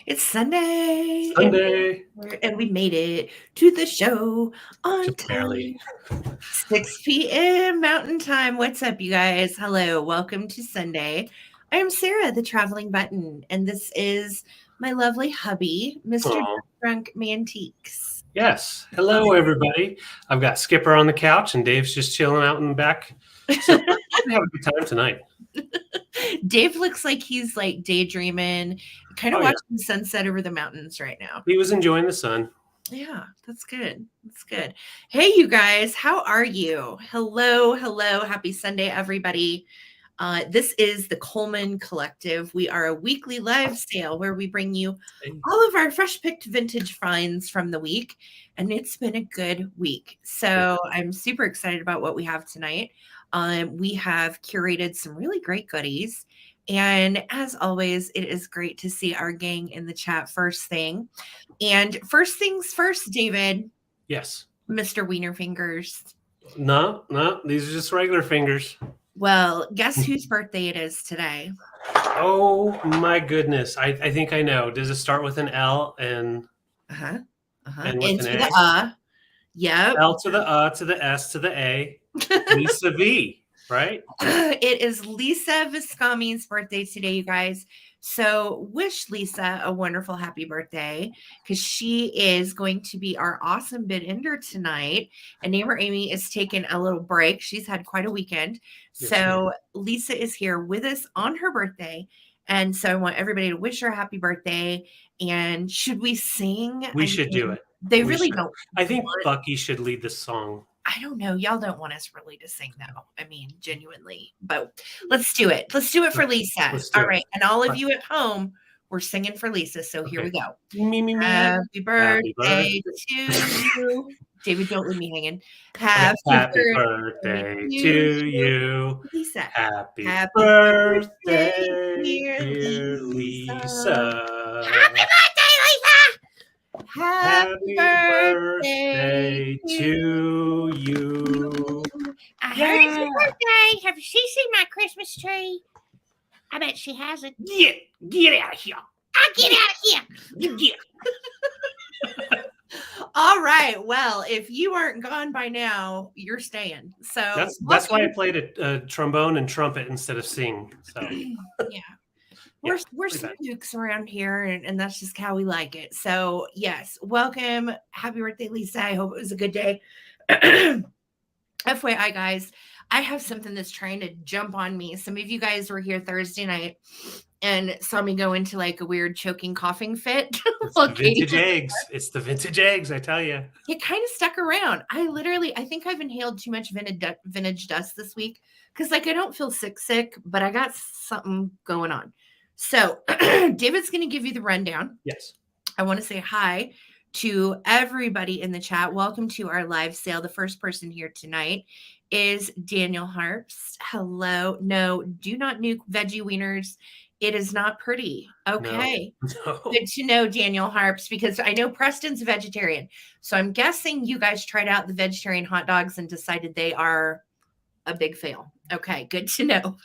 It's Sunday. Sunday. And we made it to the show on Just time. barely. 6 p.m. Mountain Time. What's up, you guys? Hello. Welcome to Sunday. I'm Sarah, the traveling button, and this is my lovely hubby, Mr. Aw. Drunk Mantiques. Yes. Hello, everybody. I've got Skipper on the couch, and Dave's just chilling out in the back. So we're gonna have a good time tonight. Dave looks like he's like daydreaming, kind of Oh, yeah. watching the sunset over the mountains right now. He was enjoying the sun. Yeah, that's good. That's good. Hey, you guys, how are you? Hello, hello. Happy Sunday, everybody. This is the Coleman Collective. We are a weekly live sale where we bring you all of our fresh picked vintage finds from the week. And it's been a good week. So I'm super excited about what we have tonight. We have curated some really great goodies. And as always, it is great to see our gang in the chat first thing. And first things first, David. Yes. Mr. Wiener Fingers. No, these are just regular fingers. Well, guess whose birthday it is today? Oh, my goodness. I think I know. Does it start with an L and and with Into an the A? Yep. L to the S to the A. Lisa V, right? It is Lisa Viscami's birthday today, you guys. So wish Lisa a wonderful happy birthday because she is going to be our awesome bid ender tonight. And Neighbor Amy is taking a little break. She's had quite a weekend. Yes, So Lisa is here with us on her birthday. And so I want everybody to wish her a happy birthday. And should we sing? We should do it. They really don't. I think Bucky should lead the song. I don't know. Y'all don't want us really to sing, though. I mean, genuinely. But let's do it. Let's do it for Lisa. All right. And all of you at home, we're singing for Lisa. So here we go. Me. Happy birthday to you. David, don't leave me hanging. Happy birthday to you. Lisa. Happy birthday, dear Lisa. Happy birthday, Lisa. Happy birthday to you. I heard it's your birthday. Have she seen my Christmas tree? I bet she hasn't. Get out of here. Get out of here. All right. Well, if you aren't gone by now, you're staying. So that's why I played a trombone and trumpet instead of sing. So yeah. We're some dukes around here, and that's just how we like it. So, yes, welcome. Happy birthday, Lisa. I hope it was a good day. FYI, guys, I have something that's trying to jump on me. Some of you guys were here Thursday night and saw me go into like a weird choking, coughing fit. It's the vintage eggs. It's the vintage eggs, I tell you. It kind of stuck around. I think I've inhaled too much vintage dust this week because, like, I don't feel sick, but I got something going on. So David's going to give you the rundown. Yes. I want to say hi to everybody in the chat. Welcome to our live sale. The first person here tonight is Daniel Harps. Hello. No, do not nuke veggie wieners. It is not pretty. Okay. No. Good to know, Daniel Harps, because I know Preston's a vegetarian. So I'm guessing you guys tried out the vegetarian hot dogs and decided they are a big fail. Okay. Good to know.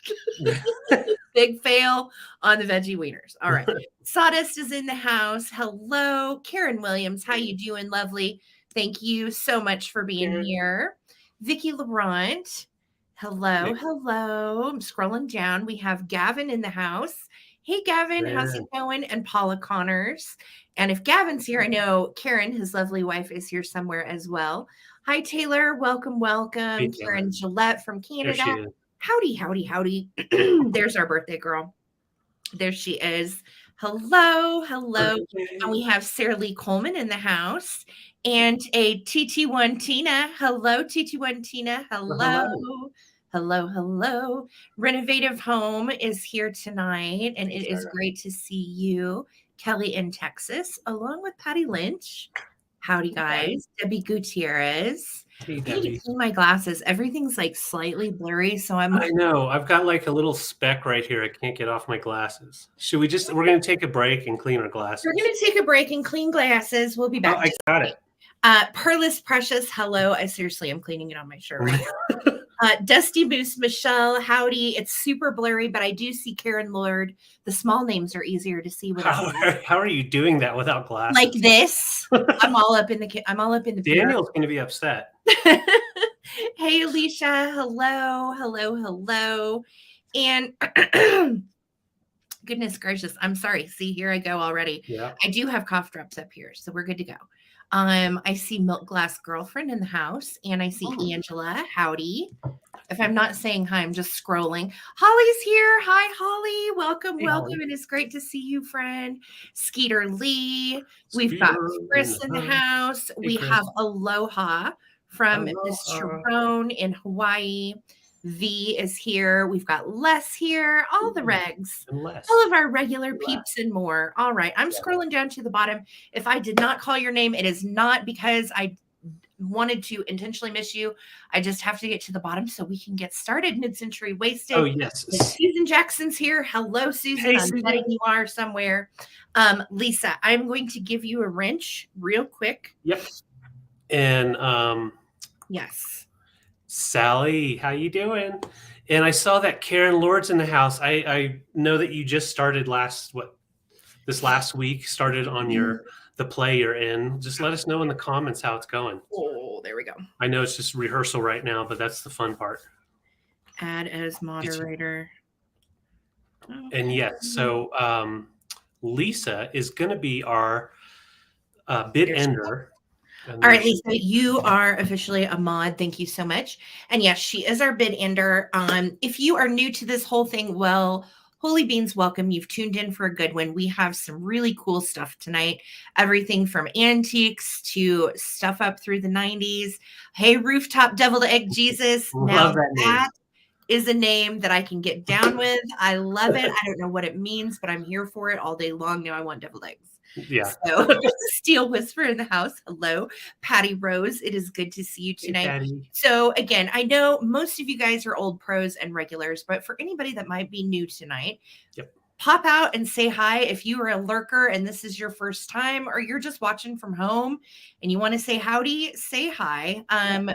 Big fail on the veggie wieners. All right. Sawdust is in the house. Hello. Karen Williams. How you doing? Lovely. Thank you so much for being here. Vicki Laurent. Hello. Hello. I'm scrolling down. We have Gavin in the house. Hey, Gavin. How's it going? And Paula Connors. And if Gavin's here, I know Karen, his lovely wife, is here somewhere as well. Hi, Taylor. Welcome. Hey, Karen Gillette from Canada. Howdy. There's our birthday girl. There she is. Hello. And we have Sarah Lee Coleman in the house and a TT1 Tina. Hello, TT1 Tina. Hello. Renovative Home is here tonight, and it is great to see you. Kelly in Texas, along with Patty Lynch. Howdy, guys. Debbie Gutierrez. Hey, I need to clean my glasses. Everything's like slightly blurry, so I know. I've got like a little speck right here. I can't get off my glasses. We're going to take a break and clean our glasses. We're going to take a break and clean glasses. We'll be back. Oh, I got it. Perlis Precious. Hello. I seriously am cleaning it on my shirt right now. Dusty Moose, Michelle, howdy. It's super blurry, but I do see Karen Lord. The small names are easier to see without How are you doing that without glasses? like this. I'm all up in the Daniel's going to be upset. Hey, Alicia. Hello, hello, hello. And goodness gracious, I'm sorry. See, here I go already. Yeah. I do have cough drops up here, so we're good to go. I see Milk Glass Girlfriend in the house, and I see Angela. Howdy. If I'm not saying hi, I'm just scrolling. Holly's here. Hi, Holly. Welcome, Hey, welcome. Holly. It is great to see you, friend. Skeeter Lee. We've got Chris in the house. We have Aloha from Miss Sharon in Hawaii. V is here. We've got Les here. All the regs. All of our regular peeps and more. All right. I'm scrolling down to the bottom. If I did not call your name, it is not because I wanted to intentionally miss you. I just have to get to the bottom so we can get started. Mid-Century Wasted. Oh, yes. Susan Jackson's here. Hello, Susan. Hey, I'm betting you are somewhere. Lisa, I'm going to give you a wrench real quick. Yep. And yes. Sally, how you doing? And I saw that Karen Lord's in the house. I know that you just started this last week, started on the play you're in. Just let us know in the comments how it's going. Oh, there we go. I know it's just rehearsal right now, but that's the fun part. Add as moderator. And yes, so Lisa is going to be our bid ender. All right, Lisa, you are officially a mod. Thank you so much. And yes, she is our bid ender. If you are new to this whole thing, well, holy beans, welcome. You've tuned in for a good one. We have some really cool stuff tonight. Everything from antiques to stuff up through the 90s. Hey, Rooftop Deviled Egg Jesus. Now that is a name that I can get down with. I love it. I don't know what it means, but I'm here for it all day long. Now I want deviled eggs. Yeah. So Steel Whisper in the house. Hello, Patty Rose. It is good to see you tonight. Hey, so again, I know most of you guys are old pros and regulars, but for anybody that might be new tonight, pop out and say hi. If you are a lurker and this is your first time, or you're just watching from home and you want to say howdy, say hi.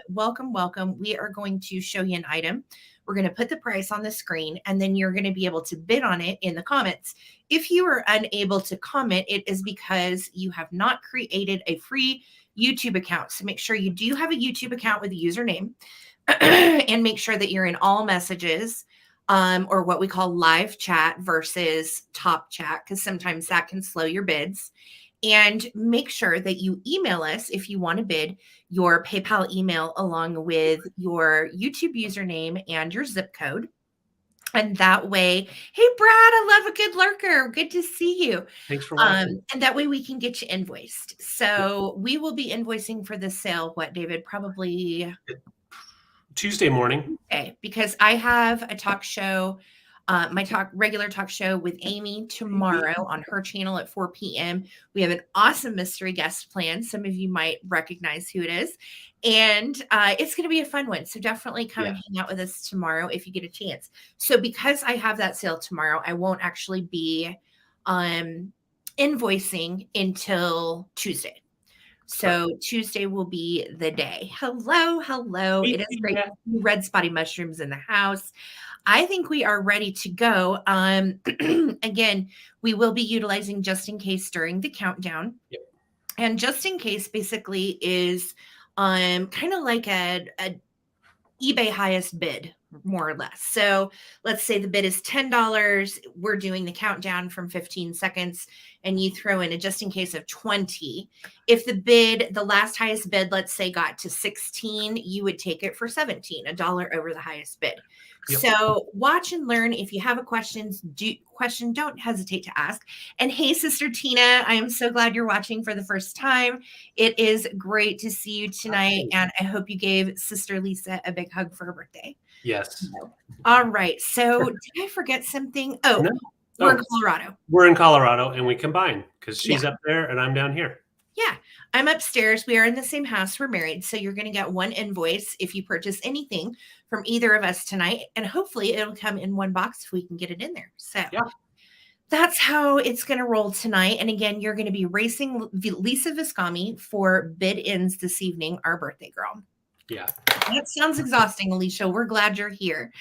Welcome, welcome. We are going to show you an item. We're going to put the price on the screen, and then you're going to be able to bid on it in the comments. If you are unable to comment, it is because you have not created a free YouTube account. So make sure you do have a YouTube account with a username and make sure that you're in all messages or what we call live chat versus top chat, because sometimes that can slow your bids. And make sure that you email us if you want to bid your PayPal email along with your YouTube username and your zip code. And that way, hey, Brad, I love a good lurker. Good to see you. Thanks for watching. And that way we can get you invoiced. So we will be invoicing for this sale. What, David? Probably Tuesday morning. Okay, because I have a talk show. My regular talk show with Amy tomorrow on her channel at 4 p.m. We have an awesome mystery guest planned. Some of you might recognize who it is. And it's going to be a fun one. So definitely come and hang out with us tomorrow if you get a chance. So because I have that sale tomorrow, I won't actually be invoicing until Tuesday. So Tuesday will be the day. Hello, hello. It is great. Red spotty mushrooms in the house. I think we are ready to go. Again, we will be utilizing just in case during the countdown. And just in case basically is kind of like a eBay highest bid, more or less. So let's say the bid is $10. We're doing the countdown from 15 seconds and you throw in a just in case of 20. If the last highest bid, let's say got to 16, you would take it for 17, $1 over the highest bid. So watch and learn. If you have a question, don't hesitate to ask. And hey, Sister Tina, I am so glad you're watching for the first time. It is great to see you tonight. And I hope you gave Sister Lisa a big hug for her birthday. Yes. All right. So did I forget something? Oh, no. We're in Colorado. We're in Colorado and we combine because she's up there and I'm down here. Yeah, I'm upstairs. We are in the same house. We're married. So you're going to get one invoice if you purchase anything from either of us tonight. And hopefully it'll come in one box if we can get it in there. So that's how it's going to roll tonight. And again, you're going to be racing Lisa Viscami for bid ins this evening, our birthday girl. Yeah. That sounds exhausting, Alicia. We're glad you're here.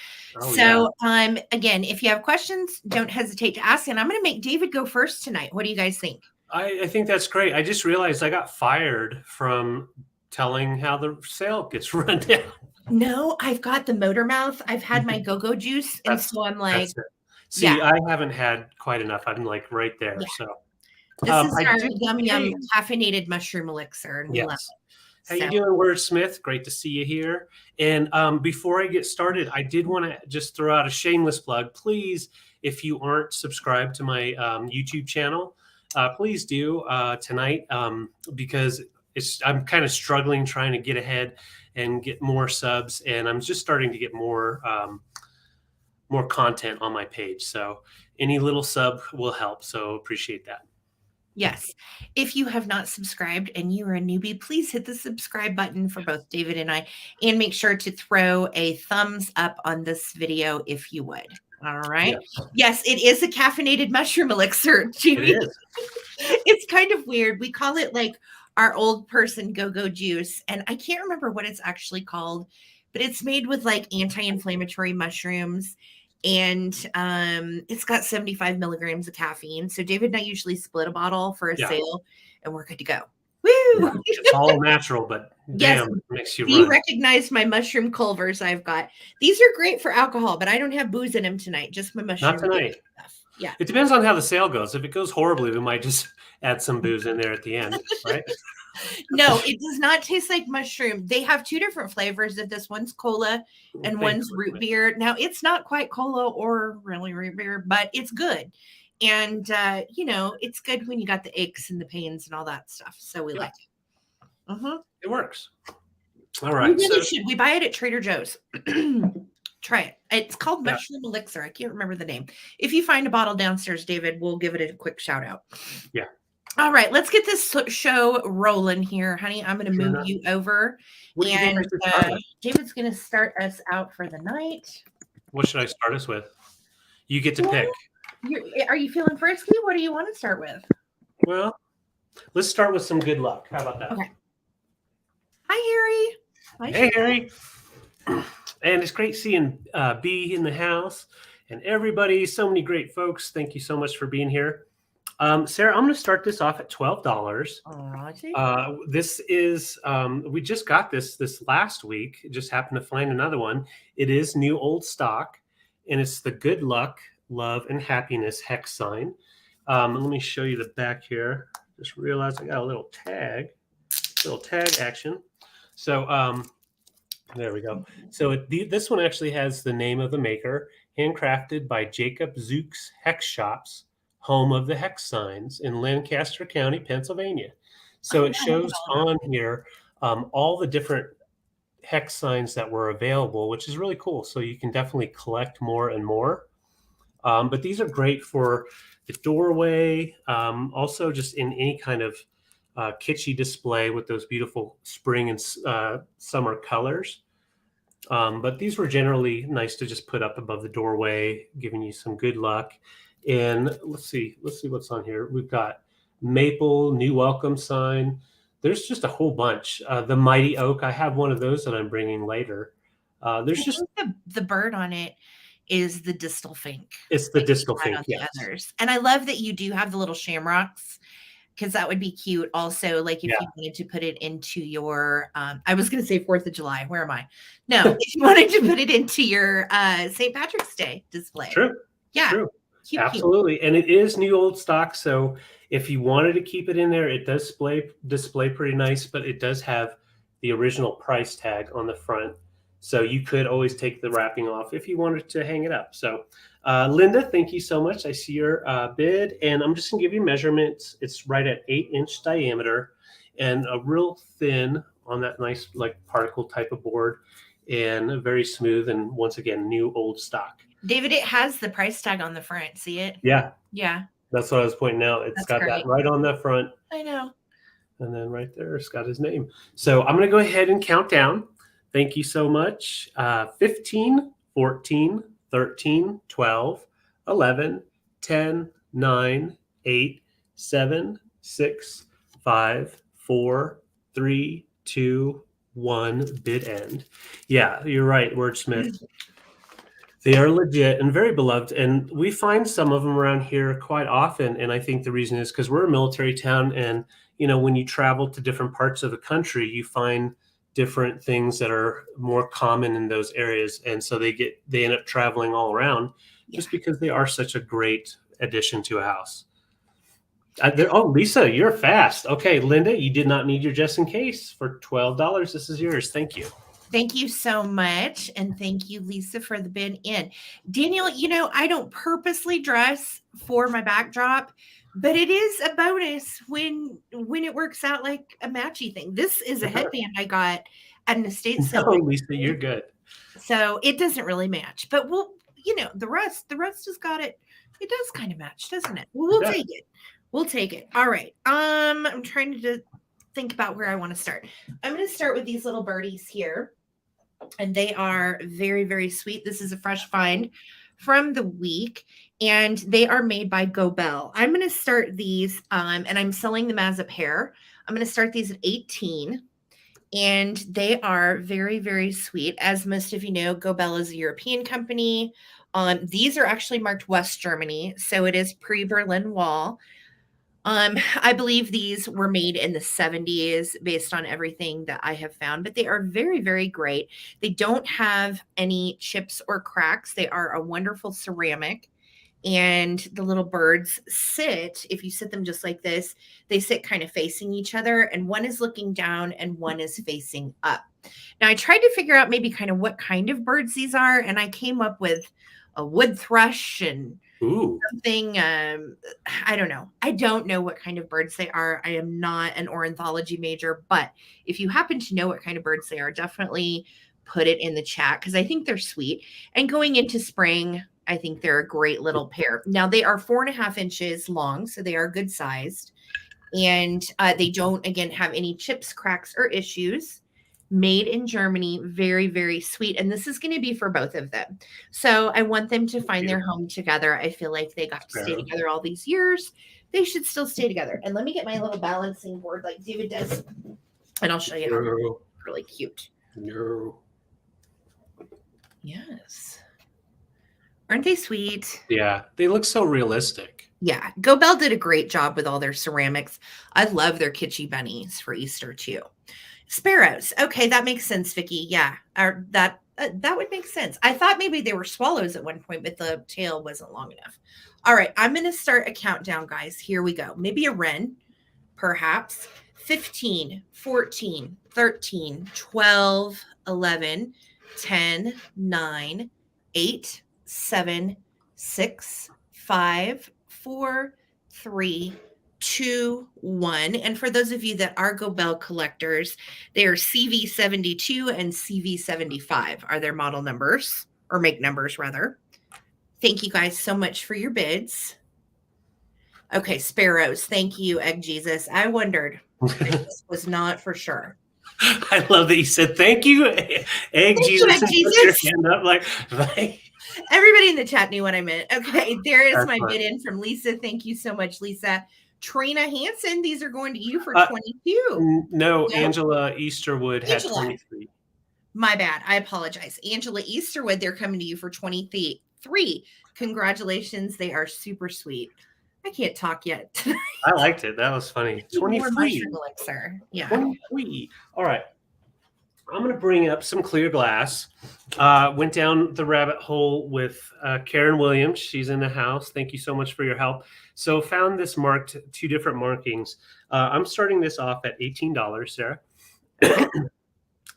Oh, yeah. So, again, if you have questions, don't hesitate to ask. And I'm going to make David go first tonight. What do you guys think? I think that's great. I just realized I got fired from telling how the sale gets run down. No, I've got the motor mouth. I've had my go-go juice. And so I'm like, That's it. See, yeah. I haven't had quite enough. I'm like right there. Yeah. So This is I our did, yum yum hey, caffeinated mushroom elixir, and we love yes. it. How you So, doing, Wordsmith? Great to see you here. And before I get started, I did want to just throw out a shameless plug. Please, if you aren't subscribed to my YouTube channel, please do tonight because I'm kind of struggling trying to get ahead and get more subs, and I'm just starting to get more content on my page. So any little sub will help. So appreciate that. yes. If you have not subscribed and you are a newbie, please hit the subscribe button for both David and I, and make sure to throw a thumbs up on this video if you would. All right. Yeah. Yes, it is a caffeinated mushroom elixir, Jimmy. It is. It's kind of weird. We call it like our old person go-go juice, and I can't remember what it's actually called, but it's made with like anti-inflammatory mushrooms, and it's got 75 milligrams of caffeine. So David and I usually split a bottle for a sale, and we're good to go. Woo! Yeah, it's all natural, but Yes, damn, it makes you you run. recognize my mushroom Culvers I've got. These are great for alcohol, but I don't have booze in them tonight, just my mushroom Not tonight. stuff. Yeah. It depends on how the sale goes. If it goes horribly, we might just add some booze in there at the end, right? No, it does not taste like mushroom. They have two different flavors of this. One's cola and one's root beer. Now, it's not quite cola or really root beer, but it's good. And, it's good when you got the aches and the pains and all that stuff. So we like it. It works. All right. We really should. We buy it at Trader Joe's. Try it. It's called Mushroom Elixir. I can't remember the name. If you find a bottle downstairs, David, we'll give it a quick shout out. Yeah. All right, let's get this show rolling here, honey. I'm going to move you over. And David's going to start us out for the night. What should I start us with? You get to pick. Are you feeling frisky? What do you want to start with? Well, let's start with some good luck. How about that? Okay. Hi, Harry. Hey, Harry. And it's great seeing B in the house and everybody. So many great folks. Thank you so much for being here. Sarah, I'm going to start this off at $12. This is, we just got this last week. Just happened to find another one. It is new old stock, and it's the Good Luck, Love, and Happiness hex sign. Let me show you the back here. Just realized I got a little tag action. So there we go. So this one actually has the name of the maker, handcrafted by Jacob Zook's Hex Shops, home of the hex signs in Lancaster County, Pennsylvania. So it shows on here all the different hex signs that were available, which is really cool. So you can definitely collect more and more. But these are great for the doorway, also just in any kind of kitschy display with those beautiful spring and summer colors. But these were generally nice to just put up above the doorway, giving you some good luck. And let's see what's on here. We've got maple, new welcome sign. There's just a whole bunch. The mighty oak. I have one of those that I'm bringing later. There's just the bird on it is the distal fink. It's the distal fink. Yes. Others. And I love that you do have the little shamrocks, because that would be cute. Also, like if you wanted to put it into your, I was going to say 4th of July. Where am I? No, if you wanted to put it into your St. Patrick's Day display. True. Yeah. True. Cute, absolutely. Cute. And it is new old stock. So if you wanted to keep it in there, it does display pretty nice, but it does have the original price tag on the front. So you could always take the wrapping off if you wanted to hang it up. So Linda, thank you so much. I see your bid, and I'm just gonna give you measurements. It's right at 8-inch diameter and a real thin on that nice like particle type of board, and very smooth. And once again, new old stock. David, it has the price tag on the front. See it? Yeah. Yeah. That's what I was pointing out. It's got that right on the front. I know. And then right there, it's got his name. So I'm going to go ahead and count down. Thank you so much. 15, 14, 13, 12, 11, 10, 9, 8, 7, 6, 5, 4, 3, 2, one bid end. Yeah, you're right, wordsmith. They are legit and very beloved, and we find some of them around here quite often. And I think the reason is because we're a military town, and when you travel to different parts of the country, you find different things that are more common in those areas, and so they end up traveling all around just because they are such a great addition to a house. Oh, Lisa, you're fast. Okay, Linda, you did not need your just in case for $12. This is yours. Thank you. Thank you so much. And thank you, Lisa, for the bid in. Daniel, I don't purposely dress for my backdrop, but it is a bonus when it works out like a matchy thing. This is a headband I got at an estate sale. No, Lisa, you're good. So it doesn't really match, but the rest has got it. It does kind of match, doesn't it? Well, we'll take it. We'll take it. All right. I'm trying to think about where I want to start. I'm going to start with these little birdies here. And they are very, very sweet. This is a fresh find from the week, and they are made by Gobel. I'm going to start these, and I'm selling them as a pair. I'm going to start these at 18, and they are very, very sweet. As most of you know, Gobel is a European company. These are actually marked West Germany, so it is pre-Berlin Wall. I believe these were made in the 70s based on everything that I have found, but they are very, very great. They don't have any chips or cracks. They are a wonderful ceramic, and the little birds if you sit them just like this, they sit kind of facing each other, and one is looking down and one is facing up. Now, I tried to figure out maybe kind of what kind of birds these are, and I came up with a wood thrush and something. I don't know. I don't know what kind of birds they are. I am not an ornithology major, but if you happen to know what kind of birds they are, definitely put it in the chat because I think they're sweet. And going into spring, I think they're a great little pair. Now, they are 4.5 inches long, so they are good sized. And they don't, again, have any chips, cracks, or issues. Made in Germany, very, very sweet. And this is going to be for both of them. So I want them to find their home together. I feel like they got to stay together all these years. They should still stay together. And let me get my little balancing board like David does. And I'll show you how they're really cute. No. Yes. Aren't they sweet? Yeah, they look so realistic. Yeah, Gobel did a great job with all their ceramics. I love their kitschy bunnies for Easter too. Sparrows. Okay, that makes sense, Vicky. Yeah, that would make sense. I thought maybe they were swallows at one point, but the tail wasn't long enough. All right, I'm going to start a countdown, guys. Here we go. Maybe a wren, perhaps. 15, 14, 13, 12, 11, 10, 9, 8, 7, 6, 5, 4, 3, 2, 1. And for those of you that are Gobel collectors, they are CV72 and CV75 are their model numbers, or make numbers rather. Thank you guys so much for your bids. Okay, sparrows. Thank you, Egg Jesus. I wondered. This was not for sure. I love that you said thank you, Egg Jesus. Egg Jesus. Put your hand up like everybody in the chat knew what I meant. Okay, there is my bid in from Lisa. Thank you so much, Lisa. Trina Hansen, these are going to you for 22. No, Angela Easterwood had 23. My bad. I apologize. Angela Easterwood, they're coming to you for 23. Congratulations. They are super sweet. I can't talk yet. I liked it. That was funny. 23. Elixir. Yeah. 23. All right. I'm going to bring up some clear glass. Went down the rabbit hole with Karen Williams. She's in the house. Thank you so much for your help. So found this marked 2 different markings. I'm starting this off at $18, Sarah.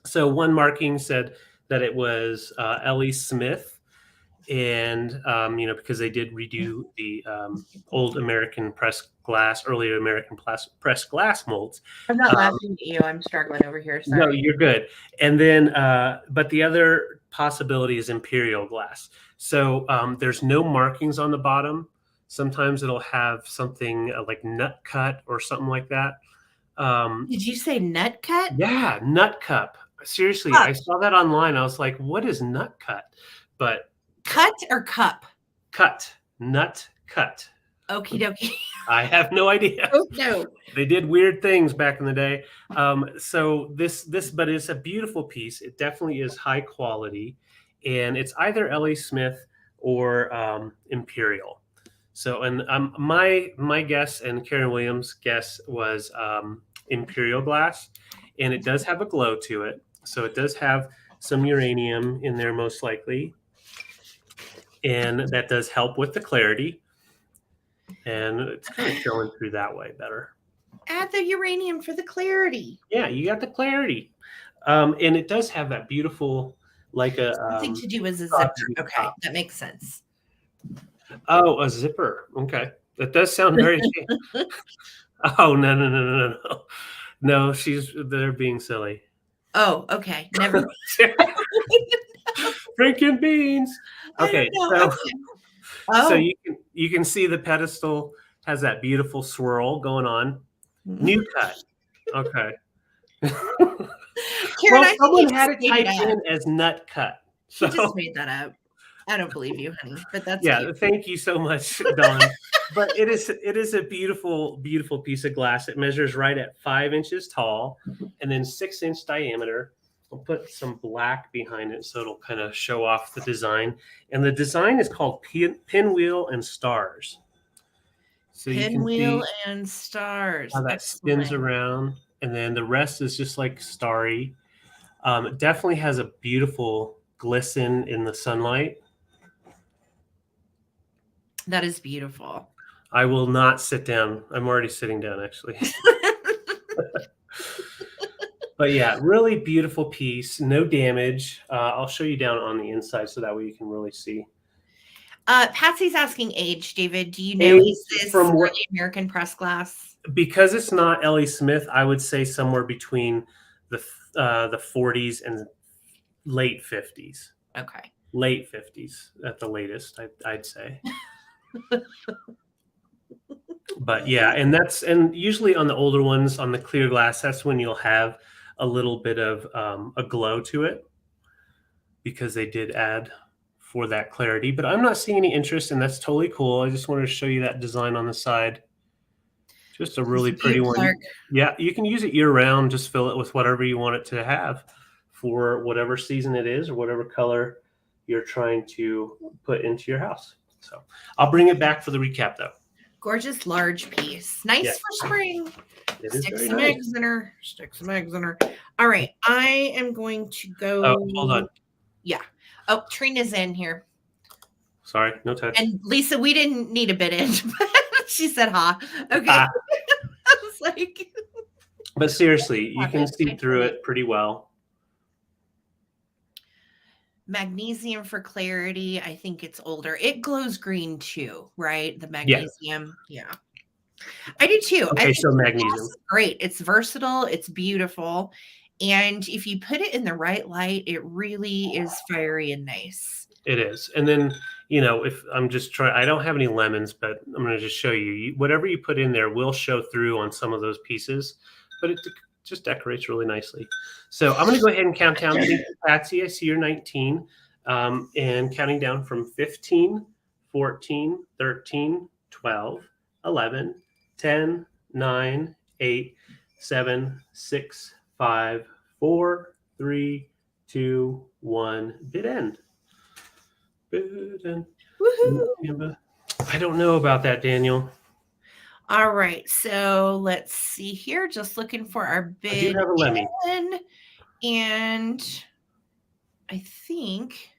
So one marking said that it was Ellie Smith. And, because they did redo the old American earlier American pressed glass molds. I'm not laughing at you. I'm struggling over here. Sorry. No, you're good. And then, but the other possibility is imperial glass. So there's no markings on the bottom. Sometimes it'll have something like nut cut or something like that. Did you say nut cut? Yeah, nut cup. Seriously, I saw that online. I was like, what is nut cut? But cut or cup? Cut. Nut cut. Okie dokie. I have no idea. Oh, no. They did weird things back in the day. So but it's a beautiful piece. It definitely is high quality, and it's either L.A. Smith or Imperial. So, and my guess and Karen Williams' guess was Imperial glass, and it does have a glow to it. So it does have some uranium in there, most likely, and that does help with the clarity. And it's kind of showing through that way better. Add the uranium for the clarity. Yeah, you got the clarity. And it does have that beautiful, like a Something to do with a zipper. Okay, that makes sense. Oh, a zipper. Okay, that does sound very. Oh no! No, they're being silly. Oh, okay. Never. Freaking beans. Okay, so Oh. so you can see the pedestal has that beautiful swirl going on. New cut. Okay. Karen, well, someone had it typed in as nut cut. So. She just made that up. I don't believe you, honey, but that's cute. Thank you so much, Dawn. But it is a beautiful, beautiful piece of glass. It measures right at 5 inches tall and then 6-inch diameter. We'll put some black behind it so it'll kind of show off the design. And the design is called Pinwheel and Stars. So Pinwheel and Stars. How that spins around, and then the rest is just like starry. It definitely has a beautiful glisten in the sunlight. That is beautiful. I will not sit down. I'm already sitting down, actually. But yeah, really beautiful piece. No damage. I'll show you down on the inside so that way you can really see. Patsy's asking age, David. Do you know is this from the American press glass? Because it's not L.A. Smith, I would say somewhere between the 40s and late 50s. Okay. Late 50s at the latest, I'd say. But yeah, and usually on the older ones, on the clear glass, that's when you'll have a little bit of a glow to it because they did add for that clarity. But I'm not seeing any interest, and that's totally cool. I just wanted to show you that design on the side. Just a really pretty one. Clark. Yeah, you can use it year round. Just fill it with whatever you want it to have for whatever season it is or whatever color you're trying to put into your house. So I'll bring it back for the recap, though. Gorgeous large piece. Nice for spring. Stick some eggs in her. Stick some eggs in her. All right. I am going to go. Oh, hold on. Yeah. Oh, Trina's in here. Sorry, no touch. And Lisa, we didn't need a bit in. She said, "Ha." Okay. I was like. But seriously, you can see through it pretty well. Magnesium for clarity. I think it's older. It glows green too, right? The magnesium. Yeah. I do too. Okay, so magnesium. Great. It's versatile. It's beautiful. And if you put it in the right light, it really is fiery and nice. It is. And then, if I'm just trying, I don't have any lemons, but I'm going to just show you. Whatever you put in there will show through on some of those pieces, but it just decorates really nicely. So I'm going to go ahead and count down. Patsy, I see you're 19, and counting down from 15, 14, 13, 12, 11, 10, 9, 8, 7, 6, 5, 4, 3, 2, 1. Bid end. Bid end. Woohoo! I don't know about that, Daniel. All right, so let's see here. Just looking for our bid. I do have a Lemmy. And I think,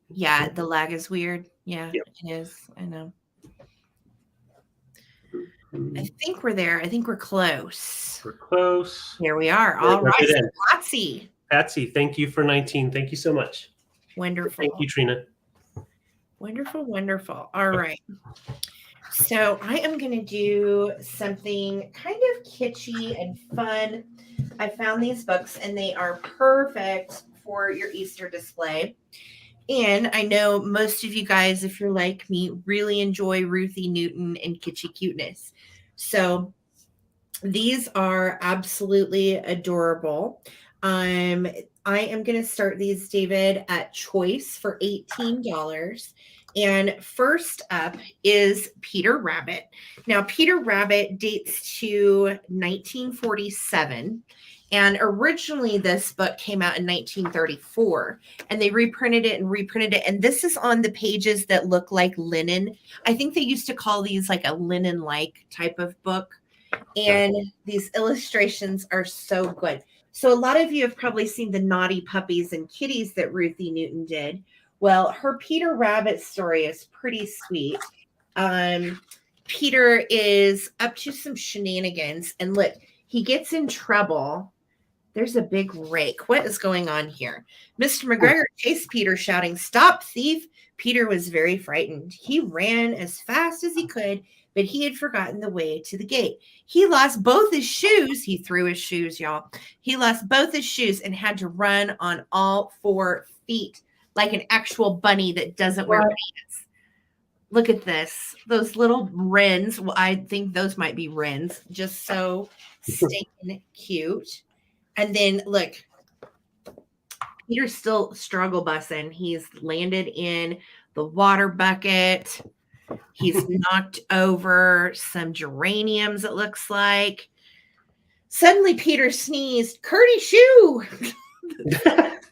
yeah, the lag is weird. Yeah, It is. I know. I think we're there. I think we're close. We're close. Here we are. All right, so Patsy. Patsy, thank you for 19. Thank you so much. Wonderful. Thank you, Trina. Wonderful, wonderful. All right. So I am going to do something kind of kitschy and fun. I found these books and they are perfect for your Easter display. And I know most of you guys, if you're like me, really enjoy Ruthie Newton and kitschy cuteness. So these are absolutely adorable. I am going to start these, David, at choice for $18. And first up is Peter Rabbit. Now, Peter Rabbit dates to 1947. And originally, this book came out in 1934. And they reprinted it and reprinted it. And this is on the pages that look like linen. I think they used to call these like a linen-like type of book. And these illustrations are so good. So a lot of you have probably seen the Naughty Puppies and Kitties that Ruthie Newton did. Well, her Peter Rabbit story is pretty sweet. Peter is up to some shenanigans, and look, he gets in trouble. There's a big rake. What is going on here? Mr. McGregor chased Peter, shouting, "Stop, thief!" Peter was very frightened. He ran as fast as he could, but he had forgotten the way to the gate. He lost both his shoes. He threw his shoes, y'all. He lost both his shoes and had to run on all 4 feet like an actual bunny that doesn't wear pants. Look at this. Those little wrens. Well, I think those might be wrens. Just so stinking cute. And then look, Peter's still struggle bussing. He's landed in the water bucket. He's knocked over some geraniums, it looks like. Suddenly, Peter sneezed. "Curdy shoe!"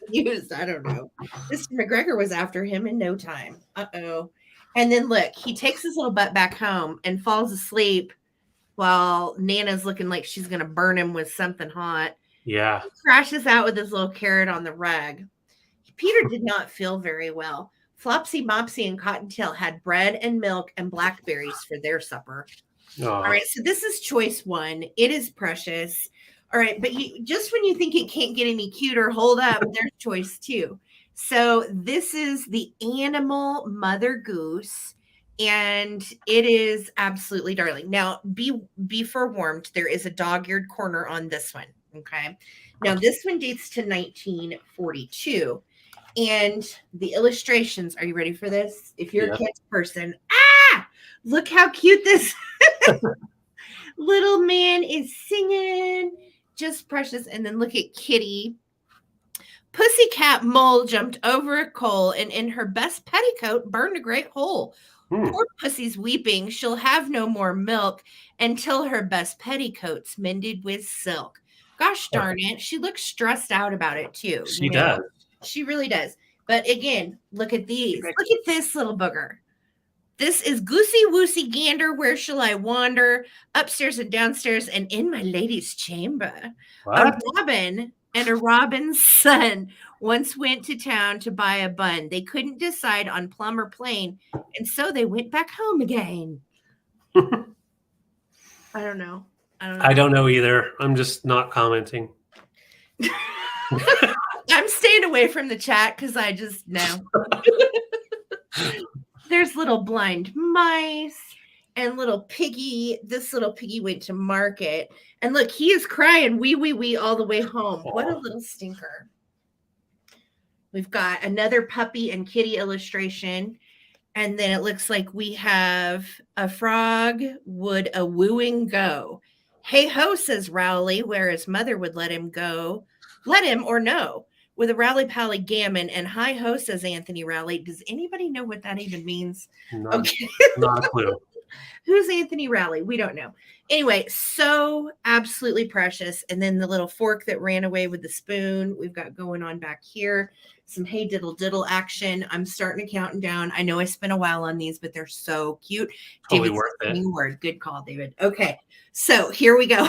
Used, I don't know. Mr. McGregor was after him in no time. Uh-oh. And then look, he takes his little butt back home and falls asleep while Nana's looking like she's going to burn him with something hot. Yeah. He crashes out with his little carrot on the rug. Peter did not feel very well. Flopsy, Mopsy, and Cottontail had bread and milk and blackberries for their supper. All right, so this is choice 1. It is precious. All right, but just when you think it can't get any cuter, hold up. There's choice 2. So this is the animal Mother Goose, and it is absolutely darling. Now, be forewarned, there is a dog-eared corner on this one, okay? Now, this one dates to 1942. And the illustrations, are you ready for this? If you're a kids person, look how cute this little man is singing. Just precious. And then look at Kitty. Pussycat Mole jumped over a coal and in her best petticoat burned a great hole. Poor Pussy's weeping. She'll have no more milk until her best petticoat's mended with silk. Gosh darn it. She looks stressed out about it too. She does. She really does. But again, look at these. Look at this little booger. This is Goosey Woosey Gander. Where shall I wander? Upstairs and downstairs and in my lady's chamber. What? A robin and a robin's son once went to town to buy a bun. They couldn't decide on plum or plain, and so they went back home again. I don't know. I don't know either. I'm just not commenting. I'm staying away from the chat because I just know. There's little blind mice and little piggy. This little piggy went to market. And look, he is crying wee, wee, wee all the way home. What a little stinker. We've got another puppy and kitty illustration. And then it looks like we have a frog would a wooing go. Hey ho, says Rowley, where his mother would let him go. Let him or no. With a Rowley Pally gammon and hi ho, says Anthony Rowley. Does anybody know what that even means? Not a clue. Who's Anthony Rowley? We don't know. Anyway, so absolutely precious. And then the little fork that ran away with the spoon we've got going on back here. Some hey diddle diddle action. I'm starting to count down. I know I spent a while on these, but they're so cute. Totally worth it. Word. Good call, David. Okay, so here we go.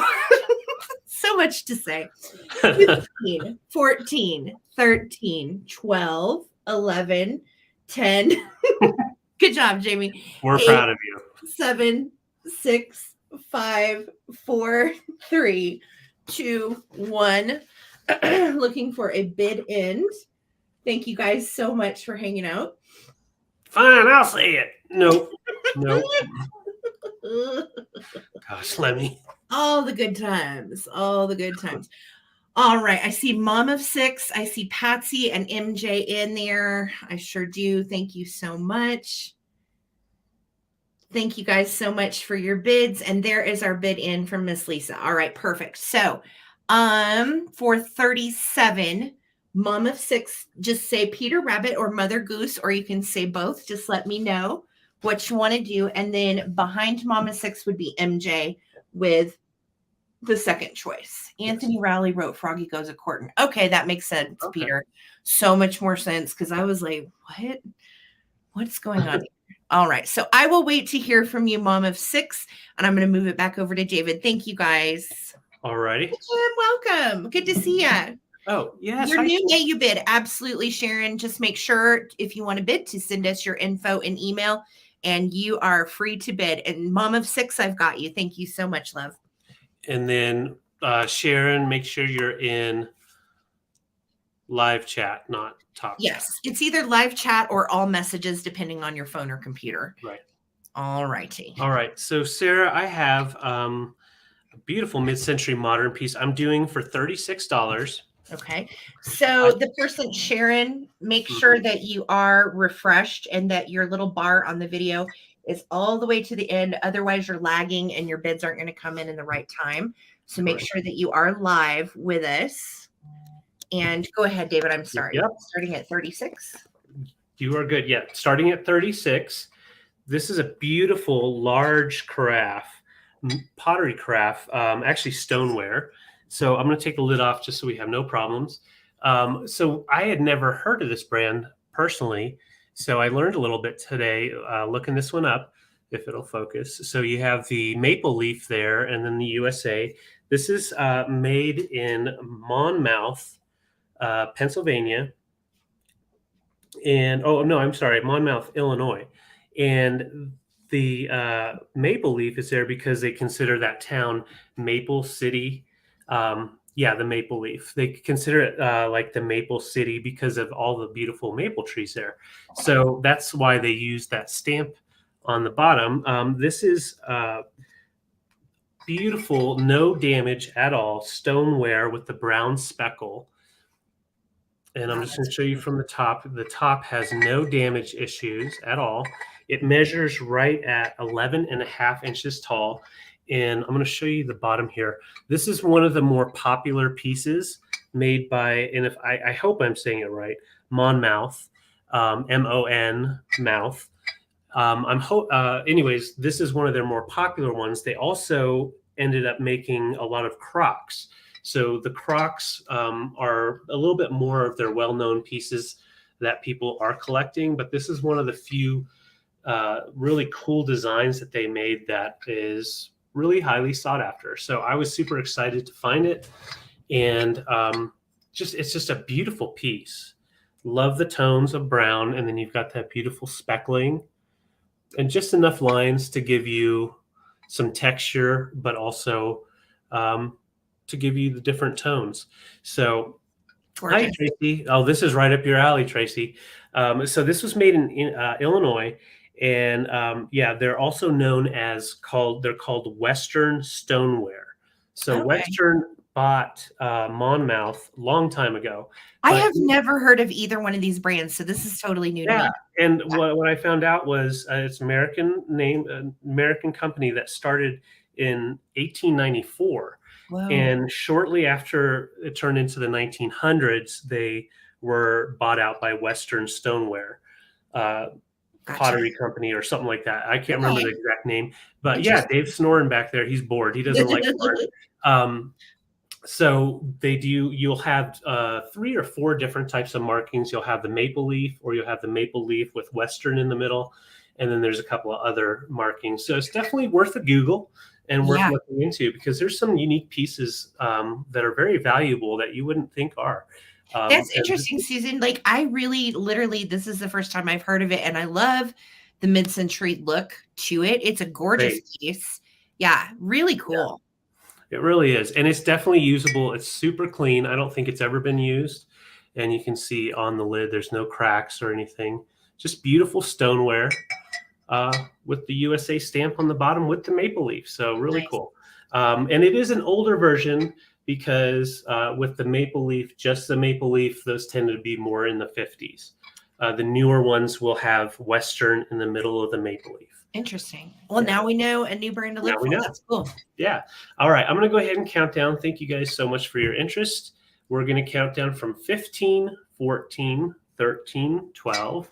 So much to say. 15, 14, 13, 12, 11, 10. Good job, Jamie. We're 8, proud of you. 7, 6, 5, 4, 3, 2, 1. Looking for a bid end. Thank you guys so much for hanging out. Fine, I'll say it. Nope. Gosh, Lemmy. All the good times. All the good times. All right. I see Mom of 6. I see Patsy and MJ in there. I sure do. Thank you so much. Thank you guys so much for your bids. And there is our bid in from Miss Lisa. All right. Perfect. So for 37, Mom of Six, just say Peter Rabbit or Mother Goose, or you can say both. Just let me know what you want to do. And then behind Mom of Six would be MJ with the second choice. Anthony Rowley wrote Froggy Goes a Courtin'. Okay, that makes sense, Okay. Peter. So much more sense, because I was like, what? What's going on here? All right. So I will wait to hear from you, Mom of Six, and I'm going to move it back over to David. Thank you, guys. All righty. Welcome. Good to see you. Oh, yes. You're new, yeah, you bid. Absolutely, Sharon. Just make sure if you want to bid to send us your info and email, and you are free to bid. And Mom of Six, I've got you. Thank you so much, love. And then Sharon, make sure you're in live chat, not talk Yes, chat. it's either live chat or all messages, depending on your phone or computer. Right. All righty. All right. So, Sarah, I have a beautiful mid-century modern piece I'm doing for $36. Okay. So the person, Sharon, make sure that you are refreshed and that your little bar on the video is all the way to the end. Otherwise, you're lagging and your bids aren't going to come in the right time. So make sure that you are live with us. And go ahead, David. I'm sorry. Yep. Starting at 36. You are good. Yeah. Starting at 36. This is a beautiful, large carafe, pottery craft, actually stoneware. So I'm going to take the lid off just so we have no problems. So I had never heard of this brand personally. So I learned a little bit today looking this one up, if it'll focus. So you have the maple leaf there and then the USA. This is made in Monmouth, Pennsylvania. And, oh, no, I'm sorry, Monmouth, Illinois. And the maple leaf is there because they consider that town Maple City. Yeah, the maple leaf. They consider it like the Maple City because of all the beautiful maple trees there. So that's why they use that stamp on the bottom. This is beautiful, no damage at all, stoneware with the brown speckle. And I'm just going to show you from the top. The top has no damage issues at all. It measures right at 11.5 inches tall. And I'm going to show you the bottom here. This is one of the more popular pieces made by, and if I hope I'm saying it right, Monmouth, M-O-N, mouth. Anyways, this is one of their more popular ones. They also ended up making a lot of Crocs. So the Crocs are a little bit more of their well-known pieces that people are collecting, but this is one of the few really cool designs that they made that is really highly sought after. So I was super excited to find it, and it's just a beautiful piece. Love the tones of brown, and then you've got that beautiful speckling, and just enough lines to give you some texture, but also to give you the different tones. So, hi, Tracy. Oh, this is right up your alley, Tracy. So this was made in Illinois, and yeah, they're also known as they're called Western stoneware. So Western bought Monmouth a long time ago. I have never heard of either one of these brands, so this is totally new to me. And what I found out was it's American company that started in 1894. Whoa. And shortly after it turned into the 1900s, they were bought out by Western Stoneware, Pottery Company or something like that. I can't remember the exact name. But yeah, Dave's snoring back there. He's bored. He doesn't like work. So you'll have 3 or 4 different types of markings. You'll have the maple leaf, or you'll have the maple leaf with Western in the middle. And then there's a couple of other markings. So it's definitely worth a Google and worth looking into, because there's some unique pieces that are very valuable that you wouldn't think are. That's interesting, Susan. Like, I really, literally, this is the first time I've heard of it, and I love the mid-century look to it. It's a gorgeous piece. Yeah, really cool. Yeah, it really is. And it's definitely usable. It's super clean. I don't think it's ever been used. And you can see on the lid, there's no cracks or anything. Just beautiful stoneware. With the USA stamp on the bottom with the maple leaf. So really cool. And it is an older version because with the maple leaf, just the maple leaf, those tend to be more in the 50s. The newer ones will have Western in the middle of the maple leaf. Interesting. Well, now we know a new brand to look for. That's cool. Yeah. All right. I'm going to go ahead and count down. Thank you guys so much for your interest. We're going to count down from 15, 14, 13, 12,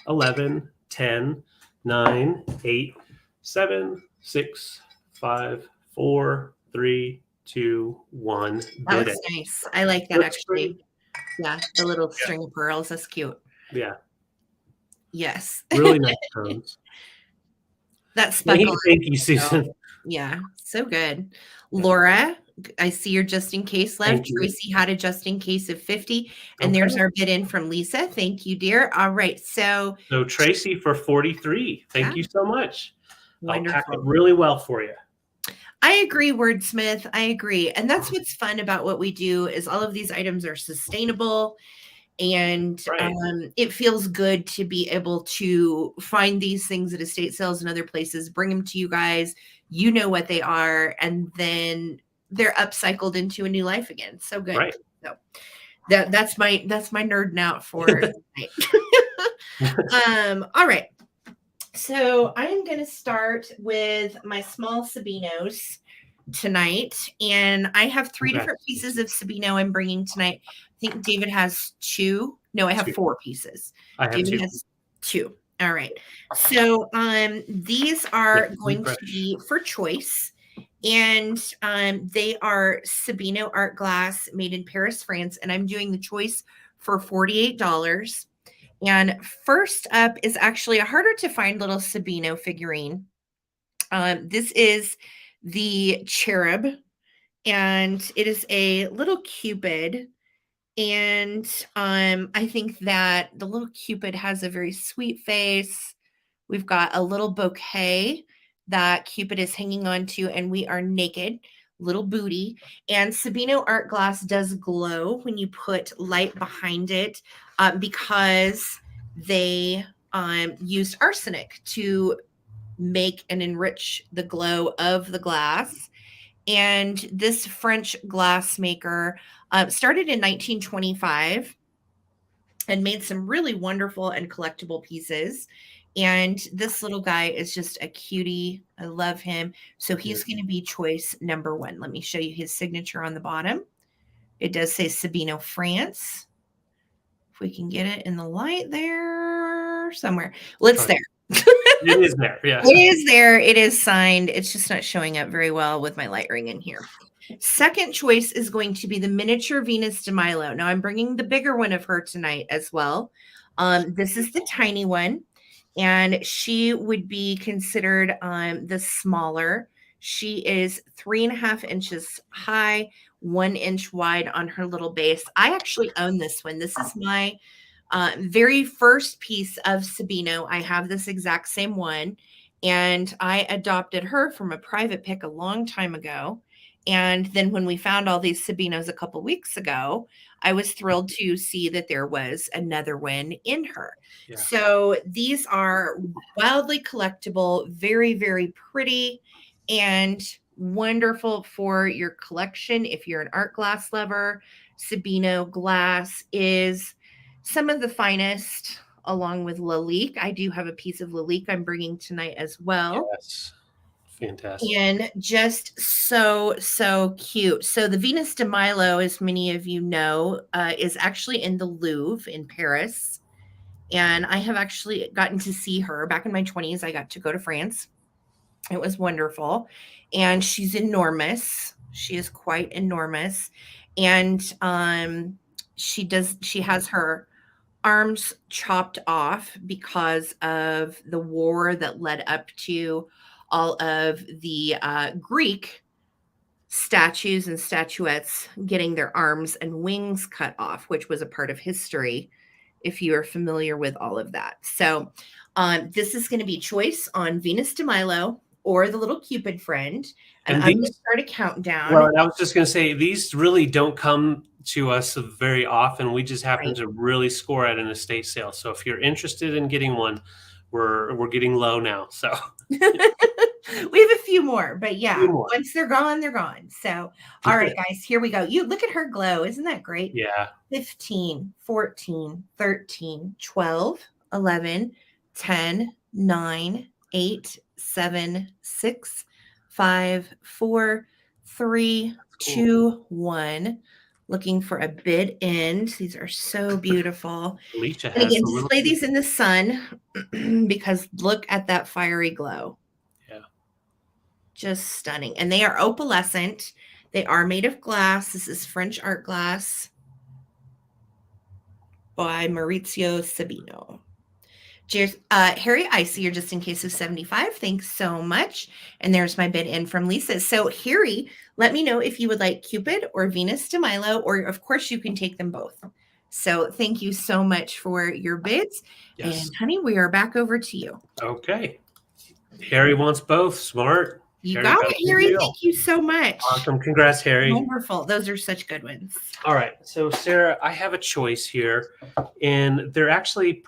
11, 10, 9, 8, 7, 6, 5, 4, 3, 2, 1. That Did looks it. nice. I like that Looks actually. pretty. Yeah, the little string of pearls. That's cute. Yeah. Yes. Really nice tones. That speckle. Thank you, Susan. Yeah, so good. Laura, I see your just in case left. Thank you. Tracy had a just in case of 50. And Okay. there's our bid in from Lisa. Thank you, dear. All right. So Tracy for 43. Thank you so much. Wonderful. I'll pack it really well for you. I agree, Wordsmith. I agree. And that's what's fun about what we do is all of these items are sustainable. And it feels good to be able to find these things at estate sales and other places, bring them to you guys. You know what they are, and then they're upcycled into a new life again. So good. Right. So that's my nerding out for tonight. All right. So I'm going to start with my small Sabinos tonight, and I have 3 different pieces of Sabino I'm bringing tonight. I think David has 2. No, I have 4 pieces. I have David 2. has 2. All right. So these are going to be for choice, and they are Sabino art glass made in Paris, France, and I'm doing the choice for $48. And first up is actually a harder to find little Sabino figurine. This is the cherub, and it is a little Cupid. And I think that the little Cupid has a very sweet face. We've got a little bouquet that Cupid is hanging on to, and we are naked, little booty. And Sabino art glass does glow when you put light behind it because they used arsenic to make and enrich the glow of the glass. And this French glassmaker started in 1925 and made some really wonderful and collectible pieces. And this little guy is just a cutie. I love him. So he's going to be choice number 1. Let me show you his signature on the bottom. It does say Sabino, France. If we can get it in the light there somewhere. Well, it's there. It is there. Yeah. It is there. It is signed. It's just not showing up very well with my light ring in here. Second choice is going to be the miniature Venus de Milo. Now I'm bringing the bigger one of her tonight as well. This is the tiny one, and she would be considered the smaller. She is 3.5 inches high, 1 inch wide on her little base. I actually own this one. This is my very first piece of Sabino. I have this exact same one, and I adopted her from a private pick a long time ago. And then when we found all these Sabinos a couple weeks ago, I was thrilled to see that there was another one in her. Yeah. So these are wildly collectible, very, very pretty, and wonderful for your collection. If you're an art glass lover, Sabino glass is some of the finest, along with Lalique. I do have a piece of Lalique I'm bringing tonight as well. Yes. Fantastic. And just so, so cute. So the Venus de Milo, as many of you know, is actually in the Louvre in Paris. And I have actually gotten to see her back in my 20s. I got to go to France. It was wonderful. And she's enormous. She is quite enormous. And she has her arms chopped off because of the war that led up to all of the Greek statues and statuettes getting their arms and wings cut off, which was a part of history, if you are familiar with all of that. So this is going to be choice on Venus de Milo or the little Cupid friend. And I'm going to start a countdown. Well, I was just going to say, these really don't come to us very often. We just happen to really score at an estate sale. So if you're interested in getting one, we're getting low now. So we have a few more, but yeah, once they're gone, they're gone. So, all right, guys, here we go. You look at her glow. Isn't that great? Yeah. 15, 14, 13, 12, 11, 10, 9, 8, 7, 6, 5, 4, 3, 2, 1. looking for a bid end. These are so beautiful. Alicia And has again, a little. display these in the sun because look at that fiery glow. Yeah. Just stunning. And they are opalescent. They are made of glass. This is French art glass by Maurizio Sabino. Cheers. Harry, I see you're just in case of 75. Thanks so much. And there's my bid in from Lisa. So Harry, let me know if you would like Cupid or Venus de Milo, or of course you can take them both. So thank you so much for your bids. Yes. And honey, we are back over to you. Okay. Harry wants both. Smart. You Harry got got it, a good Harry. deal. Thank you so much. Awesome. Congrats, Harry. Wonderful. Those are such good ones. All right. So, Sarah, I have a choice here. And they're actually,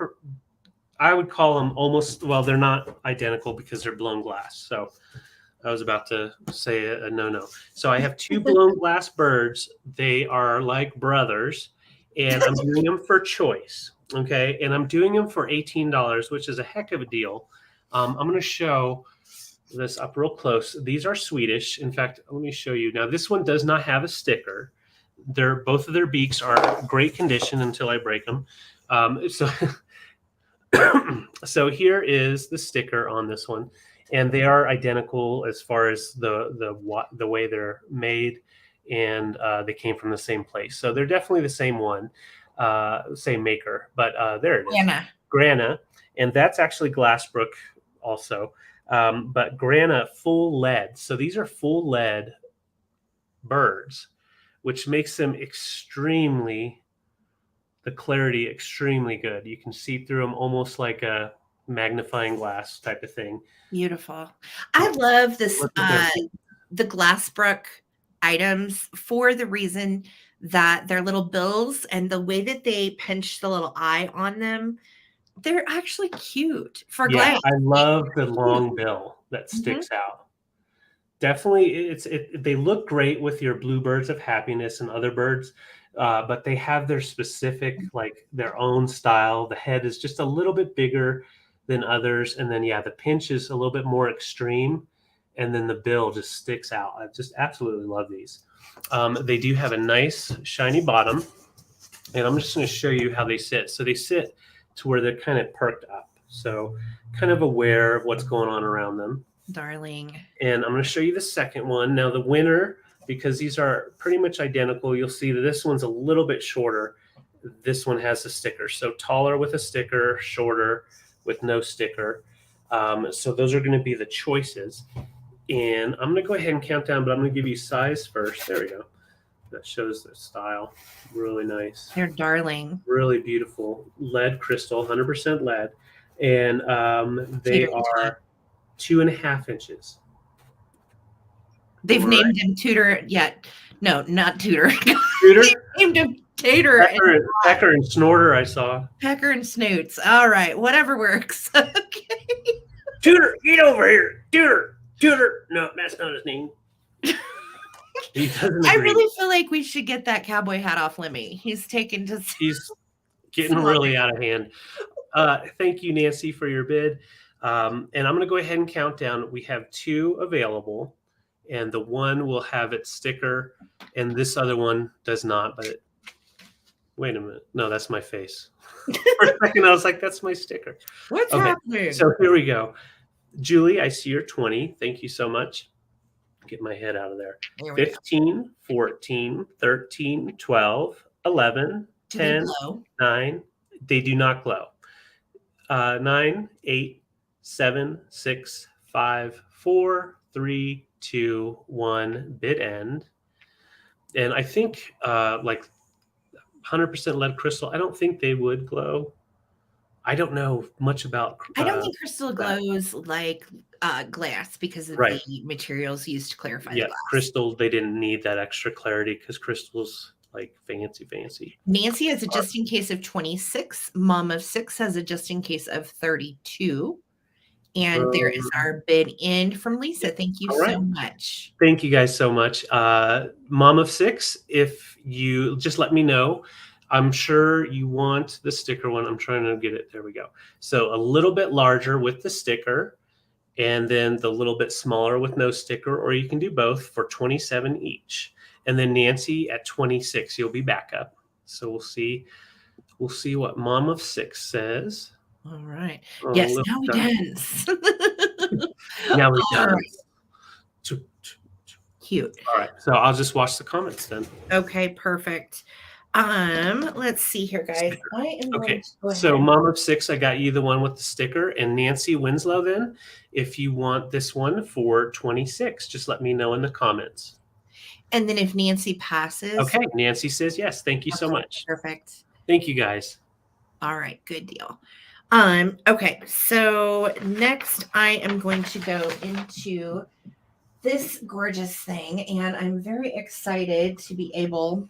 I would call them almost, well, they're not identical because they're blown glass. So I was about to say a no-no. So I have two blown glass birds. They are like brothers. And I'm doing them for choice. Okay. And I'm doing them for $18, which is a heck of a deal. I'm going to show this up real close. These are Swedish. In fact, let me show you. Now, this one does not have a sticker. Both of their beaks are great condition until I break them. So here is the sticker on this one, and they are identical as far as the way they're made, and they came from the same place. So they're definitely the same one, same maker. But there it is, Grana, and that's actually Glassbrook also. But Grana full lead. So these are full lead birds, which makes them the clarity extremely good. You can see through them almost like a magnifying glass type of thing. Beautiful. I love this, the Glassbrook items for the reason that their little bills and the way that they pinch the little eye on them, they're actually cute for glass. I love the long bill that sticks out. Definitely, they look great with your bluebirds of happiness and other birds, but they have their specific, like their own style. The head is just a little bit bigger than others, and then the pinch is a little bit more extreme, and then the bill just sticks out. I just absolutely love these. They do have a nice shiny bottom, and I'm just going to show you how they sit. So they sit to where they're kind of perked up, so kind of aware of what's going on around them. Darling. And I'm going to show you the second one. Now the winner, because these are pretty much identical, you'll see that this one's a little bit shorter. This one has a sticker. So taller with a sticker, shorter with no sticker. So those are going to be the choices. And I'm going to go ahead and count down, but I'm going to give you size first. There we go. That shows the style. Really nice. They're darling. Really beautiful. Lead crystal, 100% lead. And they are 2.5 inches. They've named him Tudor yet. No, not Tudor. Tudor? They named him Tater. Pecker and Snorter, I saw. Pecker and Snoots. All right, whatever works. Okay. Tudor, get over here. Tudor. No, that's not his name. I really feel like we should get that cowboy hat off Lemmy. He's getting really out of hand. Thank you, Nancy, for your bid. And I'm going to go ahead and count down. We have 2 available, and the one will have its sticker, and this other one does not. But wait a minute. No, that's my face. For a second, I was like, that's my sticker. What's happening? So here we go. Julie, I see you're 20. Thank you so much. Get my head out of there. 15, 14, 13, 12, 11, 10, 9. They do not glow. 9, 8, 7, 6, 5, 4, 3, 2, 1. Bid end. And I think like 100% lead crystal, I don't think they would glow. I don't know much about. I don't think crystal glows like glass because of the materials used to clarify the glass. Crystal, they didn't need that extra clarity because crystal's like fancy. Nancy has a just in case of 26. Mom of 6 has a just in case of 32. And there is our bid in from Lisa. Thank you so much. Thank you guys so much. Mom of 6, if you just let me know. I'm sure you want the sticker one. I'm trying to get it. There we go. So a little bit larger with the sticker. and then the little bit smaller with no sticker, or you can do both for 27 each. And then Nancy at 26, you'll be back up. So we'll see what Mom of 6 says. All right. Oh, Yes, little now we done. dance. Now we All done. right. Cute. All right. So I'll just watch the comments then. Okay, perfect. Let's see here, guys. I am going Okay. to go ahead. So Mom of 6, I got you the one with the sticker, and Nancy Winslow then, if you want this one for 26, just let me know in the comments. And then if Nancy passes. Okay. Nancy says yes. Thank you so much. Perfect. Thank you guys. All right, good deal. Okay, so next I am going to go into this gorgeous thing, and I'm very excited to be able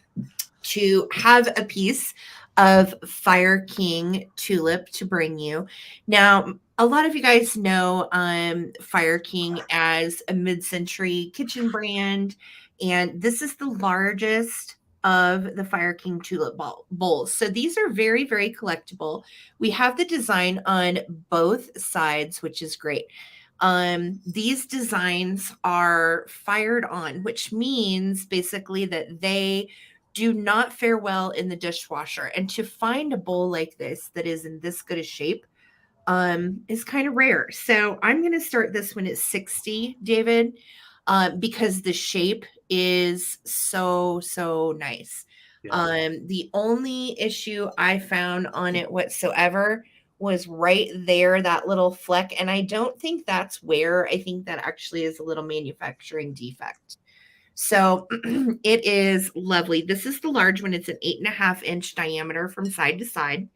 to have a piece of Fire King tulip to bring you. Now, a lot of you guys know Fire King as a mid-century kitchen brand, and this is the largest of the Fire King tulip bowls. So these are very, very collectible. We have the design on both sides, which is great. These designs are fired on, which means basically that they do not fare well in the dishwasher. And to find a bowl like this that is in this good a shape is kind of rare. So I'm going to start this one at 60, David, because the shape is so, so nice. Yeah. The only issue I found on it whatsoever was right there, that little fleck. And I don't think that's wear. I think that actually is a little manufacturing defect. So it is lovely. This is the large one. It's an 8.5-inch diameter from side to side.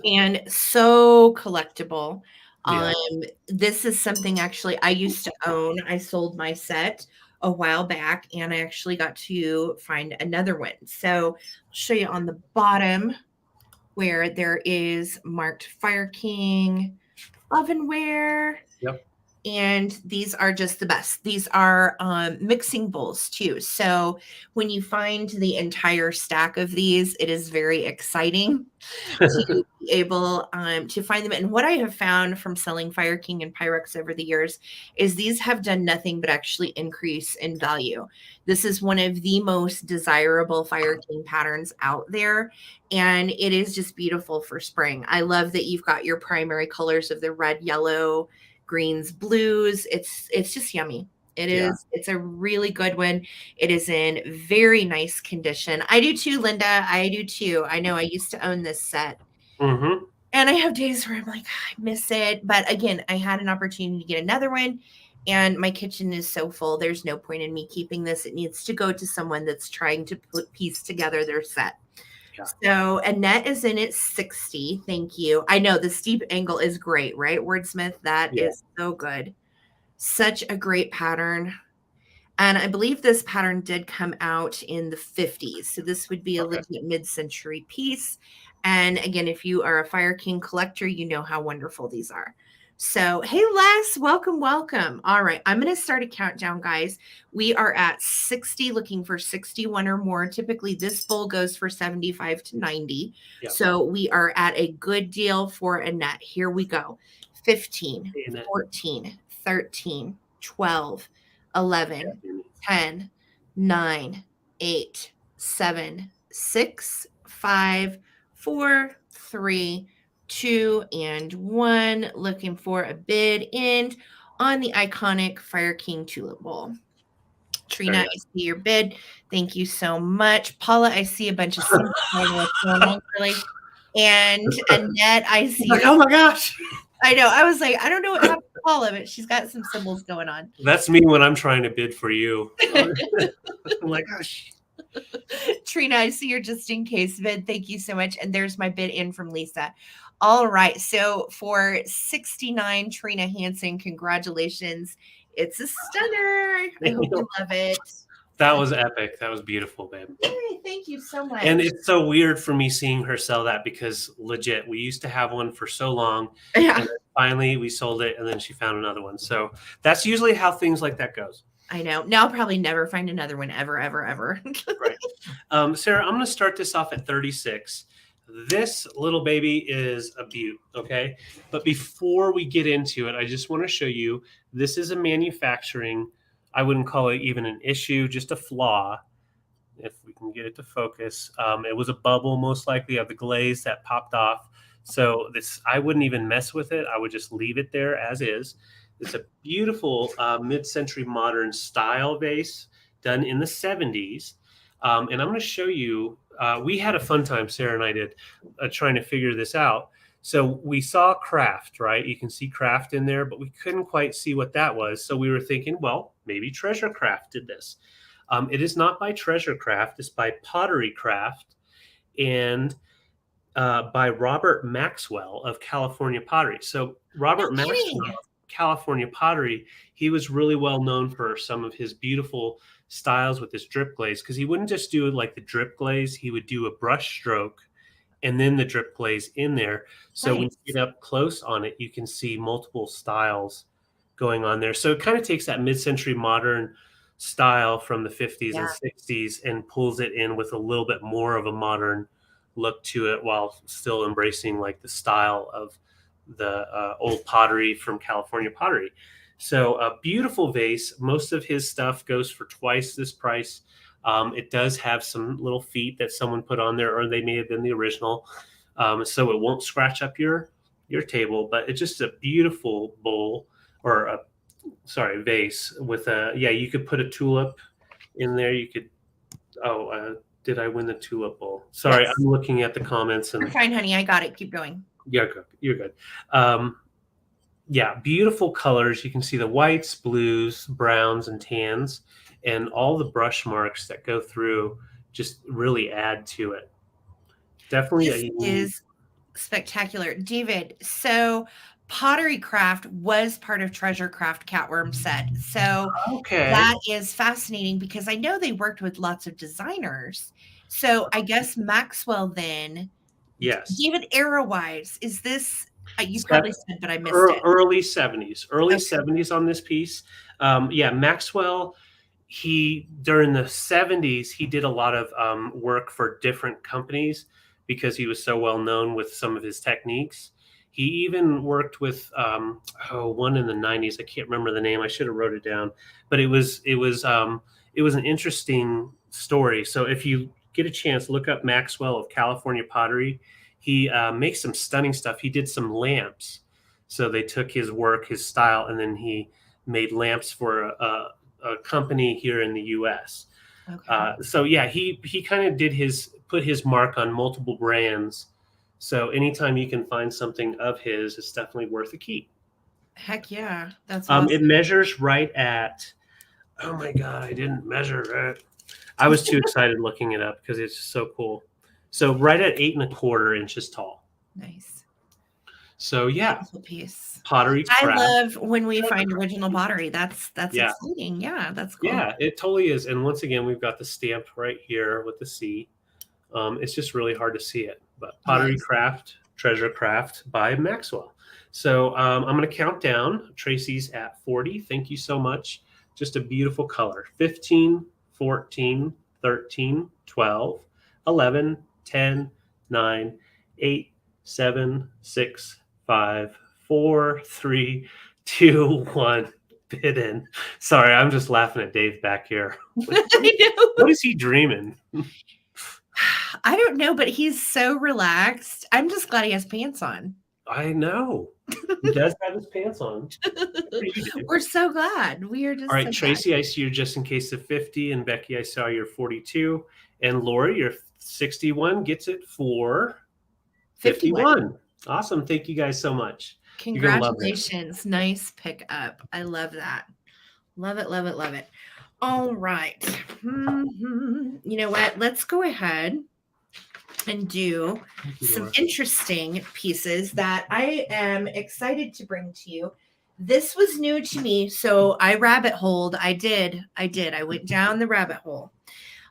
And so collectible. Yeah. This is something actually I used to own. I sold my set a while back, and I actually got to find another one. So I'll show you on the bottom where there is marked Fire King ovenware. Yep. And these are just the best. These are mixing bowls too. So when you find the entire stack of these, it is very exciting to be able to find them. And what I have found from selling Fire King and Pyrex over the years is these have done nothing but actually increase in value. This is one of the most desirable Fire King patterns out there. And it is just beautiful for spring. I love that you've got your primary colors of the red, yellow, greens, blues. It's just yummy. It is. It's a really good one. It is in very nice condition. I do too, Linda. I do too. I know I used to own this set. Mm-hmm. And I have days where I'm like, I miss it. But again, I had an opportunity to get another one, and my kitchen is so full. There's no point in me keeping this. It needs to go to someone that's trying to piece together their set. Yeah. So Annette is in at 60. Thank you. I know the steep angle is great, right? Wordsmith, that is so good. Such a great pattern. And I believe this pattern did come out in the 50s. So this would be a legit mid-century piece. And again, if you are a Fire King collector, you know how wonderful these are. So, hey, Les, welcome, welcome. All right, I'm going to start a countdown, guys. We are at 60, looking for 61 or more. Typically, this bowl goes for 75 to 90. Yep. So we are at a good deal for Annette. Here we go. 15, 14, 13, 12, 11, 10, 9, 8, 7, 6, 5, 4, 3, 2, and 1. Looking for a bid end on the iconic Fire King Tulip Bowl. Trina, I see your bid. Thank you so much. Paula, I see a bunch of symbols. And Annette, I see. Like, oh my gosh. I know. I was like, I don't know what happened to Paula, but she's got some symbols going on. That's me when I'm trying to bid for you. I'm like, gosh. Trina, I see your just in case bid. Thank you so much. And there's my bid in from Lisa. All right. So for 69, Trina Hansen, congratulations. It's a stunner. I hope you love it. That was epic. That was beautiful, babe. Yay, thank you so much. And it's so weird for me seeing her sell that because legit, we used to have one for so long. Yeah. And finally we sold it and then she found another one. So that's usually how things like that goes. I know. Now I'll probably never find another one ever, ever, ever. Right. Sarah, I'm going to start this off at 36. this little baby is a beaut, okay? But before we get into it, I just want to show you, this is a manufacturing, I wouldn't call it even an issue, just a flaw. If we can get it to focus. It was a bubble, most likely, of the glaze that popped off. So this, I wouldn't even mess with it. I would just leave it there as is. It's a beautiful mid-century modern style vase done in the 70s. And I'm going to show you, we had a fun time, Sarah and I did, trying to figure this out. So we saw craft, right? You can see craft in there, but we couldn't quite see what that was. So we were thinking, well, maybe Treasure Craft did this. It is not by Treasure Craft. It's by Pottery Craft and by Robert Maxwell of California Pottery. So Robert Maxwell of California Pottery, he was really well known for some of his beautiful styles with this drip glaze, because he wouldn't just do like the drip glaze. He would do a brush stroke and then the drip glaze in there. So when you get up close on it, you can see multiple styles going on there. So it kind of takes that mid-century modern style from the 50s and 60s and pulls it in with a little bit more of a modern look to it, while still embracing like the style of the old pottery from California Pottery. So a beautiful vase. Most of his stuff goes for twice this price. It does have some little feet that someone put on there, or they may have been the original. So it won't scratch up your table, but it's just a beautiful bowl, or a vase with a, you could put a tulip in there. You could, did I win the tulip bowl? Sorry, yes. I'm looking at the comments. And you're fine, honey. I got it. Keep going. Yeah, you're good. Beautiful colors. You can see the whites, blues, browns, and tans, and all the brush marks that go through just really add to it. Definitely. This is spectacular. David, so Pottery Craft was part of Treasure Craft Catworm set. So that is fascinating, because I know they worked with lots of designers. So I guess Maxwell then. Yes. David, era-wise, is this, you probably said, but I missed it. Early 70s. Early 70s on this piece. Maxwell, he, during the 70s, he did a lot of work for different companies because he was so well known with some of his techniques. He even worked with one in the 90s. I can't remember the name. I should have wrote it down. But it was an interesting story. So if you get a chance, look up Maxwell of California Pottery. He makes some stunning stuff. He did some lamps. So they took his work, his style, and then he made lamps for a company here in the U.S. He kind of put his mark on multiple brands. So anytime you can find something of his, it's definitely worth a keep. Heck yeah. That's awesome. It measures right at, oh my God, I didn't measure it. I was too excited looking it up because it's so cool. So right at 8¼ inches tall. Nice. So yeah. Beautiful piece. Pottery Craft. I love when we find original pottery. That's exciting. Yeah, that's cool. Yeah, it totally is. And once again, we've got the stamp right here with the C. It's just really hard to see it. But Pottery Craft, Treasure Craft by Maxwell. So I'm going to count down. Tracy's at 40. Thank you so much. Just a beautiful color. 15, 14, 13, 12, 11, 10, 9, 8, 7, 6, 5, 4, 3, 2, 1. Bid in. Sorry, I'm just laughing at Dave back here. I know. What is he dreaming? I don't know, but he's so relaxed. I'm just glad he has pants on. I know. He does have his pants on. We're so glad. We are just all right, so Tracy, glad. I see you're just in case of 50, and Becky, I saw you're 42, and Lori, you're 61, gets it for 51. Awesome. Thank you guys so much. Congratulations. Nice pickup. I love that. Love it, love it, love it. All right. You know what? Let's go ahead and do some interesting pieces that I am excited to bring to you. This was new to me, so I rabbit holed. I did. I went down the rabbit hole.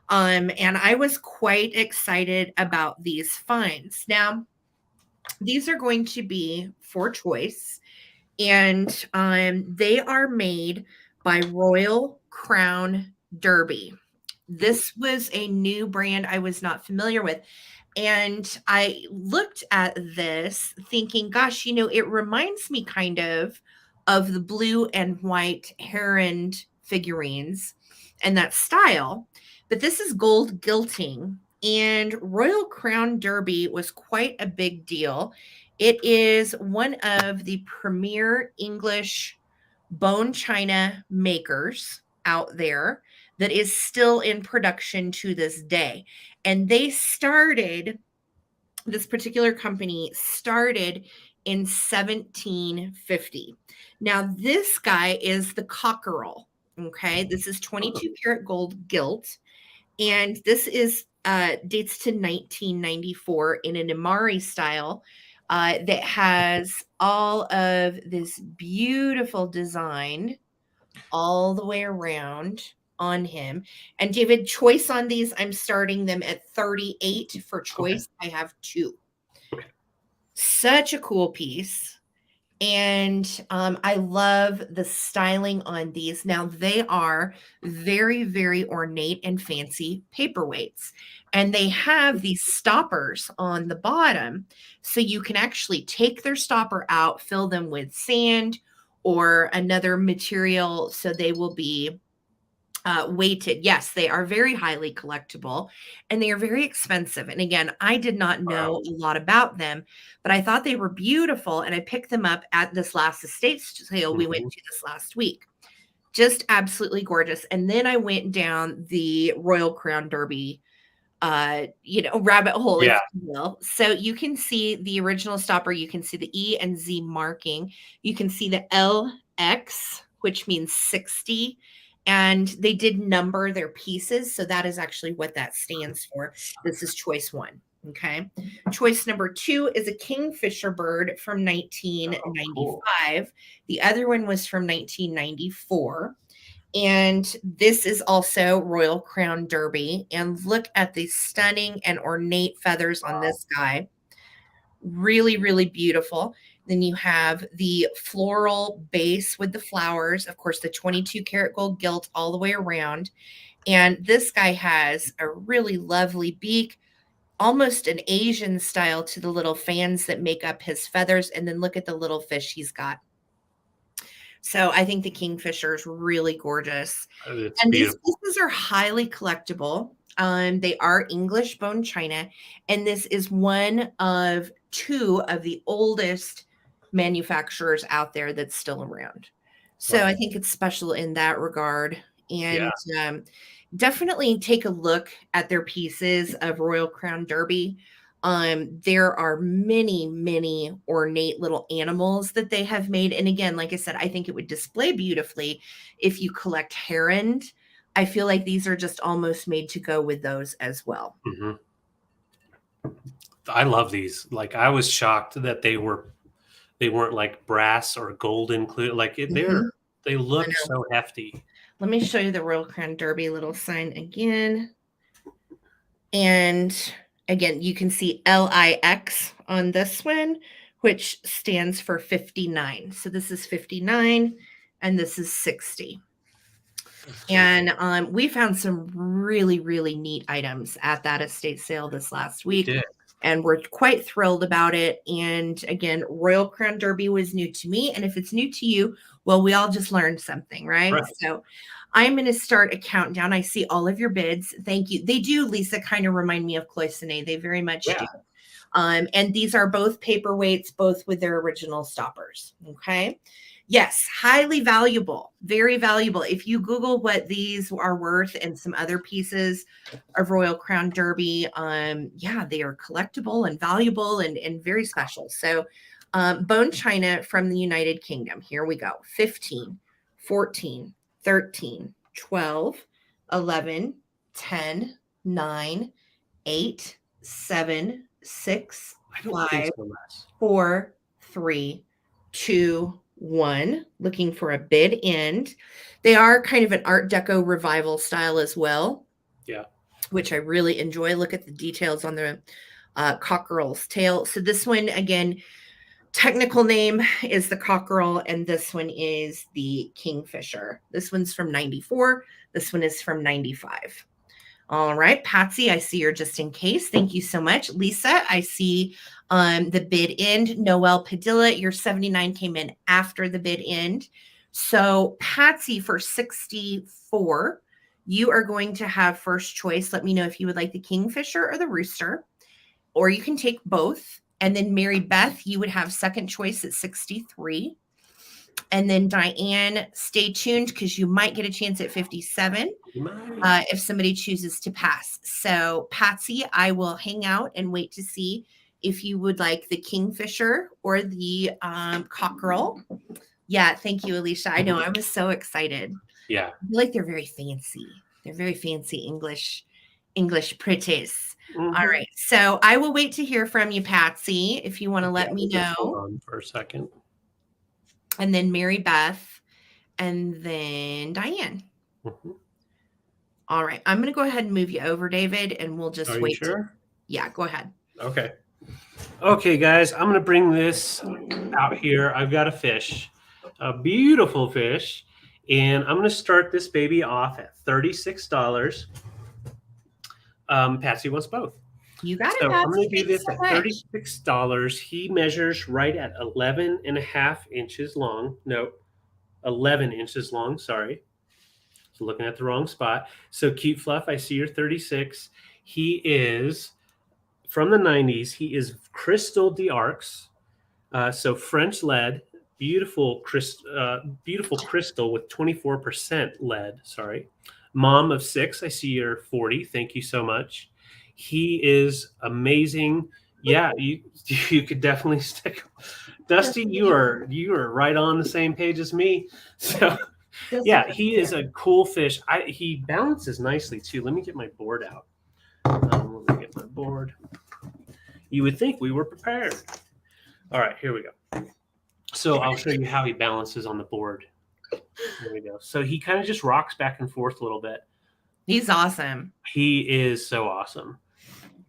And I was quite excited about these finds. Now, these are going to be for choice, and they are made by Royal Crown Derby. This was a new brand I was not familiar with. And I looked at this thinking, gosh, it reminds me kind of the blue and white heron figurines and that style. But this is gold gilting. And Royal Crown Derby was quite a big deal. It is one of the premier English bone china makers out there that is still in production to this day. And this particular company started in 1750. Now, this guy is the cockerel. Okay. This is 22 karat gold gilt. And this is dates to 1994 in an Imari style that has all of this beautiful design all the way around on him. And David, choice on these, I'm starting them at 38 for choice. Okay. I have 2. Okay. Such a cool piece. And I love the styling on these. Now, they are very, very ornate and fancy paperweights. And they have these stoppers on the bottom. So you can actually take their stopper out, fill them with sand or another material. So they will be weighted. Yes, they are very highly collectible and they are very expensive. And again, I did not know a lot about them, but I thought they were beautiful. And I picked them up at this last estate sale we went to this last week. Just absolutely gorgeous. And then I went down the Royal Crown Derby, rabbit hole, if you will. So you can see the original stopper. You can see the E and Z marking. You can see the LX, which means 60. And they did number their pieces. So that is actually what that stands for. This is choice 1. Okay. Choice number 2 is a kingfisher bird from 1995. Oh, cool. The other one was from 1994. And this is also Royal Crown Derby. And look at the stunning and ornate feathers on this guy. Really, really beautiful. Then you have the floral base with the flowers. Of course, the 22 karat gold gilt all the way around. And this guy has a really lovely beak, almost an Asian style to the little fans that make up his feathers. And then look at the little fish he's got. So I think the kingfisher is really gorgeous. And beautiful. These pieces are highly collectible. They are English bone china. And this is one of 2 of the oldest manufacturers out there that's still around. So I think it's special in that regard. And definitely take a look at their pieces of Royal Crown Derby. There are many, many ornate little animals that they have made. And again, like I said, I think it would display beautifully if you collect heron. I feel like these are just almost made to go with those as well. I love these. Like, I was shocked that they weren't like brass or gold included. Like they look so hefty. Let me show you the Royal Crown Derby little sign again. And again, you can see LIX on this one, which stands for 59. So this is 59 and this is 60. And we found some really, really neat items at that estate sale this last week. And we're quite thrilled about it. And again, Royal Crown Derby was new to me. And if it's new to you, well, we all just learned something, right? So I'm going to start a countdown. I see all of your bids. Thank you. They do, Lisa, kind of remind me of Cloisonne. They very much do. And these are both paperweights, both with their original stoppers. Okay. Yes, highly valuable, very valuable. If you Google what these are worth and some other pieces of Royal Crown Derby, they are collectible and valuable and very special. So bone china from the United Kingdom. Here we go. 15, 14, 13, 12, 11, 10, 9, 8, 7, 6, 5, 4, 3, 2, 1. Looking for a bid end. They are kind of an Art Deco revival style as well. Which I really enjoy. Look at the details on the cockerel's tail. So this one, again, technical name is the cockerel, and this one is the kingfisher. This one's from 94. This one is from 95. All right, Patsy, I see you're just in case. Thank you so much. Lisa, I see the bid end. Noel Padilla, your 79 came in after the bid end. So Patsy for 64, you are going to have first choice. Let me know if you would like the Kingfisher or the Rooster, or you can take both. And then Mary Beth, you would have second choice at 63. And then Diane, stay tuned because you might get a chance at 57 if somebody chooses to pass. So Patsy, I will hang out and wait to see if you would like the Kingfisher or the cockerel. Yeah, thank you, Alicia. I know, I was so excited. Yeah. I feel like they're very fancy. They're very fancy English pretties. All right. So I will wait to hear from you, Patsy, if you want to let me know. Hold on for a second. And then Mary Beth, and then Diane. All right. I'm going to go ahead and move you over, David, and we'll just wait. Sure? Yeah, go ahead. Okay. Okay, guys, I'm going to bring this out here. I've got a fish, a beautiful fish, and I'm going to start this baby off at $36. Patsy wants both. You got it, So Patsy. I'm going to do this so at much. $36. He measures right at 11 and a half inches long. No, 11 inches long. Sorry. So looking at the wrong spot. So Cute Fluff, I see you're 36. He is from the 90s. He is Crystal d'Arcs. So French lead, beautiful crystal with 24% lead. Sorry. Mom of 6, I see you're 40. Thank you so much. He is amazing. Yeah, you could definitely stick. Dusty, you are right on the same page as me. So yeah, he is a cool fish. He balances nicely too. Let me get my board out. Let me get my board. You would think we were prepared. All right, here we go. So I'll show you how he balances on the board. There we go. So he kind of just rocks back and forth a little bit. He's awesome. He is so awesome.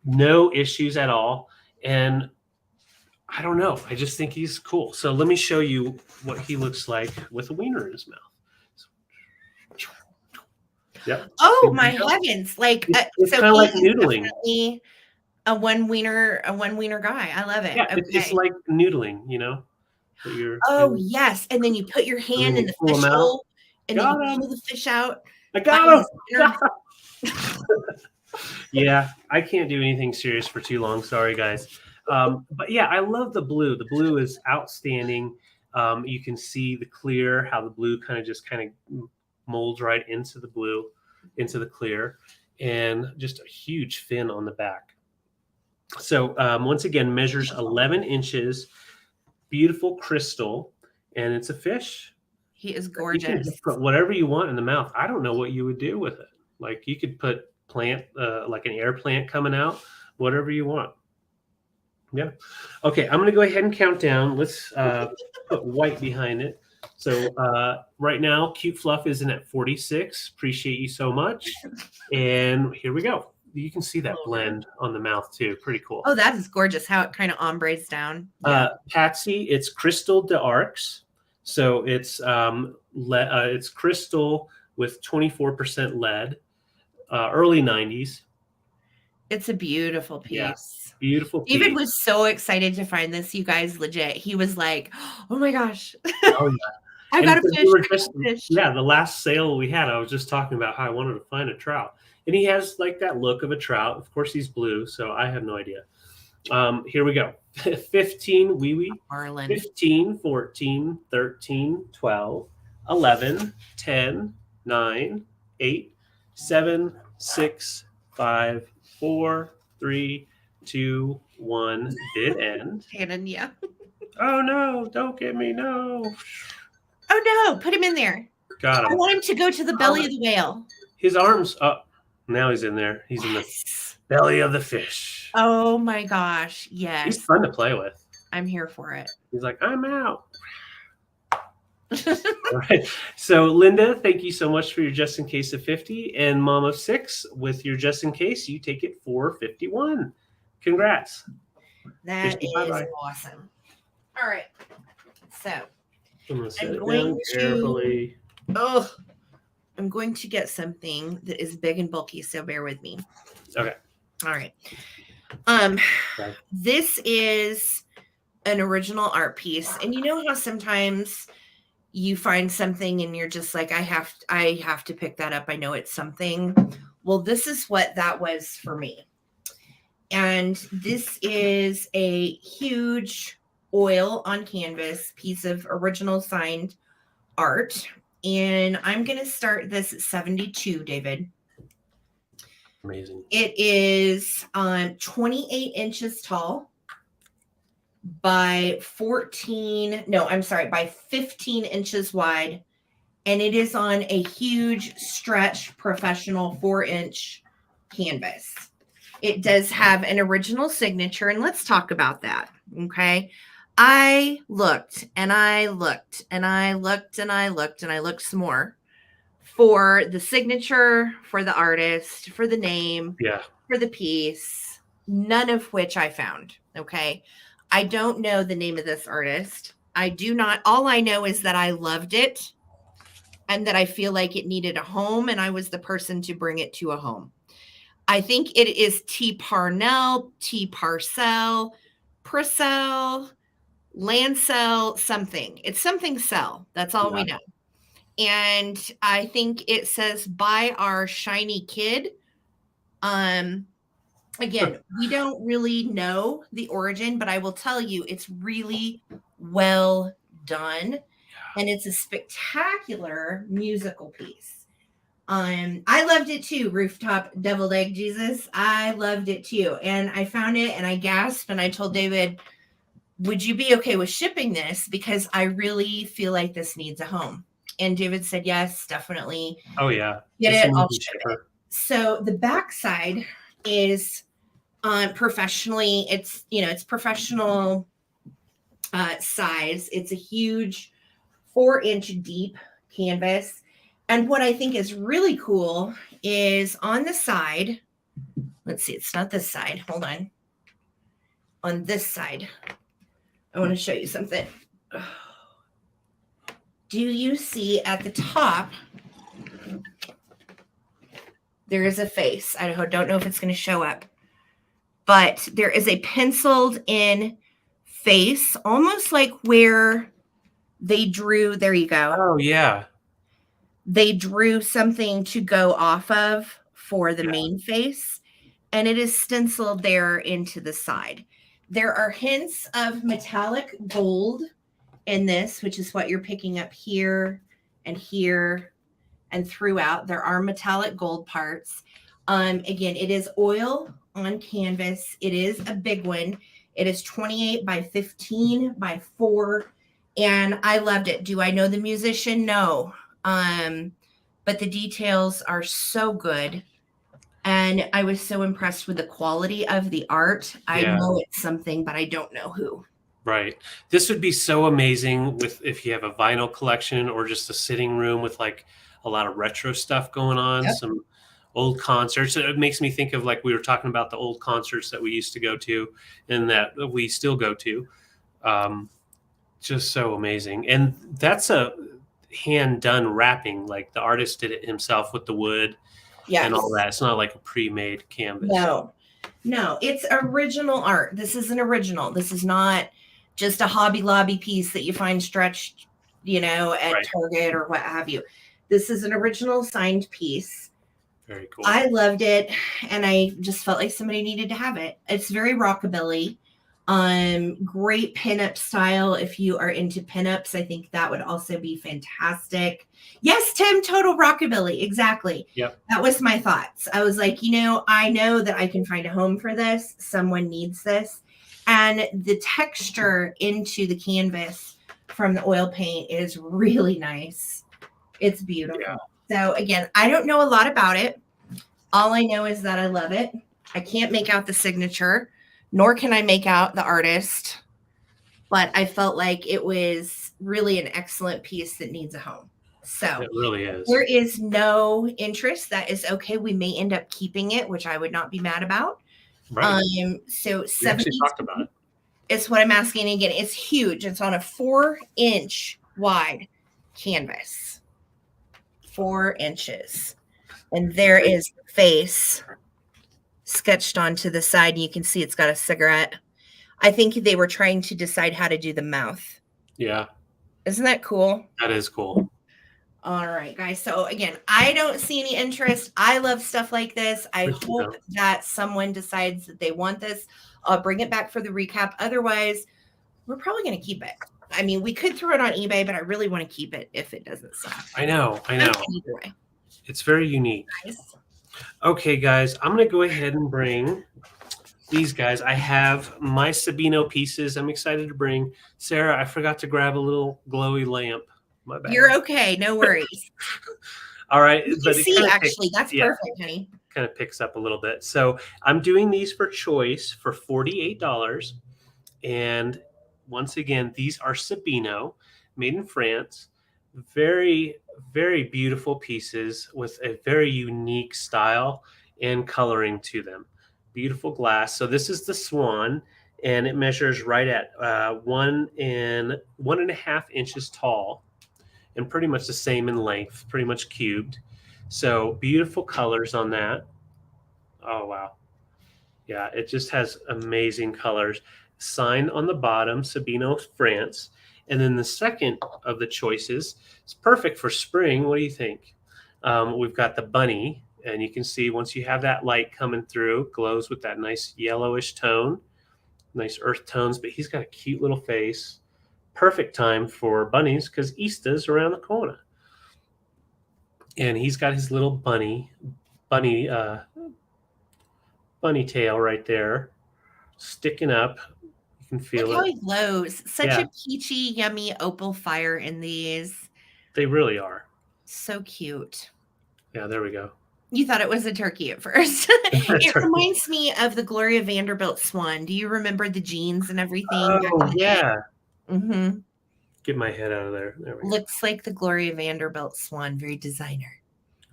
No issues at all. And I don't know. I just think he's cool. So let me show you what he looks like with a wiener in his mouth. Yep. Oh my heavens! Like it's so kind of like noodling. Definitely a one wiener guy. I love it. Yeah, okay. it's like noodling, you know. Yes, and then you put your hand in the fish hole, and then you pull the fish out. I got him. Yeah, I can't do anything serious for too long. Sorry, guys. But yeah, I love the blue. The blue is outstanding. You can see the clear, how the blue kind of molds right into the blue, into the clear, and just a huge fin on the back. So once again, measures 11 inches, beautiful crystal, and it's a fish. He is gorgeous. You can just put whatever you want in the mouth. I don't know what you would do with it. Like you could put plant, like an air plant coming out, whatever you want. Yeah. Okay, I'm going to go ahead and count down. Let's put white behind it. So right now, Cute Fluff is in at 46. Appreciate you so much. And here we go. You can see that blend on the mouth too. Pretty cool. Oh, that is gorgeous. How it kind of ombres down. Yeah. Patsy, it's Crystal d'Arcs. So it's crystal with 24% lead. Early 90s. It's a beautiful piece. Yeah, beautiful piece. David was so excited to find this, you guys. Legit, he was like, "Oh my gosh!" Oh yeah. I got a fish. Yeah, the last sale we had, I was just talking about how I wanted to find a trout. And he has like that look of a trout. Of course, he's blue, so I have no idea. Here we go. 15, wee. 15, 14, 13, 12, 11, 10, 9, 8, 7, 6, 5, 4, 3, 2, 1. Bid end. Yeah. Oh, no. Don't get me. No. Oh, no. Put him in there. Got him. I want him to go to the belly of the whale. His arms up. Now he's in there. He's in the belly of the fish. Oh, my gosh. Yes. He's fun to play with. I'm here for it. He's like, I'm out. All right. So, Linda, thank you so much for your just in case of 50. And Mom of 6, with your just in case, you take it for 51. Congrats. That is awesome. All right. So, I'm going to set it down carefully. Oh, I'm going to get something that is big and bulky, so bear with me. Okay. All right. Okay. This is an original art piece. And you know how sometimes you find something and you're just like, I have to pick that up. I know it's something. Well, this is what that was for me. And this is a huge oil on canvas piece of original signed art. And I'm going to start this at 72, David. Amazing. It is 28 inches tall by by 15 inches wide. And it is on a huge stretch professional 4-inch canvas. It does have an original signature, and let's talk about that. Okay. I looked and I looked and I looked and I looked and I looked some more for the signature, for the artist, for the name, for the piece, none of which I found. Okay. I don't know the name of this artist. All I know is that I loved it and that I feel like it needed a home, and I was the person to bring it to a home. I think it is T. Parnell, T. Parcell, Purcell, Lancel, something. It's something Cell. That's all we know. And I think it says by our shiny kid. Again, we don't really know the origin, but I will tell you it's really well done. And it's a spectacular musical piece. I loved it too, Rooftop Deviled Egg Jesus. I loved it too. And I found it and I gasped and I told David, would you be okay with shipping this? Because I really feel like this needs a home. And David said, yes, definitely. Oh, yeah. Get it, I'll ship it. So the backside is professionally, it's professional size. It's a huge 4-inch deep canvas. And what I think is really cool is on the side, let's see, it's not this side. Hold on. On this side, I want to show you something. Do you see at the top, there is a face. I don't know if it's going to show up, but there is a penciled in face, almost like where they drew, there you go. Oh, yeah. They drew something to go off of for the main face, and it is stenciled there into the side. There are hints of metallic gold in this, which is what you're picking up here and throughout. There are metallic gold parts. Again, it is oil on canvas. It is a big one. It is 28 by 15 by 4. And I loved it. Do I know the musician? No. But the details are so good. And I was so impressed with the quality of the art. I know it's something, but I don't know who. Right. This would be so amazing if you have a vinyl collection or just a sitting room with like a lot of retro stuff going on, some old concerts. It makes me think of, like we were talking about, the old concerts that we used to go to and that we still go to. Just so amazing. And that's a hand done wrapping. Like the artist did it himself with the wood and all that. It's not like a pre-made canvas. No, it's original art. This is an original. This is not just a Hobby Lobby piece that you find stretched, at Target or what have you. This is an original signed piece. Very cool. I loved it, and I just felt like somebody needed to have it. It's very rockabilly. Great pinup style. If you are into pinups, I think that would also be fantastic. Yes, Tim, total rockabilly. Exactly. Yep. That was my thoughts. I was like, I know that I can find a home for this. Someone needs this. And the texture into the canvas from the oil paint is really nice. It's beautiful. Yeah. So again, I don't know a lot about it. All I know is that I love it. I can't make out the signature, nor can I make out the artist, but I felt like it was really an excellent piece that needs a home. So it really is. There is no interest. That is okay. We may end up keeping it, which I would not be mad about. Right. So 70 talked about it. Is what I'm asking. Again, it's huge. It's on a 4-inch wide canvas. 4 inches. And there is the face sketched onto the side. And you can see it's got a cigarette. I think they were trying to decide how to do the mouth. Yeah. Isn't that cool? That is cool. All right, guys. So again, I don't see any interest. I love stuff like this. I hope that someone decides that they want this. I'll bring it back for the recap. Otherwise, we're probably going to keep it. I mean, we could throw it on eBay, but I really want to keep it if it doesn't sell. I know. Either way. It's very unique. Nice. Okay, guys, I'm going to go ahead and bring these guys. I have my Sabino pieces. I'm excited to bring. Sarah, I forgot to grab a little glowy lamp. My bad. You're okay. No worries. All right. But see, actually, that's perfect, honey. Kind of picks up a little bit. So I'm doing these for choice for $48. And once again, these are Sabino, made in France. Very, very beautiful pieces with a very unique style and coloring to them. Beautiful glass. So this is the Swan, and it measures right at 1.5 inches tall, and pretty much the same in length, pretty much cubed. So beautiful colors on that. Oh, wow. Yeah, it just has amazing colors. Sign on the bottom, Sabino, France. And then the second of the choices is perfect for spring. What do you think? We've got the bunny, and you can see once you have that light coming through, glows with that nice yellowish tone, nice earth tones, but he's got a cute little face. Perfect time for bunnies because Easter's around the corner. And he's got his little bunny tail right there sticking up. You can feel Look it. how he glows. Such a peachy, yummy opal fire in these. They really are. So cute. Yeah, there we go. You thought it was a turkey at first. It reminds me of the Gloria Vanderbilt swan. Do you remember the jeans and everything? Oh, yeah. Mm-hmm. Get my head out of there. There we go. Looks like the Gloria Vanderbilt swan. Very designer.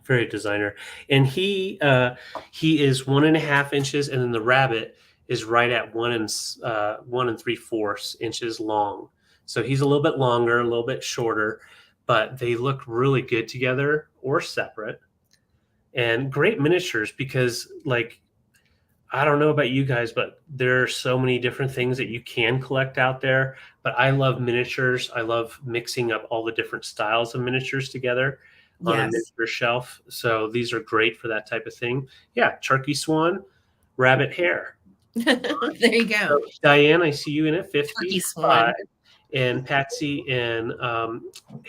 Very designer. And he is 1.5 inches, and then the rabbit is right at 1 3/4 inches long. So he's a little bit longer, a little bit shorter, but they look really good together or separate. And great miniatures because, like, I don't know about you guys, but there are so many different things that you can collect out there. But I love miniatures. I love mixing up all the different styles of miniatures together on a miniature shelf. So these are great for that type of thing. Yeah, turkey swan, rabbit hare. There you go. So, Diane, I see you in at 55. And Patsy and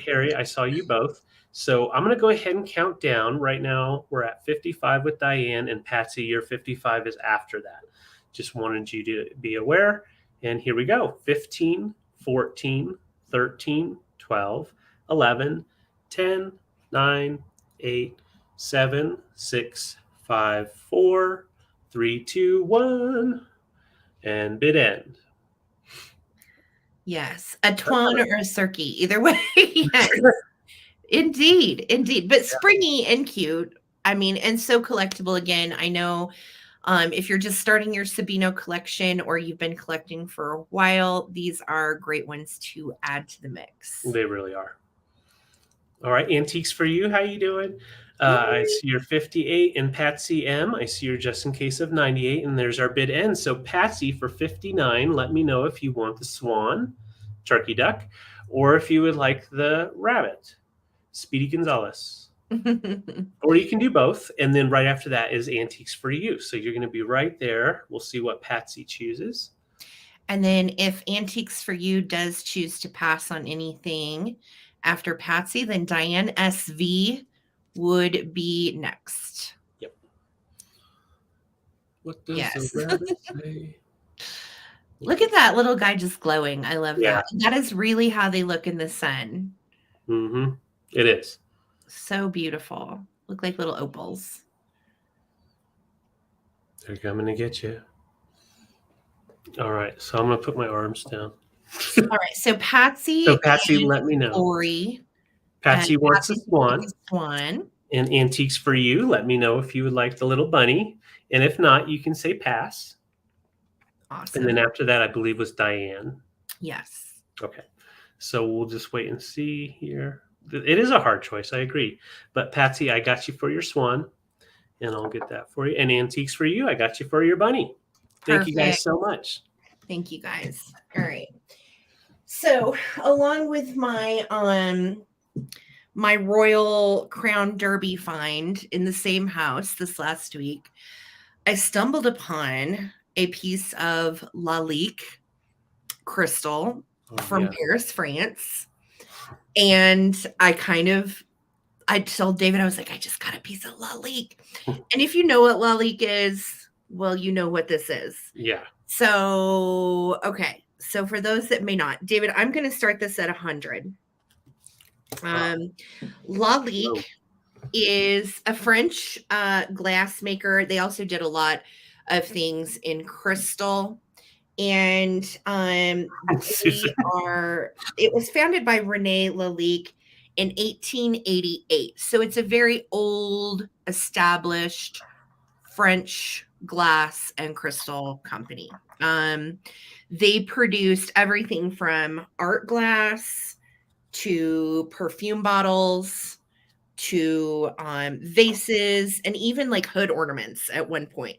Harry, I saw you both. So I'm going to go ahead and count down. Right now, we're at 55 with Diane, and Patsy, your 55 is after that. Just wanted you to be aware. And here we go. 15, 14, 13, 12, 11, 10, 9, 8, 7, 6, 5, 4, 3, 2, 1. And bid end. Yes, a twan or a cirky, either way. Yes. Indeed. But springy and cute. I mean, and so collectible again. I know if you're just starting your Sabino collection or you've been collecting for a while, these are great ones to add to the mix. They really are. All right, Antiques for you. How you doing? I see your 58 and Patsy M. I see your just in case of 98, and there's our bid end. So Patsy for 59, let me know if you want the swan, turkey duck, or if you would like the rabbit, Speedy Gonzalez. Or you can do both. And then right after that is Antiques for you. So you're going to be right there. We'll see what Patsy chooses. And then if Antiques for you does choose to pass on anything after Patsy, then Diane SV would be next. Yep. What does the rabbit say? Look at that little guy just glowing. I love that. That is really how they look in the sun. Mm-hmm. It is. So beautiful. Look like little opals. They're coming to get you. All right. So I'm going to put my arms down. All right. So Patsy, let me know. Lori. Patsy wants the swan. And Antiques for you. Let me know if you would like the little bunny. And if not, you can say pass. Awesome. And then after that, I believe was Diane. Yes. Okay. So we'll just wait and see here. It is a hard choice. I agree. But Patsy, I got you for your swan, and I'll get that for you. And Antiques for you. I got you for your bunny. Thank you guys Perfect. so much. Thank you guys. All right. So along with my Royal Crown Derby find in the same house this last week, I stumbled upon a piece of Lalique crystal from Paris, France. And I told David, I was like, I just got a piece of Lalique. And if you know what Lalique is, well, you know what this is. Yeah. So, okay. So for those that may not, David, I'm going to start this at 100. Lalique is a French glass maker. They also did a lot of things in crystal. And it was founded by René Lalique in 1888. So it's a very old, established French glass and crystal company. They produced everything from art glass to perfume bottles to vases and even like hood ornaments at one point.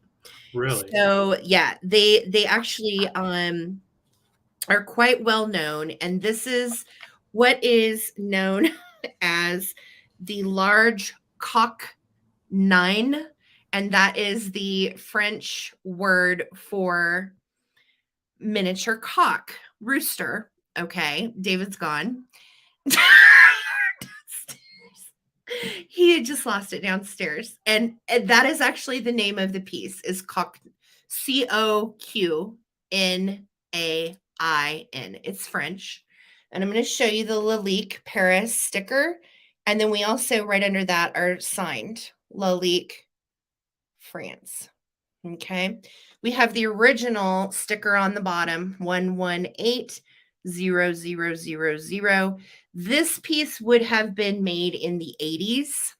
Really? So yeah, they actually are quite well known, and this is what is known as the large coq nine, and that is the French word for miniature cock, rooster. Okay, David's gone. He had just lost it downstairs, and that is actually the name of the piece is coq, Coquin. It's French. And I'm going to show you the Lalique Paris sticker, and then we also right under that are signed Lalique France. Okay, we have the original sticker on the bottom, 1180000. This piece would have been made in the 80s.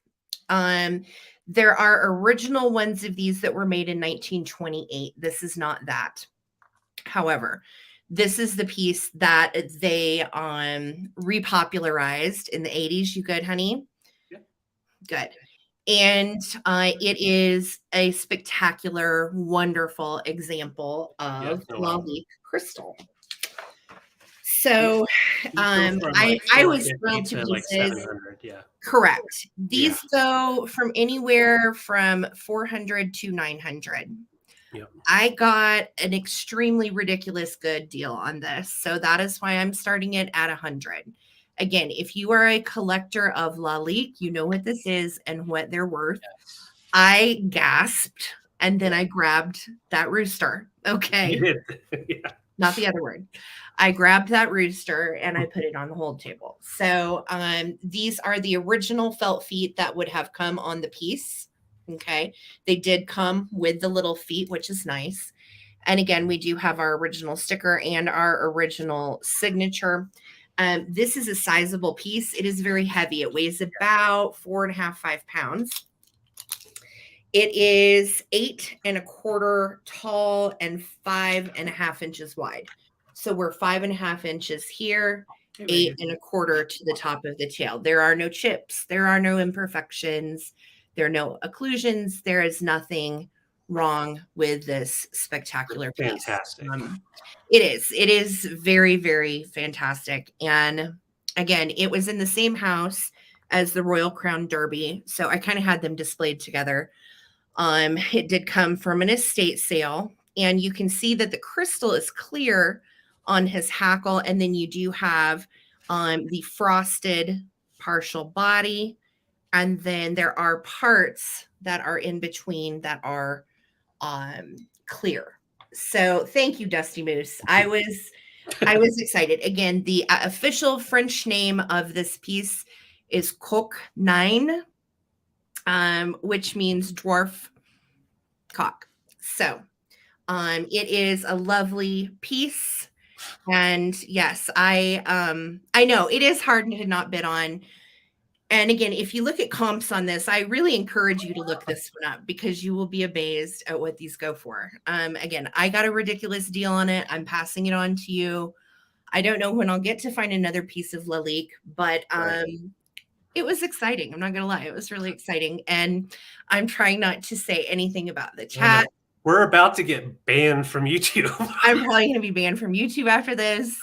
There are original ones of these that were made in 1928. This is not that. However, this is the piece that they repopularized in the 80s. You good, honey? Yeah. Good. And it is a spectacular, wonderful example of Lalique crystal. So I was thrilled to like pieces. 700. Yeah. Correct. These go from anywhere from 400 to 900. Yep. I got an extremely ridiculous good deal on this. So that is why I'm starting it at 100. Again, if you are a collector of Lalique, you know what this is and what they're worth. Yes. I gasped and then I grabbed that rooster. Okay. You did. Yeah. Not the other word. I grabbed that rooster and I put it on the hold table. So these are the original felt feet that would have come on the piece. Okay. They did come with the little feet, which is nice. And again, we do have our original sticker and our original signature. This is a sizable piece. It is very heavy. It weighs about 4.5, 5 pounds. It is 8 1/4 tall and 5.5 inches wide. So we're 5.5 inches here, 8 1/4 to the top of the tail. There are no chips. There are no imperfections. There are no occlusions. There is nothing wrong with this spectacular piece. Fantastic. It is very, very fantastic. And again, it was in the same house as the Royal Crown Derby. So I kind of had them displayed together. It did come from an estate sale, and you can see that the crystal is clear on his hackle. And then you do have the frosted partial body. And then there are parts that are in between that are clear. So thank you, Dusty Moose. I was excited. Again, the official French name of this piece is Coq 9, which means dwarf cock. So it is a lovely piece. And yes, I know it is hard to not bid on. And again, if you look at comps on this, I really encourage you to look this one up because you will be amazed at what these go for. Again, I got a ridiculous deal on it. I'm passing it on to you. I don't know when I'll get to find another piece of Lalique, but It was exciting. I'm not going to lie. It was really exciting. And I'm trying not to say anything about the I know. chat. We're about to get banned from YouTube. I'm probably going to be banned from YouTube after this.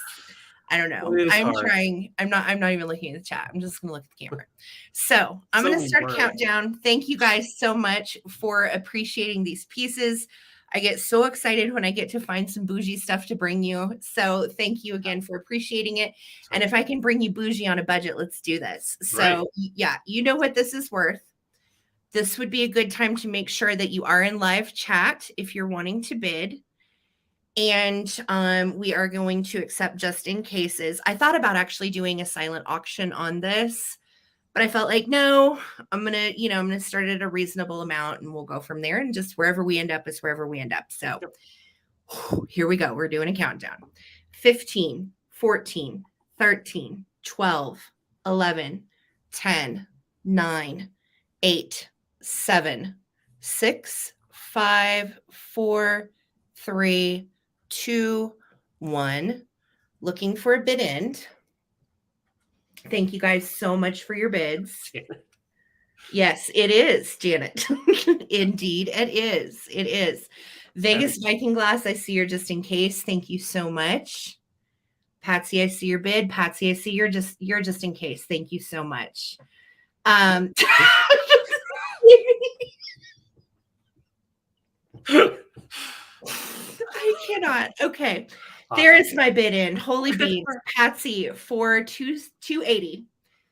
I don't know. It is I'm hard. trying. I'm not even looking at the chat. I'm just going to look at the camera. So I'm So going to start words. countdown. Thank you guys so much for appreciating these pieces. I get so excited when I get to find some bougie stuff to bring you. So thank you again for appreciating it. And if I can bring you bougie on a budget, let's do this. So yeah, you know what this is worth. This would be a good time to make sure that you are in live chat if you're wanting to bid. And we are going to accept just in cases. I thought about actually doing a silent auction on this, but I felt like, no, I'm going to start at a reasonable amount and we'll go from there. And just wherever we end up is wherever we end up. So here we go. We're doing a countdown. 15, 14, 13, 12, 11, 10, 9, 8, 7, 6, 5, 4, 3, 2, 1. Looking for a bid end. Thank you guys so much for your bids. Yes, it is, Janet. Indeed, it is. It is. Vegas Viking Glass, I see you're just in case. Thank you so much. Patsy, I see your bid. Patsy, I see you're just in case. Thank you so much. I cannot. Okay. There is my bid in. Holy beans. Patsy for 280.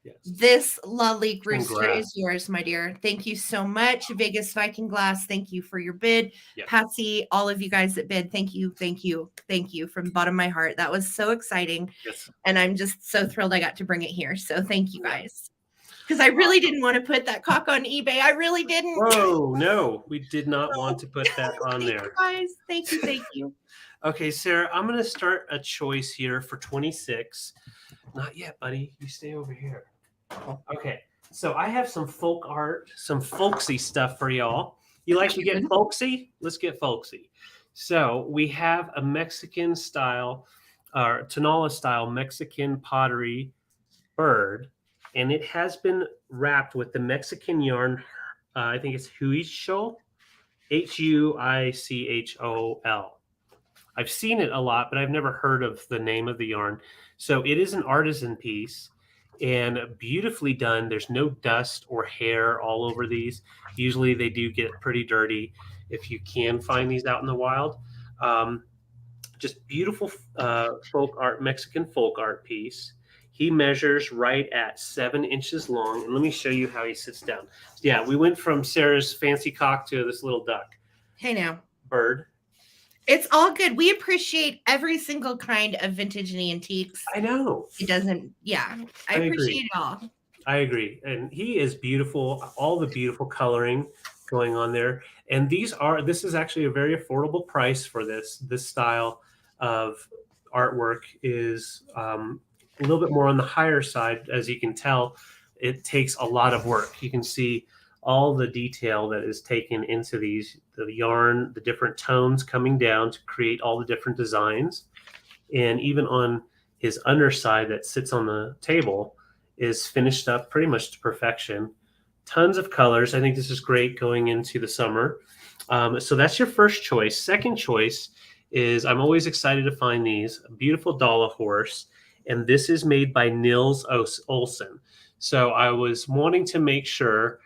Yes. This Lalique rooster is yours, my dear. Thank you so much. Vegas Viking Glass, thank you for your bid. Yep. Patsy, all of you guys that bid, thank you from the bottom of my heart. That was so exciting. Yes. And I'm just so thrilled I got to bring it here. So thank you guys. Because I really didn't want to put that cock on eBay. I really didn't. Whoa, no, we did not want to put that on there. You guys, thank you. Okay, Sarah, I'm going to start a choice here for 26. Not yet, buddy. You stay over here. Okay, so I have some folk art, some folksy stuff for y'all. You like to get folksy? Let's get folksy. So we have a Mexican style, or Tonala style Mexican pottery bird, and it has been wrapped with the Mexican yarn. I think it's Huichol, Huichol. I've seen it a lot, but I've never heard of the name of the yarn. So it is an artisan piece and beautifully done. There's no dust or hair all over these. Usually they do get pretty dirty if you can find these out in the wild. Just beautiful Mexican folk art piece. He measures right at 7 inches long. And let me show you how he sits down. Yeah, we went from Sarah's fancy cock to this little duck. Hey now. Bird. It's all good. We appreciate every single kind of vintage and antiques. I know. It doesn't, yeah. I appreciate it all. I agree. And he is beautiful. All the beautiful coloring going on there. And this is actually a very affordable price for this. This style of artwork is a little bit more on the higher side. As you can tell, it takes a lot of work. You can see all the detail that is taken into the yarn, the different tones coming down to create all the different designs. And even on his underside that sits on the table is finished up pretty much to perfection. Tons of colors. I think this is great going into the summer. So that's your first choice. Second choice is, I'm always excited to find these, a beautiful Dala horse. And this is made by Nils Olsen. So I was wanting to make sure.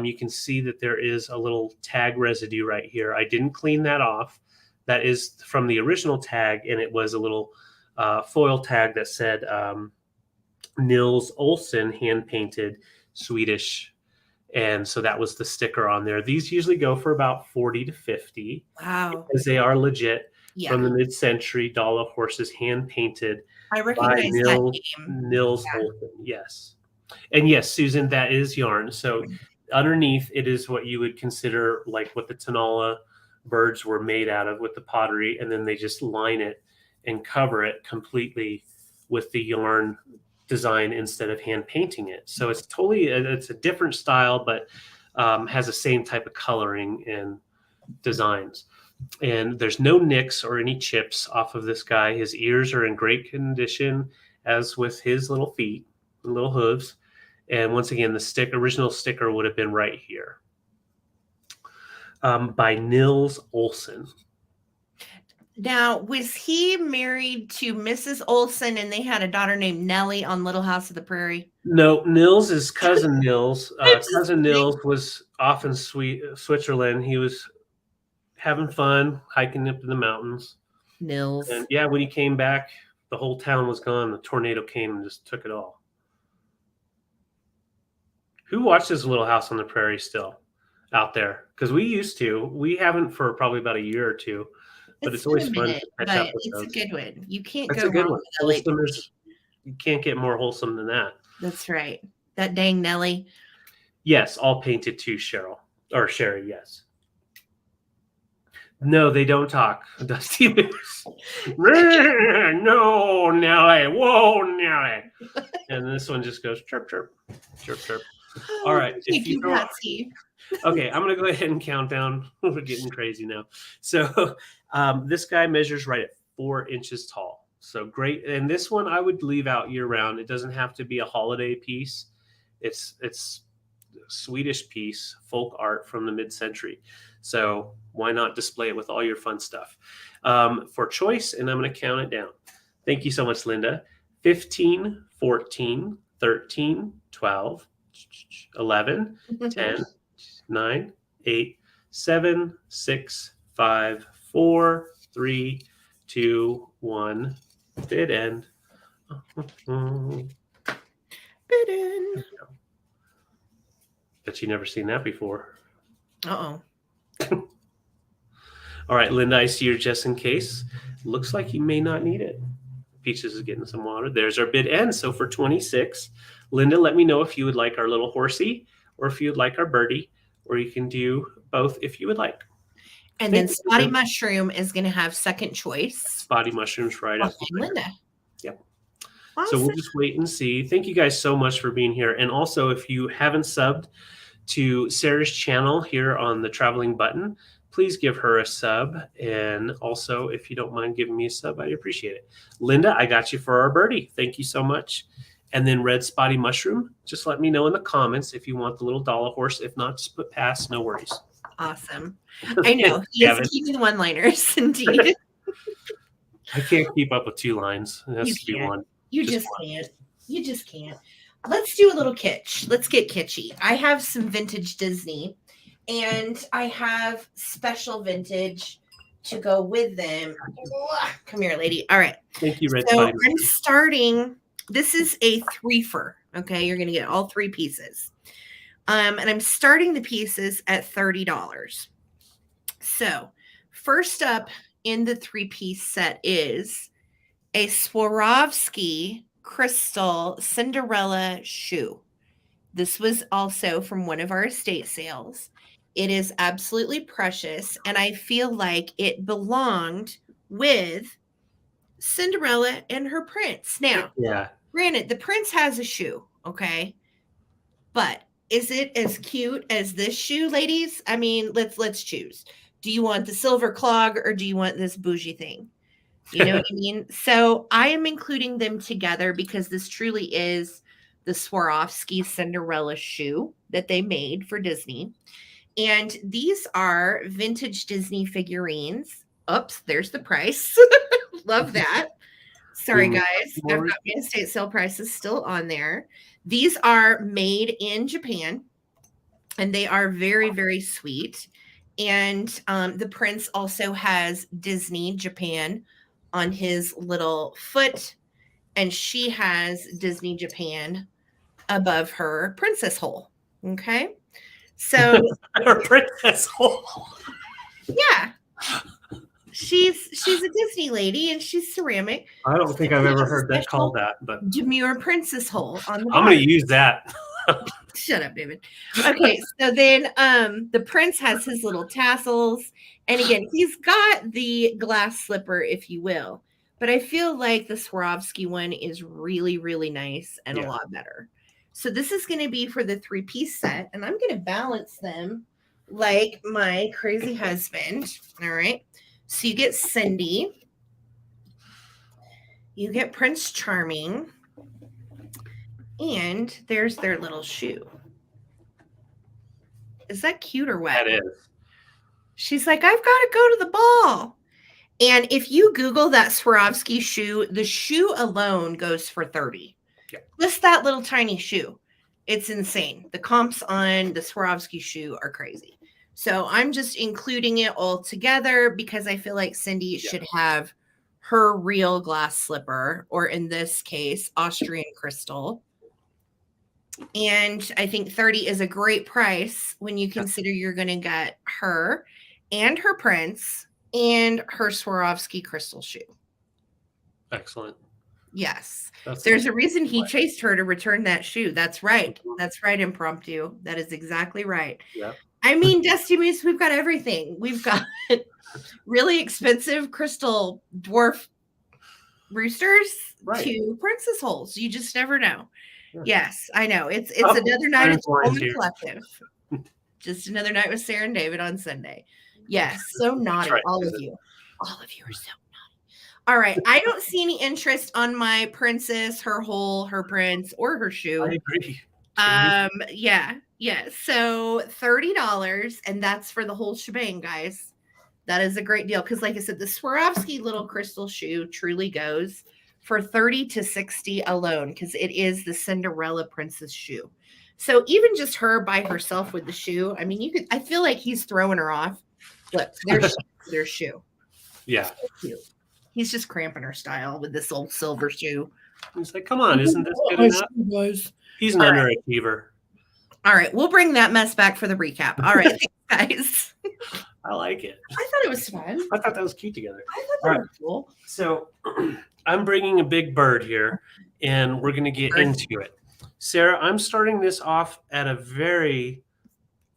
You can see that there is a little tag residue right here. I didn't clean that off. That is from the original tag, and it was a little foil tag that said Nils Olsen, hand-painted Swedish. And so that was the sticker on there. These usually go for about 40 to 50. Wow. Because they are legit from the mid-century Dala horses, hand-painted. I recognize that name. Nils Olsen, yes. And yes, Susan, that is yarn. So underneath, it is what you would consider like what the Tonala birds were made out of with the pottery, and then they just line it and cover it completely with the yarn design instead of hand painting it. So it's a different style, but has the same type of coloring and designs. And there's no nicks or any chips off of this guy. His ears are in great condition, as with his little feet and little hooves. And once again, the original sticker would have been right here. By Nils Olsen. Now, was he married to Mrs. Olsen and they had a daughter named Nellie on Little House of the Prairie? No, Nils is cousin Nils. Just Cousin kidding. Nils was off in Switzerland. He was having fun hiking up in the mountains. Nils. And yeah, when he came back, the whole town was gone. The tornado came and just took it all. Who watches Little House on the Prairie still out there? Because we used to. We haven't for probably about a year or two. But it's always fun to catch up with it's those. a good one. You can't That's go a good wrong one. with Nellie. You can't get more wholesome than that. That's right. That dang Nellie. Yes, all painted too, Cheryl. Or Sherry, yes. No, they don't talk. Dusty Moose. No, Nellie. Whoa, Nellie. And this one just goes chirp, chirp, chirp, chirp. All right. Thank you, Patsy. Okay, I'm going to go ahead and count down. We're getting crazy now. So this guy measures right at 4 inches tall. So great. And this one I would leave out year round. It doesn't have to be a holiday piece. It's a Swedish piece, folk art from the mid-century. So why not display it with all your fun stuff? For choice, and I'm going to count it down. Thank you so much, Linda. 15, 14, 13, 12, 11, 10, 9, 8, 7, 6, 5, 4, 3, 2, 1. Bid end. Bid end. Bet you never seen that before. Uh-oh. All right, Linda, I see your just in case. Looks like you may not need it. Peaches is getting some water. There's our bid end. So for 26, Linda, let me know if you would like our little horsey or if you would like our birdie, or you can do both if you would like. And then Spotty Mushroom is going to have second choice. Spotty Mushroom's right up. Linda. Yep. Awesome. So we'll just wait and see. Thank you guys so much for being here. And also, if you haven't subbed to Sarah's channel here on the Traveling Button, please give her a sub. And also, if you don't mind giving me a sub, I'd appreciate it. Linda, I got you for our birdie. Thank you so much. And then Red Spotty Mushroom, just let me know in the comments if you want the little dollar horse. If not, just put pass, no worries. Awesome. I know. He is keeping one-liners, indeed. I can't keep up with 2 lines. It has to be one. You just can't. You just can't. Let's do a little kitsch. Let's get kitschy. I have some vintage Disney, and I have special vintage to go with them. Come here, lady. All right. Thank you, Red. So I'm starting. This is a threefer. Okay, you're going to get all 3 pieces. And I'm starting the pieces at $30. So first up in the 3-piece set is a Swarovski crystal Cinderella shoe. This was also from one of our estate sales. It is absolutely precious, and I feel like it belonged with Cinderella and her prince. Now, granted, the prince has a shoe, okay? But is it as cute as this shoe, ladies? I mean, let's choose. Do you want the silver clog or do you want this bougie thing? You know what I mean? So I am including them together because this truly is the Swarovski Cinderella shoe that they made for Disney. And these are vintage Disney figurines. Oops, there's the price. Love that. Sorry, guys. I've got my estate sale prices still on there. These are made in Japan, and they are very, very sweet. And the prince also has Disney Japan on his little foot, and she has Disney Japan above her princess hole. Okay. So her princess hole. Yeah. She's a Disney lady and she's ceramic. I don't think I've ever heard that called that, but demure princess hole on the I'm going to use that. Shut up, David. Okay, so then the prince has his little tassels, and again, he's got the glass slipper, if you will. But I feel like the Swarovski one is really, really nice and a lot better. So this is going to be for the 3-piece set, and I'm going to balance them like my crazy husband. All right. So you get Cindy, you get Prince Charming, And there's their little shoe. Is that cute or what? That is. She's like, I've got to go to the ball. And if you Google that Swarovski shoe, the shoe alone goes for 30. Yeah. Just that little tiny shoe. It's insane. The comps on the Swarovski shoe are crazy. So I'm just including it all together because I feel like Cindy should have her real glass slipper, or in this case, Austrian crystal. And I think 30 is a great price when you consider you're going to get her and her prince and her Swarovski crystal shoe. Excellent. Yes. There's a reason he What? chased her to return that shoe. That's right. That's right, Impromptu. That is exactly right. Yeah. I mean, Dusty Moose, we've got everything. We've got really expensive crystal dwarf roosters to princess holes. You just never know. Yeah. Yes, I know. It's another night at the Coleman Collective. Just another night with Sarah and David on Sunday. Yes, so naughty, all of you. All of you are so naughty. All right, I don't see any interest on my princess, her hole, her prince, or her shoe. I agree. Yeah. So $30, and that's for the whole shebang, guys. That is a great deal because, like I said, the Swarovski little crystal shoe truly goes for 30 to 60 alone because it is the Cinderella princess shoe. So even just her by herself with the shoe, I mean, I feel like he's throwing her off. Look, there's their shoe. Yeah. So cute. He's just cramping her style with this old silver shoe. He's like, come on, isn't this good enough? He's an underachiever. All right, we'll bring that mess back for the recap. All right, thanks, guys. I like it. I thought it was fun. I thought that was cute together. I thought that was cool. So I'm bringing a big bird here, and we're going to get into it. Sarah, I'm starting this off at a very,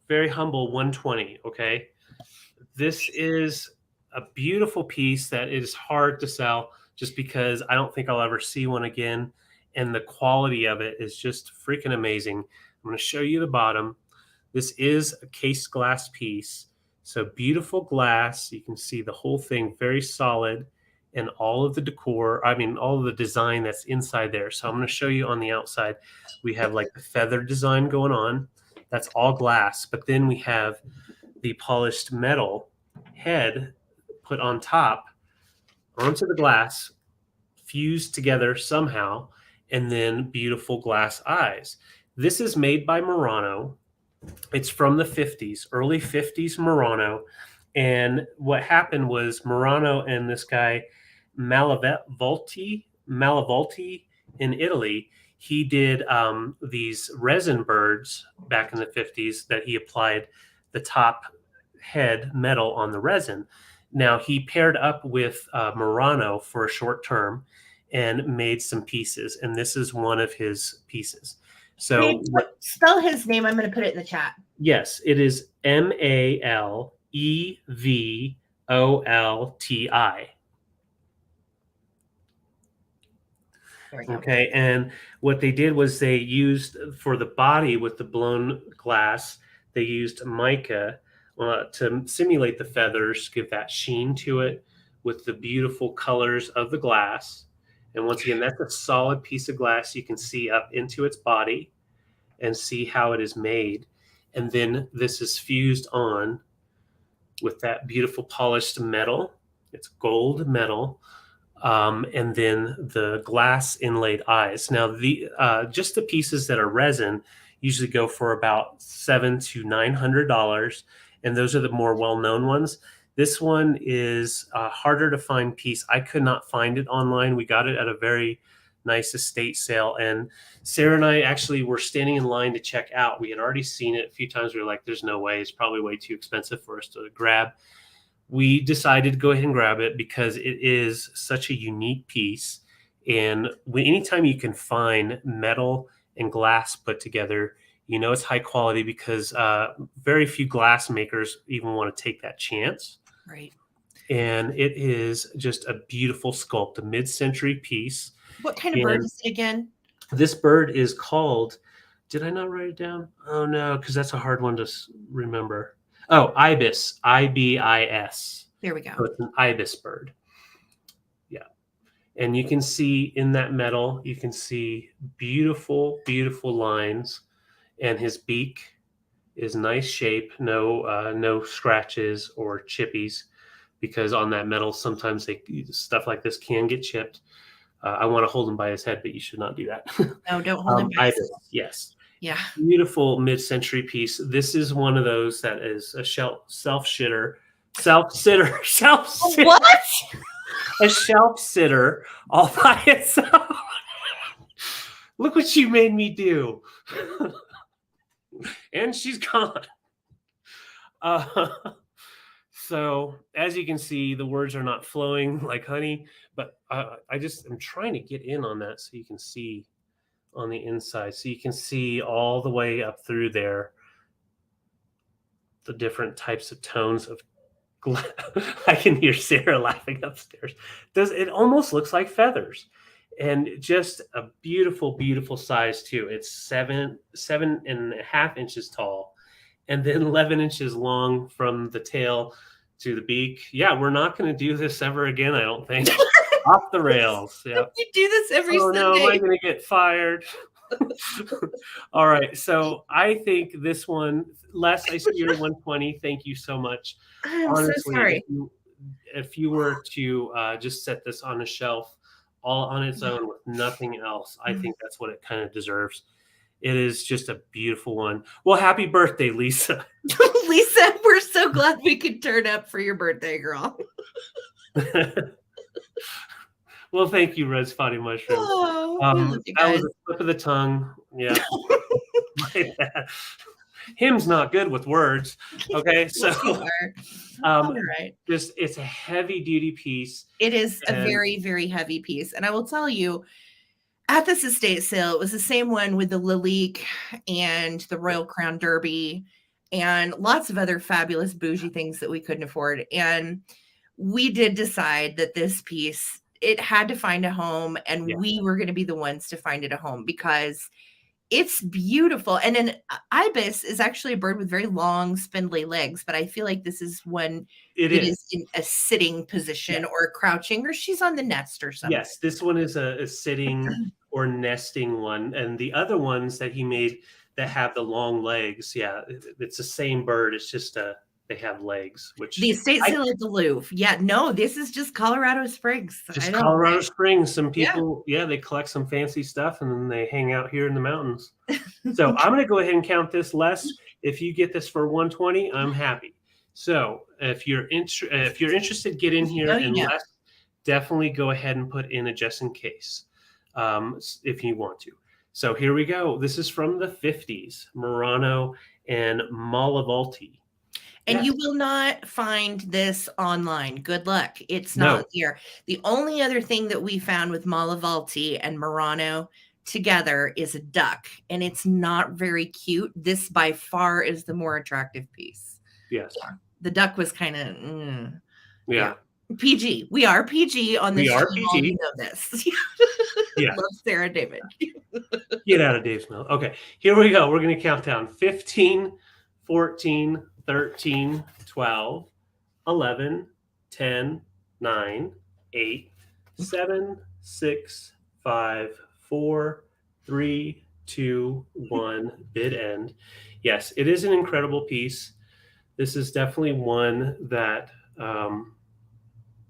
very humble 120, okay? This is a beautiful piece that is hard to sell just because I don't think I'll ever see one again, and the quality of it is just freaking amazing. I'm going to show you the bottom. This is a case glass piece. So beautiful glass. You can see the whole thing very solid, and all of the decor, all of the design that's inside there. So I'm going to show you on the outside. We have like the feather design going on. That's all glass. But then we have the polished metal head put on top onto the glass, fused together somehow, and then beautiful glass eyes. This is made by Murano. It's from the 50s, early 50s Murano. And what happened was Murano and this guy, Malavolti in Italy, he did these resin birds back in the 50s that he applied the top head metal on the resin. Now, he paired up with Murano for a short term and made some pieces. And this is one of his pieces. So spell his name. I'm going to put it in the chat. Yes, it is Malevolti. Okay, and what they did was they used for the body with the blown glass, they used mica to simulate the feathers, give that sheen to it with the beautiful colors of the glass. And once again, that's a solid piece of glass. You can see up into its body and see how it is made. And then this is fused on with that beautiful polished metal. It's gold metal. And then the glass inlaid eyes. Now, just the pieces that are resin usually go for about $700 to $900, and those are the more well-known ones. This one is a harder to find piece. I could not find it online. We got it at a very nice estate sale, and Sarah and I actually were standing in line to check out. We had already seen it a few times. We were like, there's no way. It's probably way too expensive for us to grab. We decided to go ahead and grab it because it is such a unique piece. And anytime you can find metal and glass put together, you know it's high quality because very few glass makers even want to take that chance. Right. And it is just a beautiful sculpt, a mid-century piece. What kind of bird is it again? This bird is called, did I not write it down? Oh, no, because that's a hard one to remember. Oh, ibis, IBIS. There we go. So it's an ibis bird. Yeah. And you can see in that metal, you can see beautiful, beautiful lines. And his beak is nice shape, no scratches or chippies, because on that metal, sometimes stuff like this can get chipped. I want to hold him by his head, but you should not do that. No, don't hold him by his Ibis, yes. Yeah. Beautiful mid-century piece. This is one of those that is a self-sitter, What? a shelf sitter all by itself. Look what you made me do. And she's gone. So as you can see, the words are not flowing like honey, but I'm trying to get in on that so you can see on the inside. So you can see all the way up through there, the different types of tones of I can hear Sarah laughing upstairs. It almost looks like feathers, and just a beautiful, beautiful size too. It's 7.5 inches tall, and then 11 inches long from the tail to the beak. Yeah, we're not going to do this ever again, I don't think. Off the rails. Yeah. You do this every Sunday. No, am I going to get fired? All right. So I think this one, Les, I see you're 120. Thank you so much. I'm honestly, so sorry. If you were to just set this on a shelf all on its own with nothing else, I think that's what it kind of deserves. It is just a beautiful one. Well, happy birthday, Lisa. Lisa, we're so glad we could turn up for your birthday, girl. Well, thank you, Red Spotty Mushroom. That was a slip of the tongue. Yeah. My bad. Him's not good with words. Okay. So all right. It's a heavy duty piece. It is a very, very heavy piece. And I will tell you, at this estate sale, it was the same one with the Lalique and the Royal Crown Derby and lots of other fabulous bougie things that we couldn't afford. And we did decide that this piece, it had to find a home, and we were going to be the ones to find it a home because it's beautiful. And an ibis is actually a bird with very long, spindly legs, but I feel like this is when it is in a sitting position or crouching, or she's on the nest or something. Yes, this one is a sitting or nesting one. And the other ones that he made that have the long legs, it's the same bird. It's just they have legs, which the estate sale at the Louvre. Yeah, no, this is just Colorado Springs. Just Colorado Springs. Some people, they collect some fancy stuff and then they hang out here in the mountains. So I'm going to go ahead and count this, Les. If you get this for 120, I'm happy. So if you're interested, get in here and Les, definitely go ahead and put in a just in case if you want to. So here we go. This is from the 50s, Murano and Malavolti. And you will not find this online. Good luck. It's not here. The only other thing that we found with Malavolti and Murano together is a duck, and it's not very cute. This by far is the more attractive piece. Yes. The duck was kind of yeah. PG. We are PG on this. We are PG. You know this. Yeah. Love Sarah David. Get out of Dave's mouth. Okay, here we go. We're going to count down 15, 14, 13, 12, 11, 10, 9, 8, 7, 6, 5, 4, 3, 2, 1, bid end. Yes, it is an incredible piece. This is definitely one that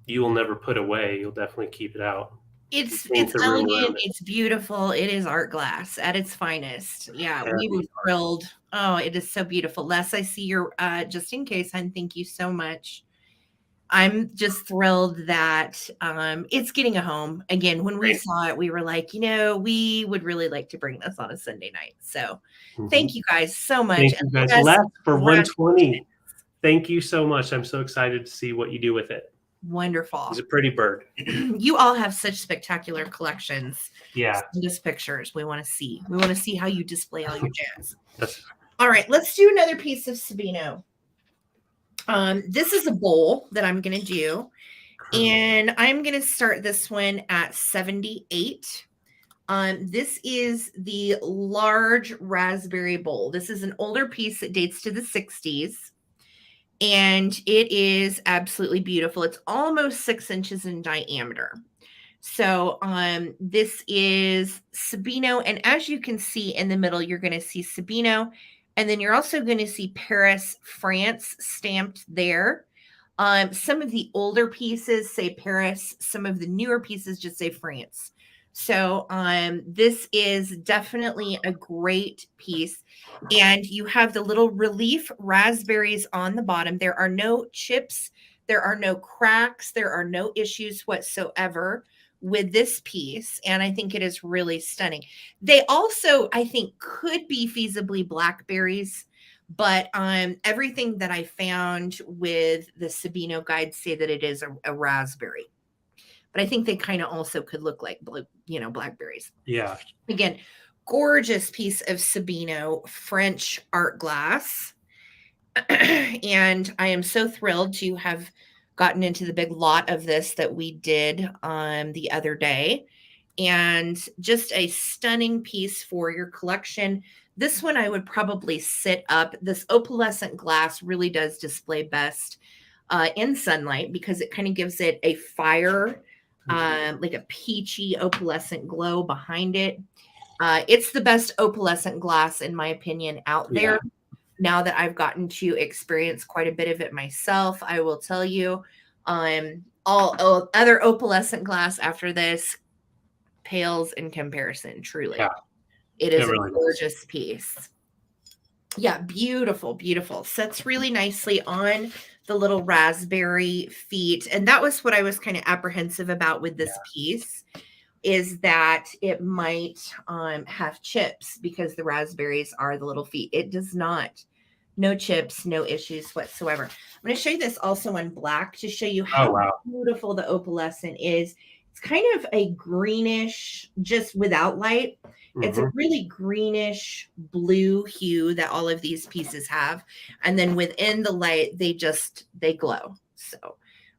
you will never put away. You'll definitely keep it out. It's elegant. It's beautiful. It is art glass at its finest. Yeah, we were thrilled. Oh, it is so beautiful. Les, I see your just in case, hon. Thank you so much. I'm just thrilled that it's getting a home. Again, when we saw it, we were like, we would really like to bring this on a Sunday night. So thank you guys so much. Thank you guys. Les, for 120. Thank you so much. I'm so excited to see what you do with it. Wonderful. He's a pretty bird. You all have such spectacular collections. Yeah. Send us pictures. We want to see. We want to see how you display all your jazz. All right, let's do another piece of Sabino. This is a bowl that I'm going to do, and I'm going to start this one at 78. This is the large raspberry bowl. This is an older piece that dates to the 60s. And it is absolutely beautiful. It's almost 6 inches in diameter. So this is Sabino, and as you can see in the middle, you're going to see Sabino, and then you're also going to see Paris, France stamped there. Some of the older pieces say Paris, some of the newer pieces just say France. So this is definitely a great piece. And you have the little relief raspberries on the bottom. There are no chips, there are no cracks, there are no issues whatsoever with this piece. And I think it is really stunning. They also, I think, could be feasibly blackberries, but everything that I found with the Sabino guide say that it is a raspberry. But I think they kind of also could look like blackberries. Yeah. Again, gorgeous piece of Sabino French art glass. And I am so thrilled to have gotten into the big lot of this that we did the other day. And just a stunning piece for your collection. This one I would probably sit up. This opalescent glass really does display best in sunlight because it kind of gives it a fire, like a peachy opalescent glow behind it. It's the best opalescent glass, in my opinion, out there. Yeah. Now that I've gotten to experience quite a bit of it myself, I will tell you, all other opalescent glass after this pales in comparison, truly. Yeah. It is It really a does. gorgeous piece. Yeah, beautiful, beautiful. Sets really nicely on the little raspberry feet. And that was what I was kind of apprehensive about with this piece, is that it might have chips because the raspberries are the little feet. It does not. No chips, no issues whatsoever. I'm going to show you this also on black to show you how beautiful the opalescent is. It's kind of a greenish, just without light. It's a really greenish blue hue that all of these pieces have. And then within the light, they glow. So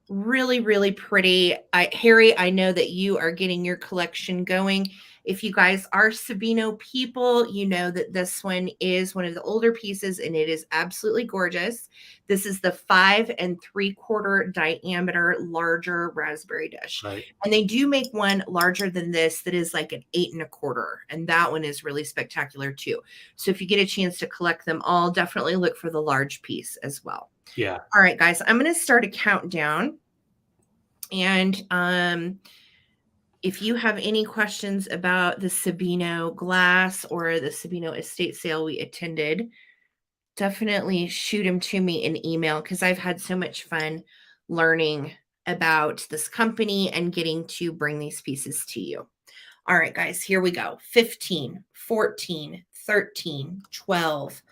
really, really pretty. Harry, I know that you are getting your collection going. If you guys are Sabino people, you know that this one is one of the older pieces and it is absolutely gorgeous. This is the 5 3/4 diameter larger raspberry dish. Right. And they do make one larger than this that is like an 8 1/4. And that one is really spectacular too. So if you get a chance to collect them all, definitely look for the large piece as well. Yeah. All right, guys, I'm going to start a countdown. And if you have any questions about the Sabino glass or the Sabino estate sale we attended, definitely shoot them to me in email because I've had so much fun learning about this company and getting to bring these pieces to you. All right, guys, here we go. 15, 14, 13, 12,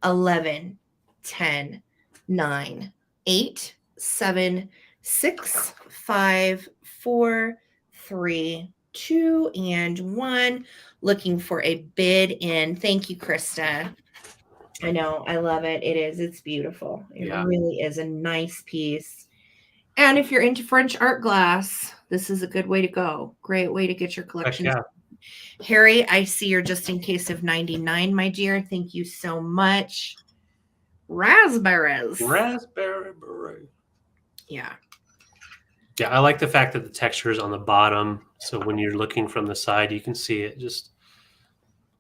11, 10, 9, 8, 7, 6, 5, 4, 3, 2, and 1. Looking for a bid in. Thank you, Krista. I know. I love it. It is. It's beautiful. It really is a nice piece. And if you're into French art glass, this is a good way to go. Great way to get your collection. Yeah. Harry, I see you're just in case of 99, my dear. Thank you so much. Raspberries. Raspberry beret. Yeah. Yeah, I like the fact that the texture is on the bottom. So when you're looking from the side, you can see it just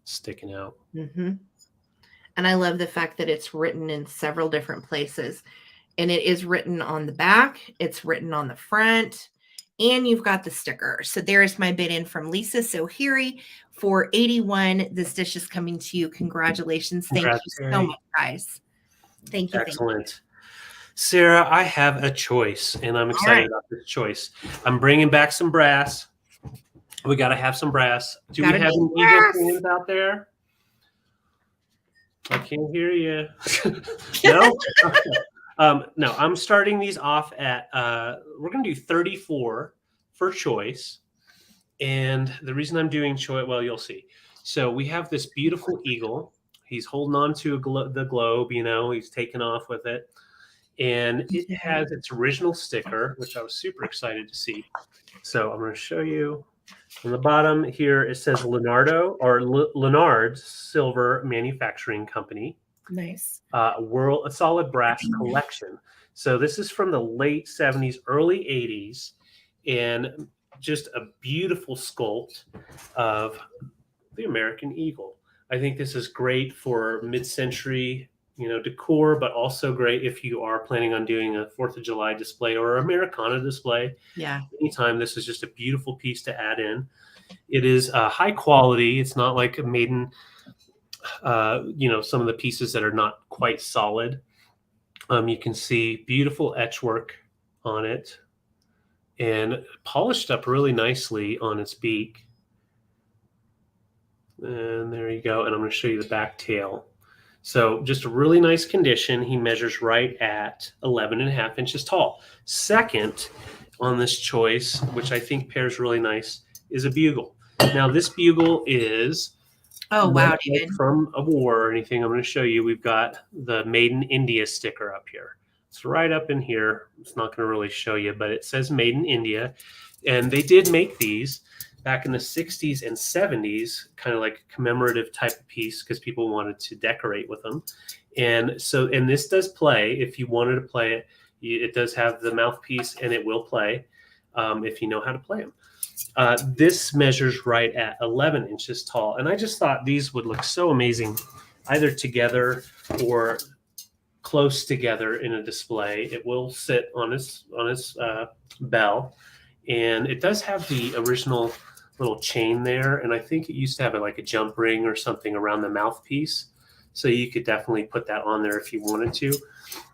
sticking out. Mm-hmm. And I love the fact that it's written in several different places. And it is written on the back. It's written on the front. And you've got the sticker. So there's my bid in from Lisa. So Harry, for 81, this dish is coming to you. Congratulations. Thank you so much, guys. Thank you. Excellent. Thank you. Sarah, I have a choice, and I'm excited about this choice. I'm bringing back some brass. We got to have some brass. Do we have any eagle fans out there? I can't hear you. No? No, I'm starting these off at, we're going to do 34 for choice. And the reason I'm doing choice, well, you'll see. So we have this beautiful eagle. He's holding on to the globe, he's taking off with it. And it has its original sticker, which I was super excited to see. So I'm going to show you. On the bottom here, it says Leonard's Silver Manufacturing Company. Nice. A solid brass collection. So this is from the late 70s, early 80s. And just a beautiful sculpt of the American eagle. I think this is great for mid-century, decor, but also great if you are planning on doing a 4th of July display or Americana display. Yeah. Anytime, this is just a beautiful piece to add in. It is high quality. It's not like made in, some of the pieces that are not quite solid. You can see beautiful etch work on it and polished up really nicely on its beak. And there you go. And I'm going to show you the back tail. So just a really nice condition. He measures right at 11.5 inches tall. Second on this choice, which I think pairs really nice, is a bugle. Now this bugle is Wow, David. from a war or anything. I'm going to show you. We've got the Made in India sticker up here. It's right up in here. It's not going to really show you, but it says Made in India. And they did make these back in the 60s and 70s, kind of like a commemorative type of piece because people wanted to decorate with them. And this does play. If you wanted to play it, it does have the mouthpiece and it will play if you know how to play them. This measures right at 11 inches tall. And I just thought these would look so amazing either together or close together in a display. It will sit on its bell. And it does have the original little chain there. And I think it used to have like a jump ring or something around the mouthpiece. So you could definitely put that on there if you wanted to.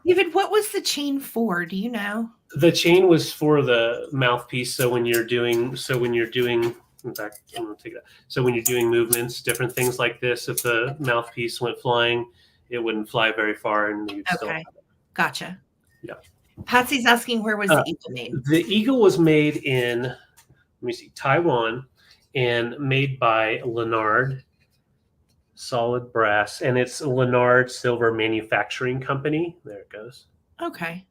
David, what was the chain for? Do you know? The chain was for the mouthpiece. So when you're doing, in fact, I'm going to take that. So when you're doing movements, different things like this, if the mouthpiece went flying, it wouldn't fly very far and you'd still have it. Gotcha. Yeah. Patsy's asking, where was the eagle made? The eagle was made in, Taiwan, and made by Leonard Solid Brass, and it's Leonard Silver Manufacturing Company. There it goes. Okay.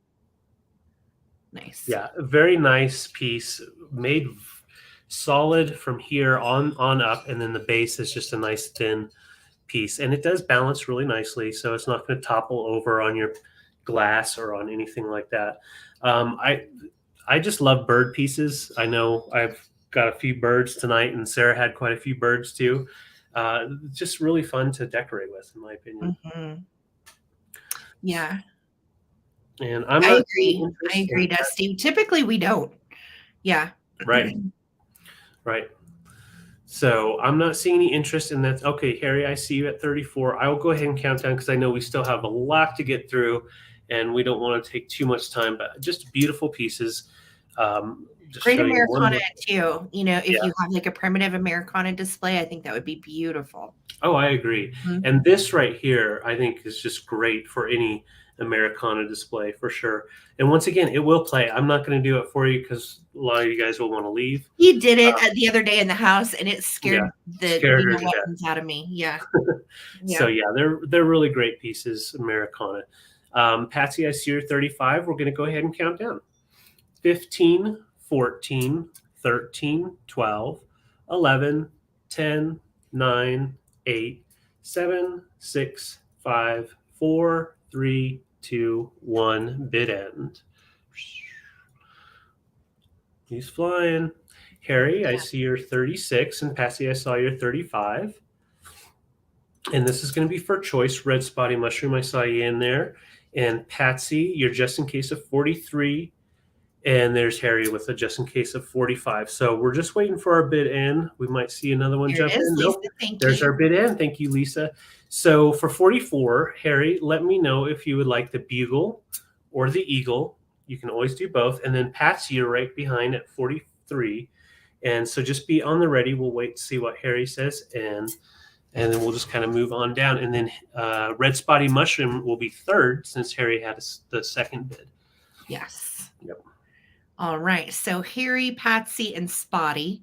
Nice. Yeah, a very nice piece, made solid from here on up, and then the base is just a nice thin piece, and it does balance really nicely, so it's not going to topple over on your glass or on anything like that. I just love bird pieces. I know I've got a few birds tonight, and Sarah had quite a few birds too. Just really fun to decorate with, in my opinion. Mm-hmm. Yeah. And I agree, Dusty. Typically we don't. Yeah. Right. Right. So I'm not seeing any interest in that. Okay, Harry, I see you at 34. I will go ahead and count down because I know we still have a lot to get through and we don't want to take too much time, but just beautiful pieces. Great Americana too. If you have like a primitive Americana display, I think that would be beautiful. Oh, I agree. Mm-hmm. And this right here, I think is just great for any Americana display for sure. And once again, it will play. I'm not going to do it for you because a lot of you guys will want to leave. You did it the other day in the house, and it scared the weapons out of me. Yeah. So they're really great pieces, Americana. Patsy, I see you're 35. We're going to go ahead and count down. 15, 14, 13, 12, 11, 10, 9, 8, 7, 6, 5, 4, 3, 2, 1, bid end. He's flying. Harry, I see you're 36, and Patsy, I saw you're 35. And this is going to be for choice, red spotty mushroom. I saw you in there. And Patsy, you're just in case of 43. And there's Harry with a just in case of 45. So we're just waiting for our bid in. We might see another one jump in. Nope. There's our bid in. Thank you, Lisa. So for 44, Harry, let me know if you would like the bugle or the eagle. You can always do both. And then Patsy, you're right behind at 43. And so just be on the ready. We'll wait to see what Harry says. And then we'll just kind of move on down. And then red spotty mushroom will be third since Harry had the second bid. Yes. Yep. All right. So Harry, Patsy, and Spotty.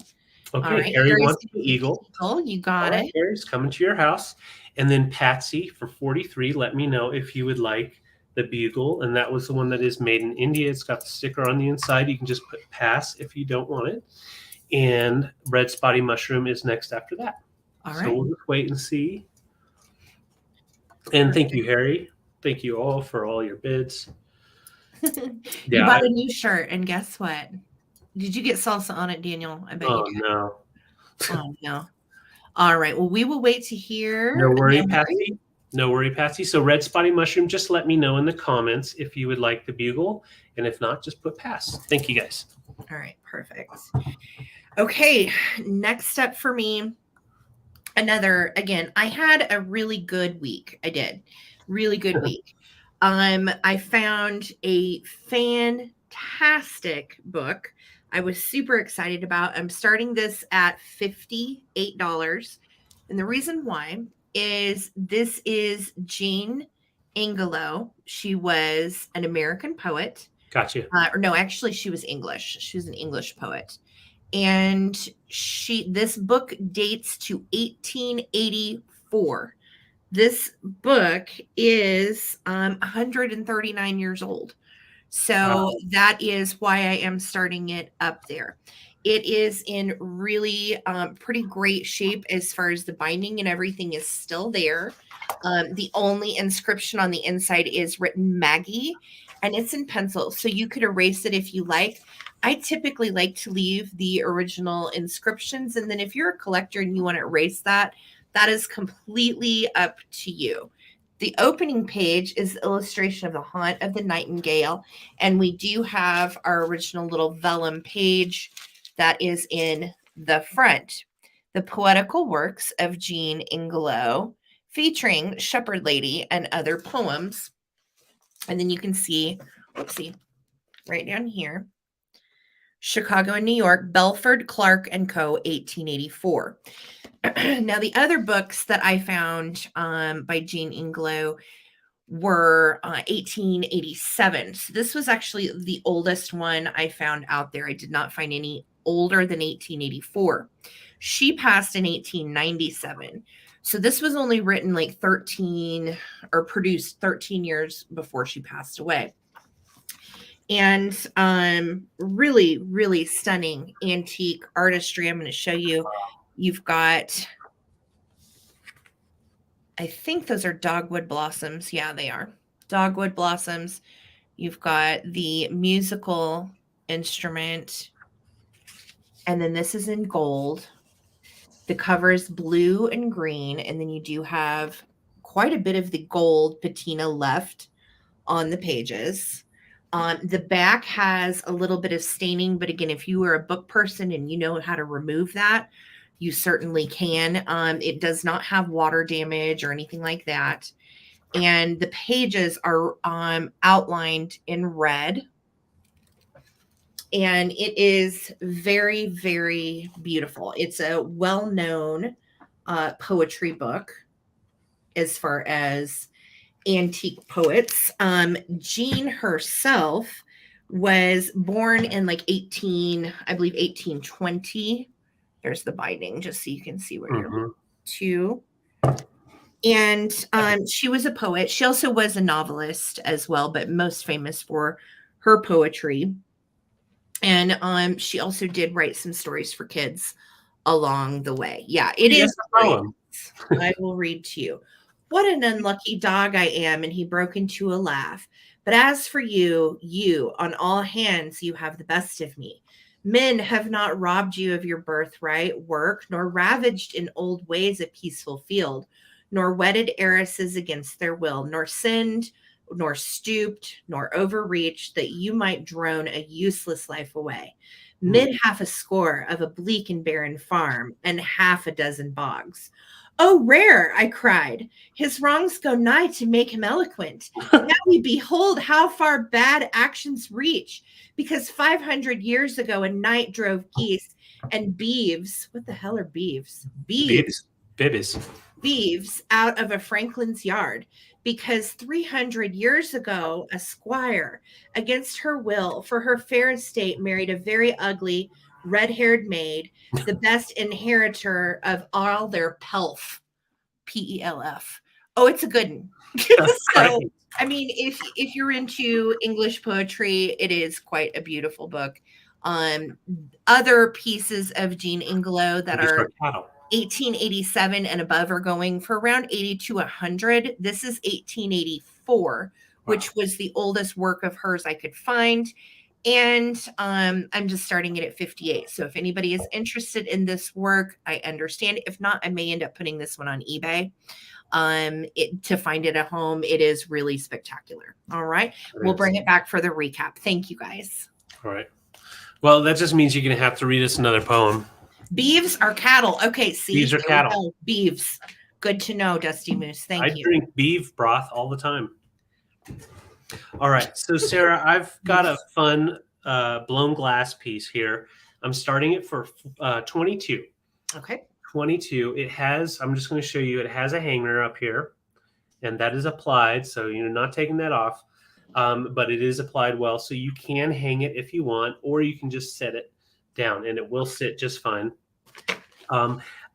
Okay. All right. Harry wants the eagle. You got it. Harry's coming to your house. And then Patsy for 43, let me know if you would like the bugle. And that was the one that is made in India. It's got the sticker on the inside. You can just put pass if you don't want it. And red spotty mushroom is next after that. All right. So we'll just wait and see. And thank you, Harry. Thank you all for all your bids. You bought a new shirt, and guess what? Did you get salsa on it, Daniel? I bet you Oh did. no. Oh no. All right. Well, we will wait to hear. No worry, No worry. Patsy. No worry, Patsy. So red spotty mushroom, just let me know in the comments if you would like the bugle. And if not, just put pass. Thank you guys. All right. Perfect. Okay. Next up for me. Again, I had a really good week. I did. Really good week. I found a fantastic book I was super excited about. I'm starting this at $58. And the reason why is this is Jean Ingelow. She was an American poet. Gotcha. Or no, actually, she was English. She was an English poet. And this book dates to 1884. This book is 139 years old. So Wow. that is why I am starting it up there. It is in really pretty great shape as far as the binding and everything is still there. The only inscription on the inside is written Maggie, and it's in pencil. So you could erase it if you like. I typically like to leave the original inscriptions. And then if you're a collector and you want to erase that, that is completely up to you. The opening page is the illustration of the haunt of the nightingale. And we do have our original little vellum page that is in the front. The poetical works of Jean Ingelow, featuring Shepherd Lady and other poems. And then you can see, whoopsie, right down here, Chicago and New York, Belford, Clark and Co., 1884. Now, the other books that I found by Jean Ingelow were 1887. So this was actually the oldest one I found out there. I did not find any older than 1884. She passed in 1897. So this was only written like 13 or produced 13 years before she passed away. And really, really stunning antique artistry. I'm going to show you. You've got, I think those are dogwood blossoms. Yeah, they are dogwood blossoms. You've got the musical instrument. And then this is in gold. The cover is blue and green. And then you do have quite a bit of the gold patina left on the pages. The back has a little bit of staining, but again, if you are a book person and you know how to remove that, you certainly can. It does not have water damage or anything like that. And the pages are outlined in red. And it is very, very beautiful. It's a well-known poetry book as far as antique poets. Jean herself was born in like 1820. There's the binding, just so you can see where you're to. And she was a poet. She also was a novelist as well, but most famous for her poetry. And she also did write some stories for kids along the way. Yeah, it is great. I will read to you. What an unlucky dog I am. And he broke into a laugh. But as for you, on all hands, you have the best of me. Men have not robbed you of your birthright work, nor ravaged in old ways a peaceful field, nor wedded heiresses against their will, nor sinned, nor stooped, nor overreached, that you might drone a useless life away. Mid half a score of a bleak and barren farm, and half a dozen bogs. Oh, rare, I cried. His wrongs go nigh to make him eloquent. Now we behold how far bad actions reach, because 500 years ago a knight drove geese and beeves. What the hell are beeves? Beeves out of a Franklin's yard, because 300 years ago a squire, against her will, for her fair estate, married a very ugly red-haired maid, the best inheritor of all their pelf. Pelf. Oh, it's a good one. So, I mean, if you're into English poetry, it is quite a beautiful book. Other pieces of Jean Ingelow that are 1887 and above are going for around 80 to 100. This is 1884, which was the oldest work of hers I could find. And I'm just starting it at 58. So if anybody is interested in this work, I understand. If not, I may end up putting this one on eBay to find it at home. It is really spectacular. All right. We'll bring it back for the recap. Thank you guys. All right. Well, that just means you're going to have to read us another poem. Beeves are cattle. Okay. See, Beeves are cattle. Beeves. Good to know, Dusty Moose. Thank you. I drink beef broth all the time. All right. So, Sarah, I've got a fun blown glass piece here. I'm starting it for 22. Okay. 22. It has, I'm just going to show you, it has a hanger up here, and that is applied. So you're not taking that off, but it is applied well. So you can hang it if you want, or you can just set it down and it will sit just fine.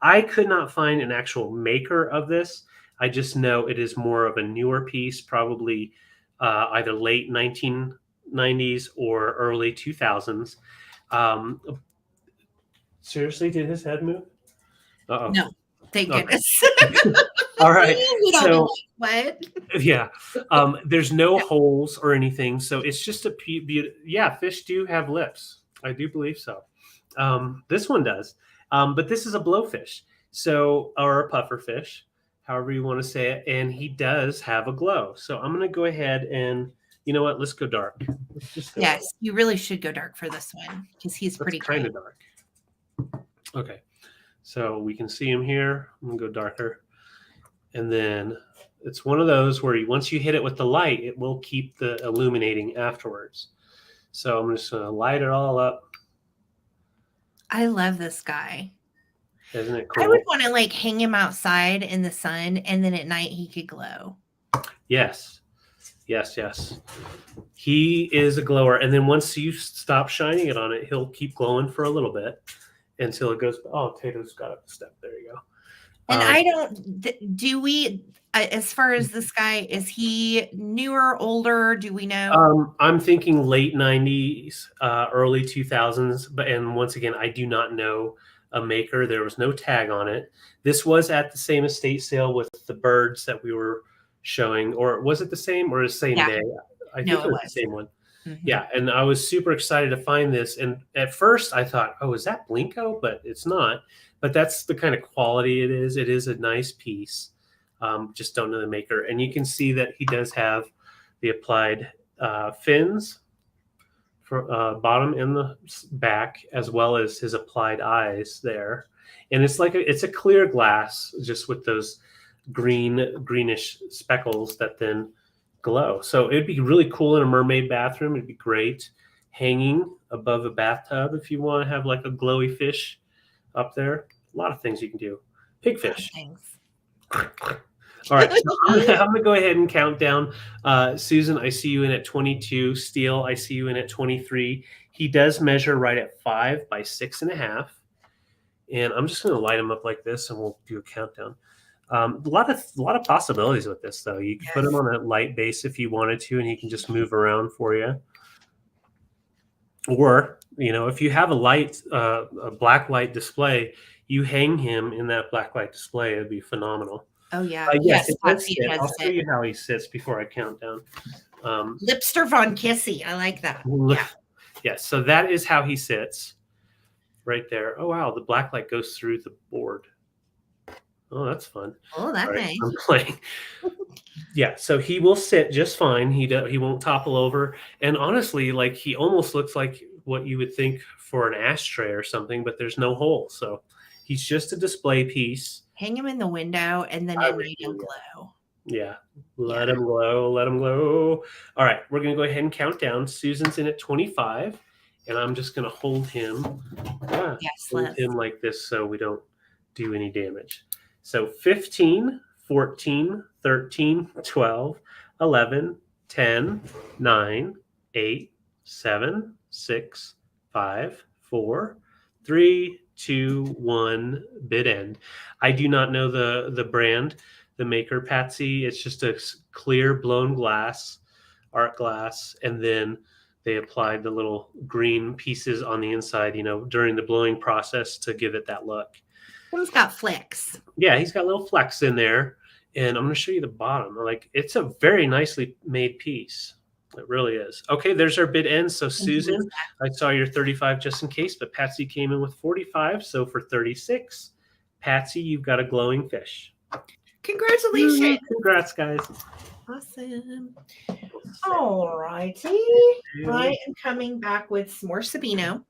I could not find an actual maker of this. I just know it is more of a newer piece, probably either late 1990s or early 2000s. Seriously, did his head move? Uh-oh. No, thank goodness. All right. So, what? Yeah. There's no holes or anything. So it's just a yeah, fish do have lips. I do believe so. This one does. But this is a blowfish. So, or a puffer fish, however you want to say it. And he does have a glow. So I'm going to go ahead and, you know what? Let's go dark. Let's just go dark. You really should go dark for this one because he's pretty kind of dark. Okay. So we can see him here. I'm going to go darker. And then it's one of those where once you hit it with the light, it will keep the illuminating afterwards. So I'm just going to light it all up. I love this guy. Isn't it cool? I would want to like hang him outside in the sun, and then at night he could glow. Yes. Yes, yes. He is a glower. And then once you stop shining it on it, he'll keep glowing for a little bit until it goes. Oh, Tato's got up a step. There you go. And I don't, do we, as far as this guy, is he newer, older? Do we know? I'm thinking late 90s, early 2000s. And once again, I do not know a maker. There was no tag on it. This was at the same estate sale with the birds that we were showing, or was it the same or the same day? I think it was the same one. Mm-hmm. Yeah. And I was super excited to find this. And at first I thought, oh, is that Blinko? But it's not. But that's the kind of quality it is. It is a nice piece. Just don't know the maker. And you can see that he does have the applied fins for bottom and the back, as well as his applied eyes there. And it's like it's a clear glass, just with those greenish speckles that then glow. So it'd be really cool in a mermaid bathroom. It'd be great hanging above a bathtub if you want to have like a glowy fish up there. A lot of things you can do. Pigfish. All right. So I'm going to go ahead and count down. Susan, I see you in at 22. Steele, I see you in at 23. He does measure right at 5 by 6.5. And I'm just going to light him up like this, and we'll do a countdown. A lot of possibilities with this, though. You can put him on a light base if you wanted to, and he can just move around for you. Or, if you have a black light display, you hang him in that black light display. It'd be phenomenal. Oh, yeah. Yes. I'll show you how he sits before I count down. Lipster von Kissy. I like that. Yeah. Yes. So that is how he sits right there. Oh, wow. The black light goes through the board. Oh, that's fun. Oh, that's nice. I'm playing. Yeah. So he will sit just fine. He won't topple over. And honestly, like he almost looks like what you would think for an ashtray or something, but there's no hole. So he's just a display piece. Hang him in the window and then he'll glow. Yeah. Let him glow. Let him glow. All right. We're going to go ahead and count down. Susan's in at 25. And I'm just going to hold him. Hold him like this so we don't do any damage. So 15, 14, 13, 12, 11, 10, 9, 8, 7, 6, 5, 4, 3, 2, 1, bid end. I do not know the brand, the maker, Patsy. It's just a clear blown glass, art glass, and then they applied the little green pieces on the inside, during the blowing process to give it that look. He's got flecks. Yeah, he's got little flecks in there. And I'm going to show you the bottom. Like, it's a very nicely made piece. It really is. Okay, there's our bid end. So Thank you, Susan, Lisa. I saw your 35 just in case, but Patsy came in with 45. So for 36, Patsy, you've got a glowing fish. Congratulations. Congrats, guys. Awesome. All righty. I am coming back with some more Sabino.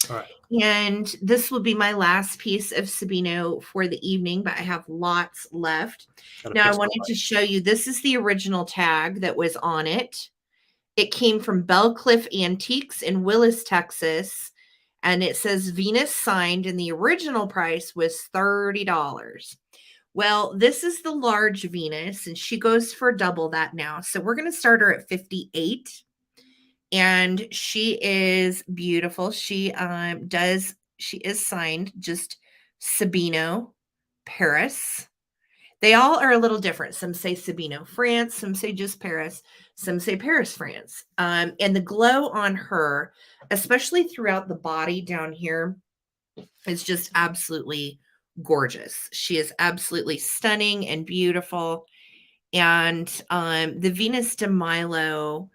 All right. And this will be my last piece of Sabino for the evening, but I have lots left. Now, I wanted to show you, this is the original tag that was on it. It came from Belle Cliff Antiques in Willis, Texas. And it says Venus signed, and the original price was $30. Well, this is the large Venus, and she goes for double that now. So we're going to start her at 58. And she is beautiful. She is signed just Sabino, Paris. They all are a little different. Some say Sabino, France. Some say just Paris. Some say Paris, France. And the glow on her, especially throughout the body down here, is just absolutely gorgeous. She is absolutely stunning and beautiful. And the Venus de Milo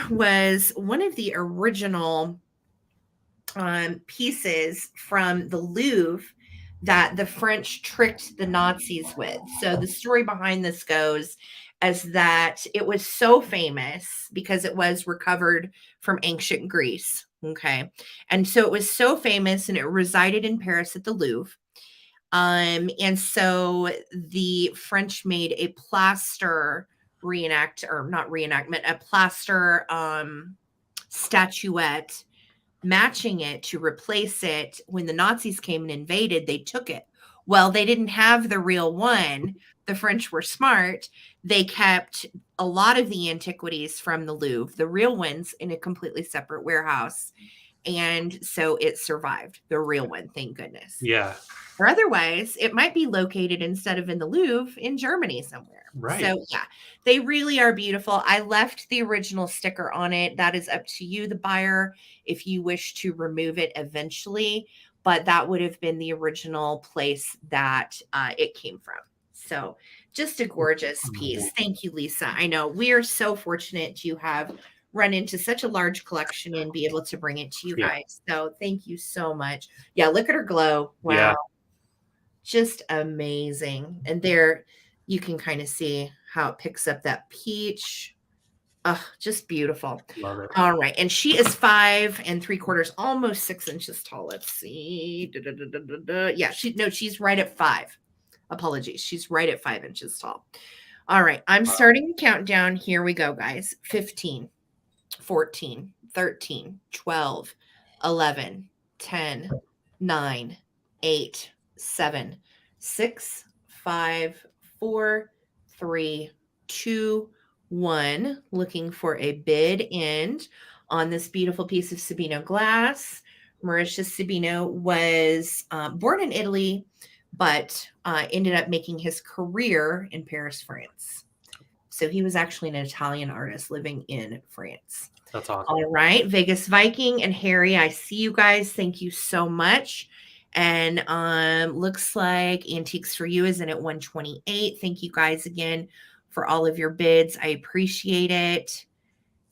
was one of the original pieces from the Louvre that the French tricked the Nazis with. So the story behind this goes as that it was so famous because it was recovered from ancient Greece. Okay. And so it was so famous and it resided in Paris at the Louvre. And so the French made a plaster a plaster statuette matching it to replace it. When the Nazis came and invaded, they took it. Well, they didn't have the real one. The French were smart. They kept a lot of the antiquities from the Louvre, the real ones, in a completely separate warehouse. And so it survived, the real one, thank goodness. Yeah. Or otherwise, it might be located instead of in the Louvre in Germany somewhere. Right. So, yeah, they really are beautiful. I left the original sticker on it. That is up to you, the buyer, if you wish to remove it eventually. But that would have been the original place that it came from. So, just a gorgeous piece. Thank you, Lisa. I know we are so fortunate to have run into such a large collection and be able to bring it to you guys. So, thank you so much. Yeah, look at her glow. Wow. Yeah. Just amazing. And there you can kind of see how it picks up that peach. Oh, just beautiful. Love it. All right. And she is 5 3/4, almost 6 inches tall. Let's see. Yeah, she's right at 5. Apologies. She's right at 5 inches tall. All right. I'm starting the countdown. Here we go, guys. 15, 14, 13, 12, 11, 10, 9, 8, 7, 6, 5, 4, 3, 2, 1. Looking for a bid end on this beautiful piece of Sabino glass. Mauritius Sabino was born in Italy, but ended up making his career in Paris, France. So he was actually an Italian artist living in France. That's awesome. All right, Vegas Viking and Harry, I see you guys. Thank you so much. And looks like Antiques for You is in at 128. Thank you guys again for all of your bids. I appreciate it.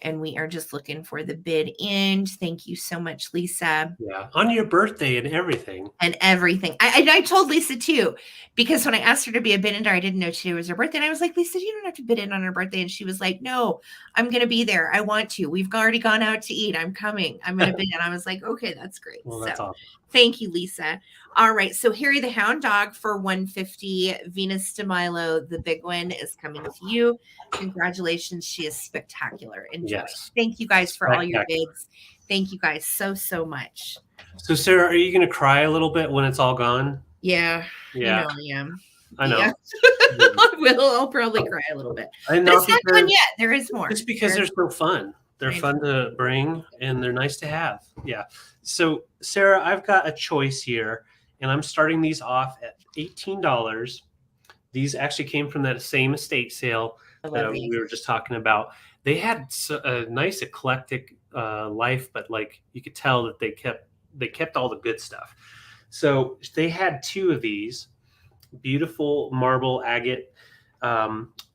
And we are just looking for the bid end. Thank you so much, Lisa. Yeah, on your birthday and everything. And everything. I told Lisa too, because when I asked her to be a bid ender, I didn't know today was her birthday. And I was like, Lisa, you don't have to bid in on her birthday. And she was like, no, I'm going to be there. I want to. We've already gone out to eat. I'm coming. I'm going to bid. And I was like, okay, that's great. Well, that's awesome. Thank you, Lisa. All right. So Harry the Hound Dog for 150. Venus de Milo, the big one, is coming to you. Congratulations. She is spectacular. Enjoy. Yes. Thank you guys for all your bids. Thank you guys so, so much. So, Sarah, are you going to cry a little bit when it's all gone? Yeah. Yeah. You know I am. I know. Yeah. I will. I'll probably cry a little bit. But it's not done yet. There is more. Just because they're so fun. They're fun to bring, and they're nice to have. Yeah. So, Sarah, I've got a choice here, and I'm starting these off at $18. These actually came from that same estate sale that we were just talking about. They had a nice eclectic life, but like you could tell that they kept all the good stuff. So they had 2 of these beautiful marble agate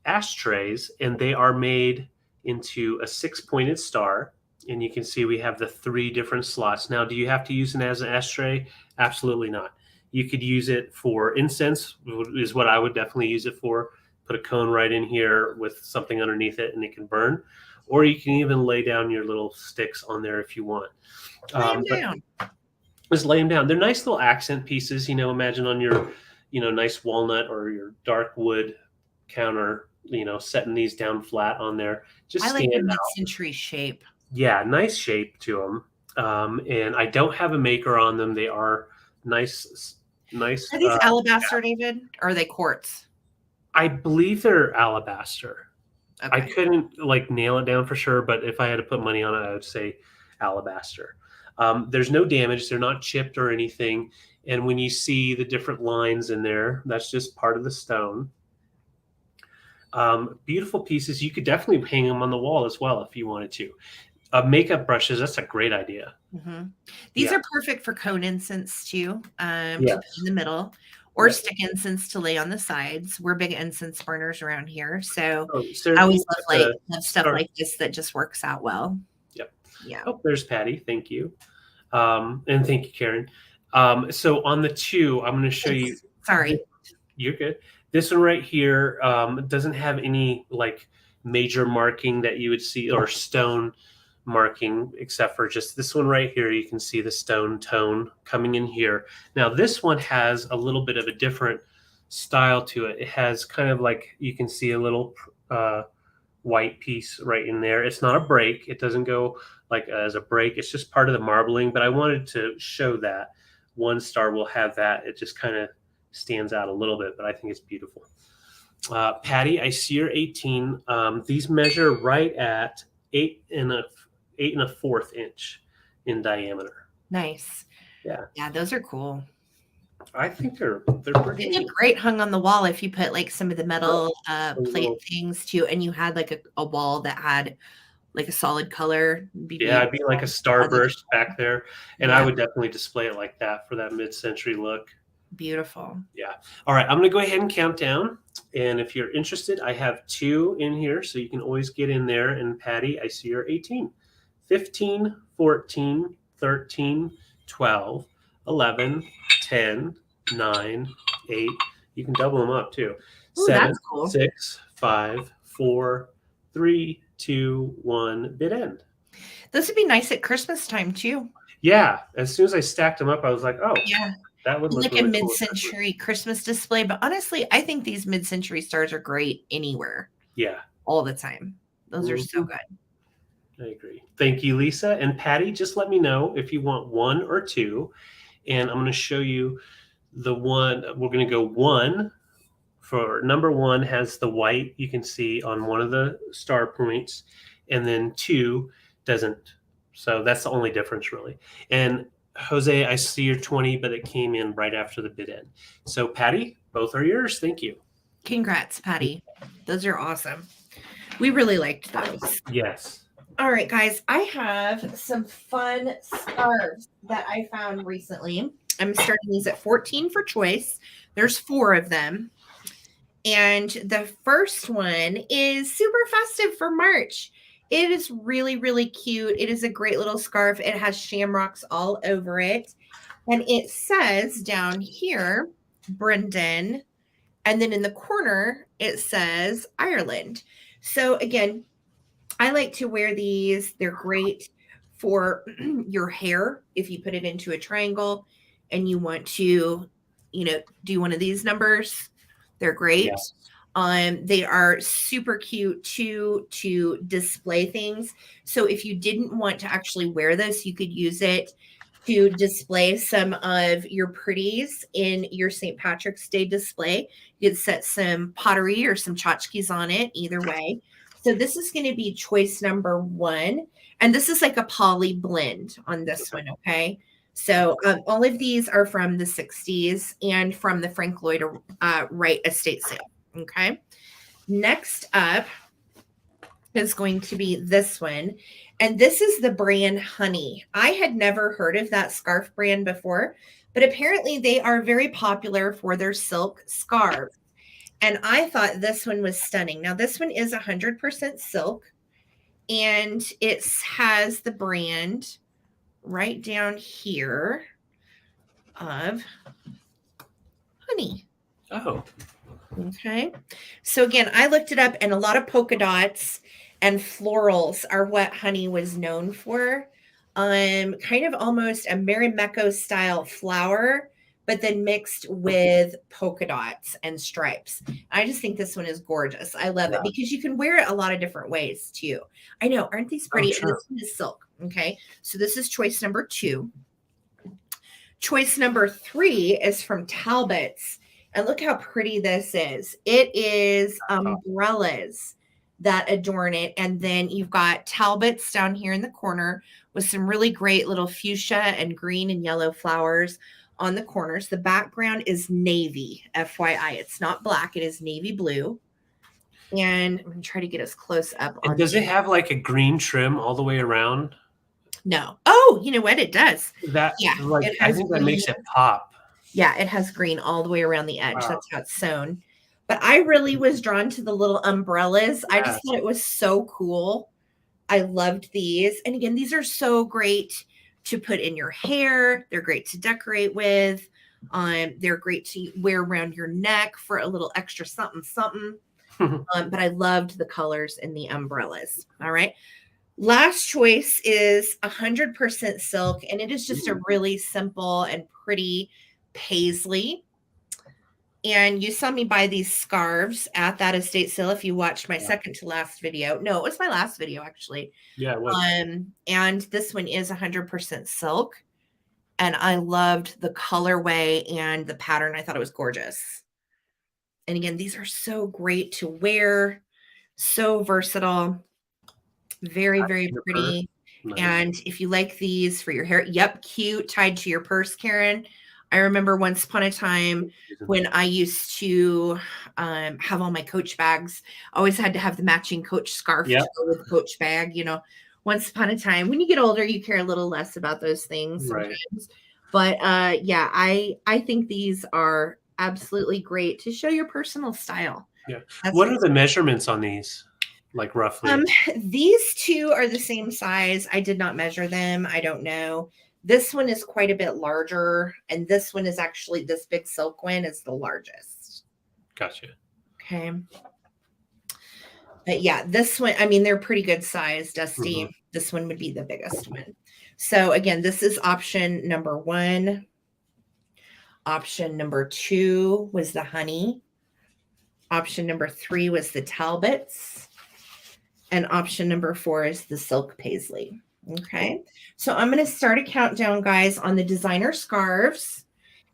ashtrays, and they are made into a 6-pointed star. And you can see we have the 3 different slots. Now, do you have to use it as an ashtray? Absolutely not. You could use it for incense, is what I would definitely use it for. Put a cone right in here with something underneath it and it can burn. Or you can even lay down your little sticks on there if you want. Lay 'em But down. just lay them down. They're nice little accent pieces. Imagine on your, nice walnut or your dark wood counter, setting these down flat on there. Just I like stand the out. mid-century shape. Yeah, nice shape to them. And I don't have a maker on them. They are nice. Are these alabaster, David? Or are they quartz? I believe they're alabaster. Okay. I couldn't nail it down for sure, but if I had to put money on it, I would say alabaster. There's no damage. They're not chipped or anything. And when you see the different lines in there, that's just part of the stone. Beautiful pieces. You could definitely hang them on the wall as well if you wanted to. Makeup brushes, that's a great idea. Mm-hmm. These are perfect for cone incense too, to put in the middle, or stick incense to lay on the sides. We're big incense burners around here, so I always love stuff like this that just works out well. Yep. Yeah. Oh, there's Patty. Thank you. And thank you, Karen. So on the 2, I'm going to show you. Sorry. You're good. This one right here doesn't have any major marking that you would see or stone marking, except for just this one right here. You can see the stone tone coming in here. Now this one has a little bit of a different style to it. It has kind of you can see a little white piece right in there. It's not a break. It doesn't go as a break. It's just part of the marbling, but I wanted to show that one star will have that. It just kind of stands out a little bit, but I think it's beautiful. Patty, I see you're 18. These measure right at 8 1/4 inch in diameter. Nice. Yeah. Yeah, those are cool. I think they're pretty. They look great hung on the wall if you put some of the metal plate things too, and you had a wall that had a solid color. It'd be like a starburst back there, and I would definitely display it like that for that mid-century look. Beautiful. Yeah. All right, I'm going to go ahead and count down, and if you're interested, I have 2 in here, so you can always get in there. And Patty, I see you're 18. 15, 14, 13, 12, 11, 10, 9, 8. You can double them up too. Ooh, 7, that's cool. 6, 5, 4, 3, 2, 1. Bid end. Those would be nice at Christmas time too. Yeah. As soon as I stacked them up, I was like, oh, yeah. That would look like really a mid-century Christmas display. But honestly, I think these mid-century stars are great anywhere. Yeah. All the time. Those are so good. I agree. Thank you, Lisa. And Patty, just let me know if you want 1 or 2. And I'm going to show you the one. We're going to go 1 for number 1 has the white you can see on one of the star points. And then 2 doesn't. So that's the only difference really. And Jose, I see you're 20, but it came in right after the bid end. So Patty, both are yours. Thank you. Congrats, Patty. Those are awesome. We really liked those. Yes. All right, guys, I have some fun scarves that I found recently. I'm starting these at 14 for choice. There's 4 of them. And the first one is super festive for March. It is really, really cute. It is a great little scarf. It has shamrocks all over it. And it says down here, Brendan. And then in the corner, it says Ireland. So again, I like to wear these. They're great for your hair. If you put it into a triangle and you want to, do one of these numbers, they're great. Yeah. They are super cute to display things. So if you didn't want to actually wear this, you could use it to display some of your pretties in your St. Patrick's Day display. You could set some pottery or some tchotchkes on it, either way. So this is going to be choice number 1. And this is like a poly blend on this one, okay? So all of these are from the 60s and from the Frank Lloyd Wright estate sale, okay? Next up is going to be this one. And this is the brand Honey. I had never heard of that scarf brand before, but apparently they are very popular for their silk scarves. And I thought this one was stunning. Now, this one is 100% silk. And it has the brand right down here of honey. Oh. Okay. So again, I looked it up, and a lot of polka dots and florals are what honey was known for. Kind of almost a Marimekko style flower, but then mixed with polka dots and stripes. I just think this one is gorgeous. I love it because you can wear it a lot of different ways too. I know, aren't these pretty? And this one is silk. Okay. So this is choice number 2. Choice number 3 is from Talbot's. And look how pretty this is. It is umbrellas that adorn it. And then you've got Talbot's down here in the corner with some really great little fuchsia and green and yellow flowers on the corners. The background is navy, FYI. It's not black. It is navy blue. And I'm going to try to get as close up on. And does it have like a green trim all the way around? No. Oh, you know what? It does. That, yeah, like, I think that makes it pop. Yeah, it has green all the way around the edge. Wow. That's how it's sewn. But I really was drawn to the little umbrellas. Yeah. I just thought it was so cool. I loved these. And again, these are so great to put in your hair. They're great to decorate with. They're great to wear around your neck for a little extra something, something. But I loved the colors in the umbrellas. All right. Last choice is 100% silk. And it is just a really simple and pretty paisley. And you saw me buy these scarves at that estate sale if you watched my second to last video. No, it was my last video actually. Yeah, it was. And this one is 100% silk. And I loved the colorway and the pattern. I thought it was gorgeous. And again, these are so great to wear, so versatile, very, very pretty. Nice. And if you like these for your hair, yep, cute, tied to your purse, Karen. I remember once upon a time when I used to have all my Coach bags. I always had to have the matching Coach scarf to go with the Coach bag. You know, once upon a time, when you get older, you care a little less about those things sometimes. Right. But yeah, I think these are absolutely great to show your personal style. Yeah. What are the measurements on these? Like roughly? These two are the same size. I did not measure them. I don't know. This one is quite a bit larger, and this one is actually, this big silk one is the largest. Gotcha. Okay. But yeah, this one, I mean, they're pretty good size, Dusty. Mm-hmm. This one would be the biggest one. So again, this is option number 1. Option number 2 was the honey. Option number 3 was the Talbots. And option number 4 is the silk paisley. Okay. So I'm going to start a countdown, guys, on the designer scarves.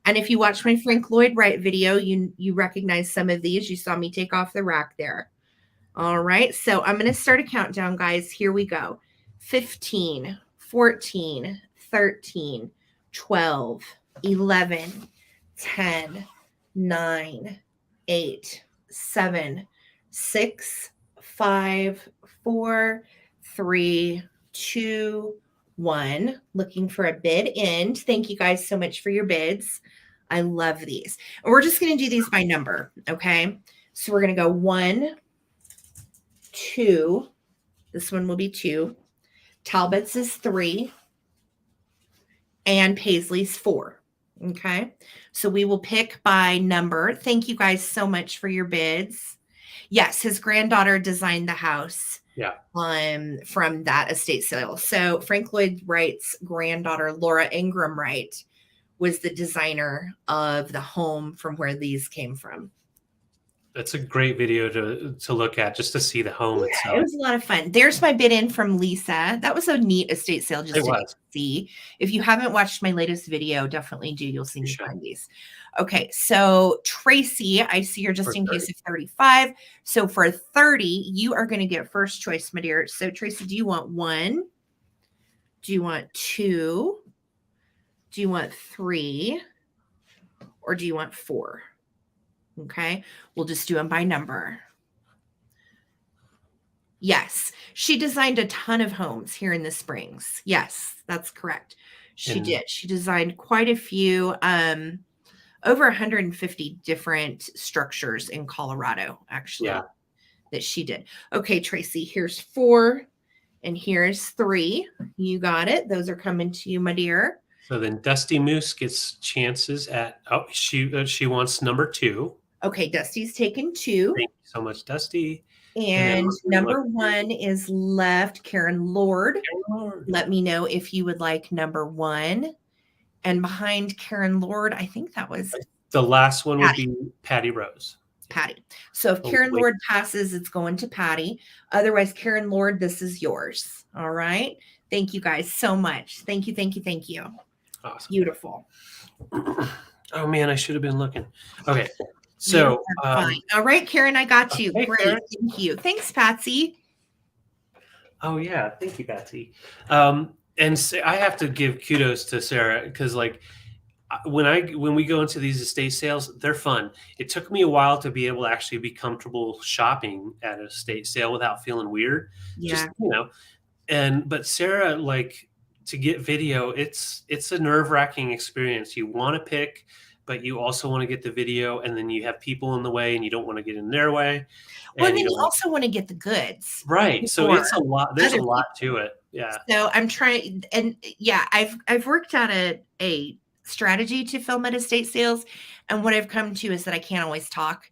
And if you watch my Frank Lloyd Wright video, you recognize some of these. You saw me take off the rack there. All right. So I'm going to start a countdown, guys. Here we go. 15, 14, 13, 12, 11, 10, 9, 8, 7, 6, 5, 4, 3, 2, 1. Looking for a bid end. Thank you guys so much for your bids. I love these. And we're just going to do these by number. Okay. So we're going to go 1, 2. This one will be 2. Talbot's is 3. And Paisley's 4. Okay. So we will pick by number. Thank you guys so much for your bids. Yes, his granddaughter designed the house. Yeah. From that estate sale. So Frank Lloyd Wright's granddaughter, Laura Ingram Wright, was the designer of the home from where these came from. That's a great video to look at, just to see the home itself. It was a lot of fun. There's my bid in from Lisa. That was a neat estate sale just to see. If you haven't watched my latest video, definitely do. You'll see me find these. Okay, so Tracy, I see you're just in case of 35. So for 30, you are going to get first choice, my dear. So Tracy, do you want 1? Do you want 2? Do you want 3? Or do you want 4? Okay, we'll just do them by number. Yes, she designed a ton of homes here in the Springs. Yes, that's correct. She did. She designed quite a few, over 150 different structures in Colorado, actually, that she did. Okay, Tracy, here's 4. And here's 3. You got it. Those are coming to you, my dear. So then Dusty Moose gets chances at, oh, she wants number 2. Okay, Dusty's taken 2. Thank you so much, Dusty. And number 1 is left. Karen Lord. Let me know if you would like number 1. And behind Karen Lord, I think that was the last one Patty. would be Patty Rose. Patty. So if Karen Lord passes, it's going to Patty. Otherwise, Karen Lord, this is yours. All right. Thank you guys so much. Thank you. Thank you. Thank you. Awesome. Beautiful. Oh man, I should have been looking. Okay. So fine. All right, Karen, I got you. Hey, Great. Karen. Thank you. Thanks, Patsy. Oh yeah, thank you, Patsy. And I have to give kudos to Sarah because like when we go into these estate sales, they're fun. It took me a while to be able to actually be comfortable shopping at an estate sale without feeling weird. Yeah. Just, but Sarah, like, to get video, it's a nerve-wracking experience. You want to pick, but you also want to get the video, and then you have people in the way and you don't want to get in their way. Well, and then you also want to get the goods. Right. So it's a lot. There's a lot to it. Yeah. So I'm trying, and yeah, I've worked out a strategy to film at estate sales. And what I've come to is that I can't always talk.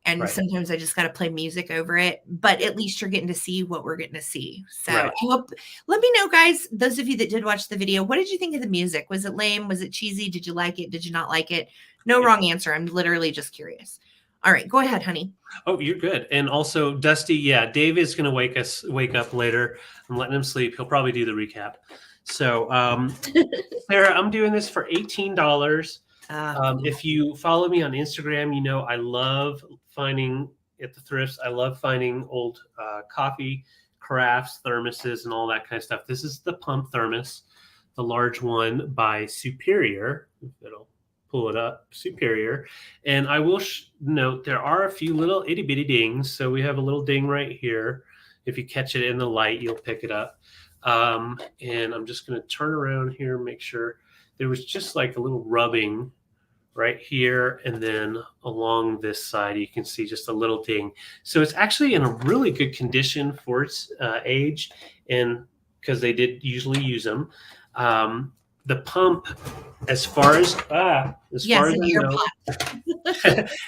And sometimes I just got to play music over it, but at least you're getting to see what we're getting to see. So I hope, let me know, guys, those of you that did watch the video, what did you think of the music? Was it lame? Was it cheesy? Did you like it? Did you not like it? No wrong answer. I'm literally just curious. All right, go ahead, honey. Oh, you're good. And also, Dusty, yeah, Dave is going to wake up later. I'm letting him sleep. He'll probably do the recap. So, Sarah, I'm doing this for $18. If you follow me on Instagram, you know I love finding at the thrifts. I love finding old coffee carafes, thermoses, and all that kind of stuff. This is the pump thermos, the large one by Superior. It'll pull it up, Superior. And I will note there are a few little itty bitty dings. So we have a little ding right here. If you catch it in the light, you'll pick it up. And I'm just going to turn around here and make sure there was just like a little rubbing right here. And then along this side, you can see just a little ding. So it's actually in a really good condition for its age. And because they did usually use them. The pump, as far as I know,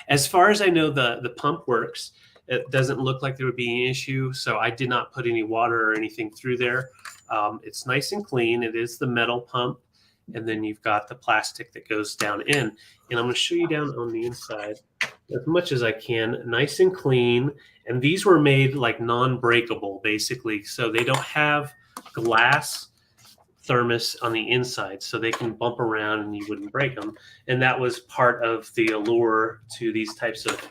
as far as I know, the pump works. It doesn't look like there would be an issue, so I did not put any water or anything through there. It's nice and clean. It is the metal pump, and then you've got the plastic that goes down in. And I'm going to show you down on the inside as much as I can. Nice and clean. And these were made like non-breakable, basically, so they don't have glass thermos on the inside, so they can bump around and you wouldn't break them. And that was part of the allure to these types of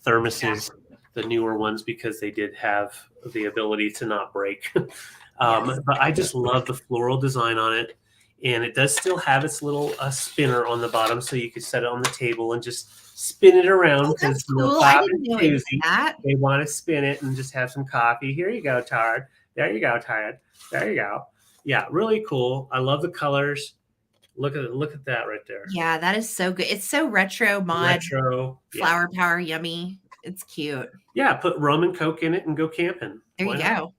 thermoses, the newer ones, because they did have the ability to not break. But I just love the floral design on it. And it does still have its little spinner on the bottom, so you could set it on the table and just spin it around. That's cool. I didn't know it was that. They want to spin it and just have some coffee. Here you go, Tard. There you go, Tard. There you go. Yeah, really cool. I love the colors. Look at that right there. Yeah, that is so good. It's so retro mod. Flower power, yummy. It's cute. Yeah, put rum and Coke in it and go camping. There you go.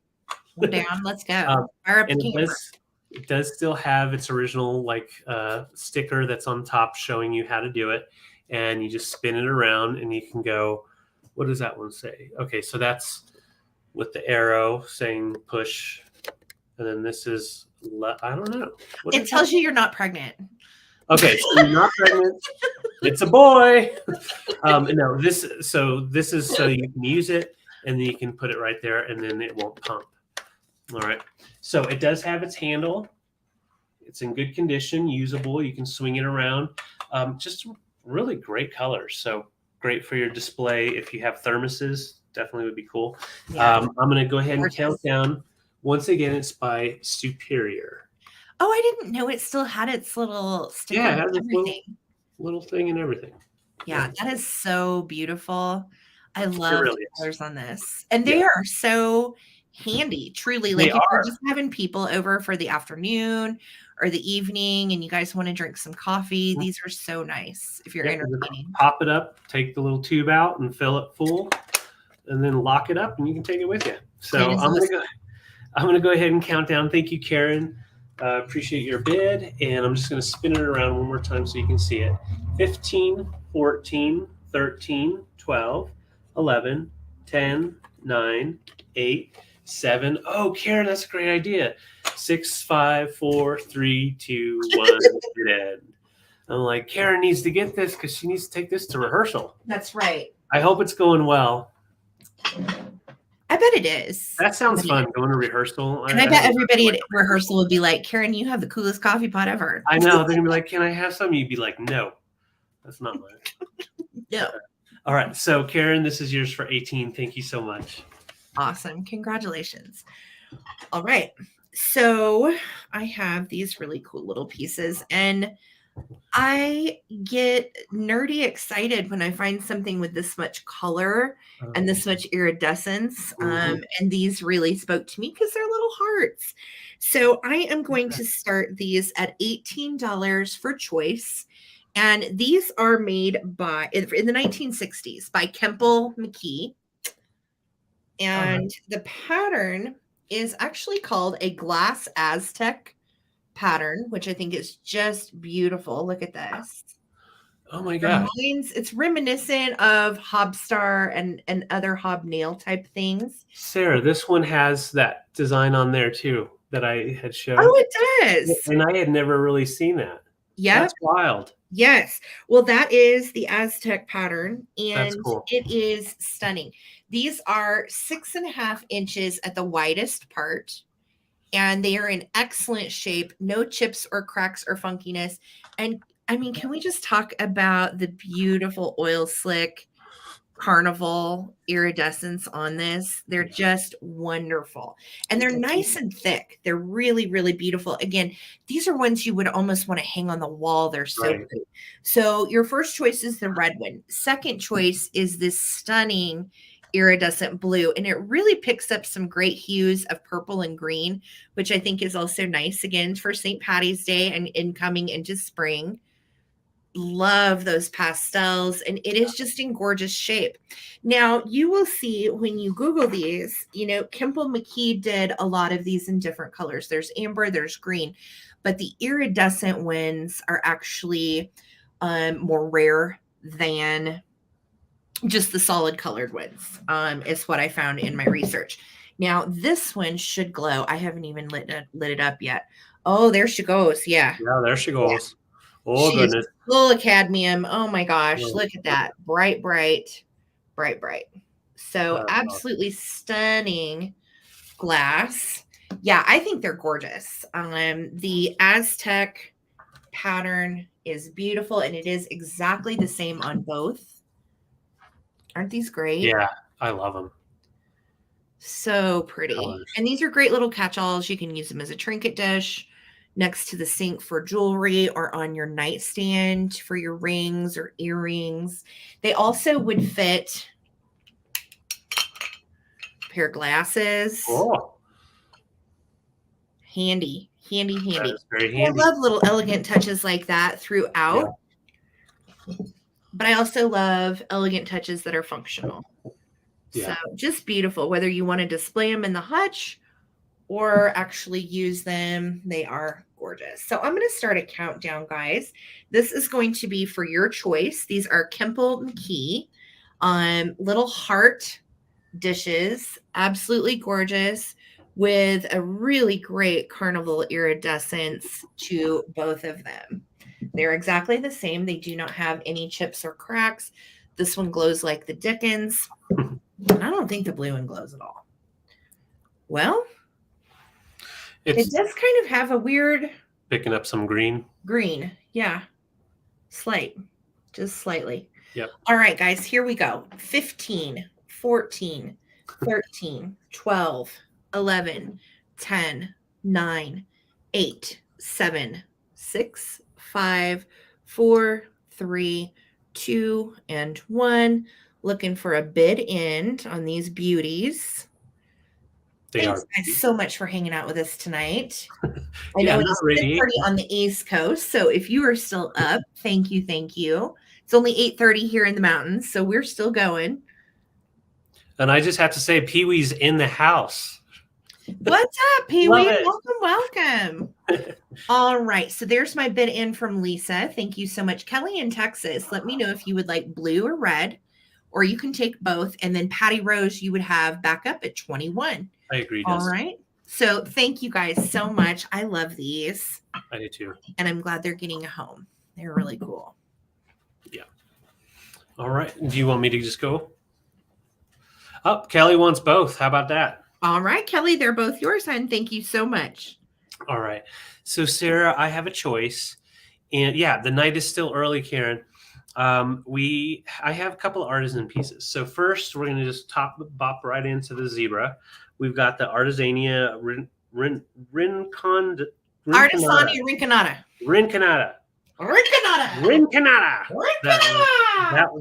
Go down. Let's go. Fire up the camper. It does still have its original sticker that's on top showing you how to do it. And you just spin it around and you can go, what does that one say? Okay, so that's with the arrow saying push. And then this is, I don't know. It tells you you're not pregnant. Okay, so you're not pregnant. It's a boy. No, this is so you can use it and then you can put it right there and then it won't pump. All right. So it does have its handle. It's in good condition, usable. You can swing it around. Just really great colors. So great for your display. If you have thermoses, definitely would be cool. Yeah. I'm going to go ahead and count down. Once again, it's by Superior. Oh, I didn't know it still had its little sticker. Yeah, it has a little thing and everything. Yeah, that is so beautiful. I love the colors on this. And they are so handy, truly. Like if you're just having people over for the afternoon or the evening and you guys want to drink some coffee, these are so nice if you're entertaining. Pop it up, take the little tube out and fill it full, and then lock it up and you can take it with you. So I'm going to go ahead and count down. Thank you, Karen. Appreciate your bid. And I'm just going to spin it around one more time so you can see it. 15, 14, 13, 12, 11, 10, 9, 8, 7. Oh, Karen, that's a great idea. 6, 5, 4, 3, 2, 1. Dead. I'm like, Karen needs to get this because she needs to take this to rehearsal. That's right. I hope it's going well. I bet it is. That sounds fun, going to rehearsal. And I bet everybody at rehearsal would be like, Karen, you have the coolest coffee pot ever. I know. They're going to be like, can I have some? You'd be like, no, that's not mine. No. All right. So, Karen, this is yours for 18. Thank you so much. Awesome. Congratulations. All right. So I have these really cool little pieces, and I get nerdy excited when I find something with this much color and this much iridescence. And these really spoke to me because they're little hearts. So I am going to start these at $18 for choice. And these are made by, in the 1960s, by Kemple McKee. And the pattern is actually called a glass Aztec pattern, which I think is just beautiful. Look at this. Oh my God. It's reminiscent of Hobstar and other hobnail type things. Sarah, this one has that design on there too that I had shown. Oh, it does. And I had never really seen that. Yeah. That's wild. Yes. Well, that is the Aztec pattern, and cool. It is stunning. These are 6.5 inches at the widest part, and they are in excellent shape. No chips or cracks or funkiness. And I mean, can we just talk about the beautiful oil slick carnival iridescence on this? They're just wonderful. And they're nice and thick. They're really, really beautiful. Again, these are ones you would almost want to hang on the wall. They're so pretty. So your first choice is the red one. Second choice is this stunning iridescent blue, and it really picks up some great hues of purple and green, which I think is also nice again for St. Patty's Day and coming into spring. Love those pastels, and it is just in gorgeous shape. Now you will see when you Google these, Kemple McKee did a lot of these in different colors. There's amber, there's green, but the iridescent ones are actually more rare than just the solid colored ones, is what I found in my research. Now this one should glow. I haven't even lit it up yet. Oh, there she goes. Yeah. Yeah, there she goes. Yeah. Oh, she's goodness. Full of cadmium. Oh my gosh. Look at that. Bright, bright, bright, bright. So absolutely stunning glass. Yeah, I think they're gorgeous. The Aztec pattern is beautiful, and it is exactly the same on both. Aren't these great? Yeah, I love them. So pretty. And these are great little catch-alls. You can use them as a trinket dish, next to the sink for jewelry, or on your nightstand for your rings or earrings. They also would fit a pair of glasses. Oh. Handy. Handy. That is very handy. I love little elegant touches like that throughout. Yeah. But I also love elegant touches that are functional. Yeah. So just beautiful, whether you want to display them in the hutch or actually use them. They are gorgeous. So I'm going to start a countdown, guys. This is going to be for your choice. These are Kemple McKee little heart dishes. Absolutely gorgeous, with a really great carnival iridescence to both of them. They're exactly the same. They do not have any chips or cracks. This one glows like the dickens. I don't think the blue one glows at all. Well, it does kind of have a weird... Picking up some green. Green, yeah. Just slightly. Yep. All right, guys, here we go. 15, 14, 13, 12, 11, 10, 9, 8, 7, 6, 5, 4, 3, 2, and 1. Looking for a bid end on these beauties. Thanks guys so much for hanging out with us tonight. I know it's 6:30 on the East Coast, so if you are still up, thank you. It's only 8:30 here in the mountains, so we're still going. And I just have to say, Pee-wee's in the house. What's up, Pee Love Wee? it. Welcome. All right. So there's my bid in from Lisa. Thank you so much. Kelly in Texas. Let me know if you would like blue or red, or you can take both. And then Patty Rose, you would have back up at 21. I agree, All Dustin. right. So thank you guys so much. I love these. I do too. And I'm glad they're getting a home. They're really cool. Yeah. All right. Do you want me to just go? Oh, Kelly wants both. How about that? All right, Kelly, they're both yours, hon. Thank you so much. All right. So, Sarah, I have a choice. And yeah, the night is still early, Karen. I have a couple of artisan pieces. So first, we're going to just bop right into the zebra. We've got the Artisania Artisani Rinconada. Rinconada.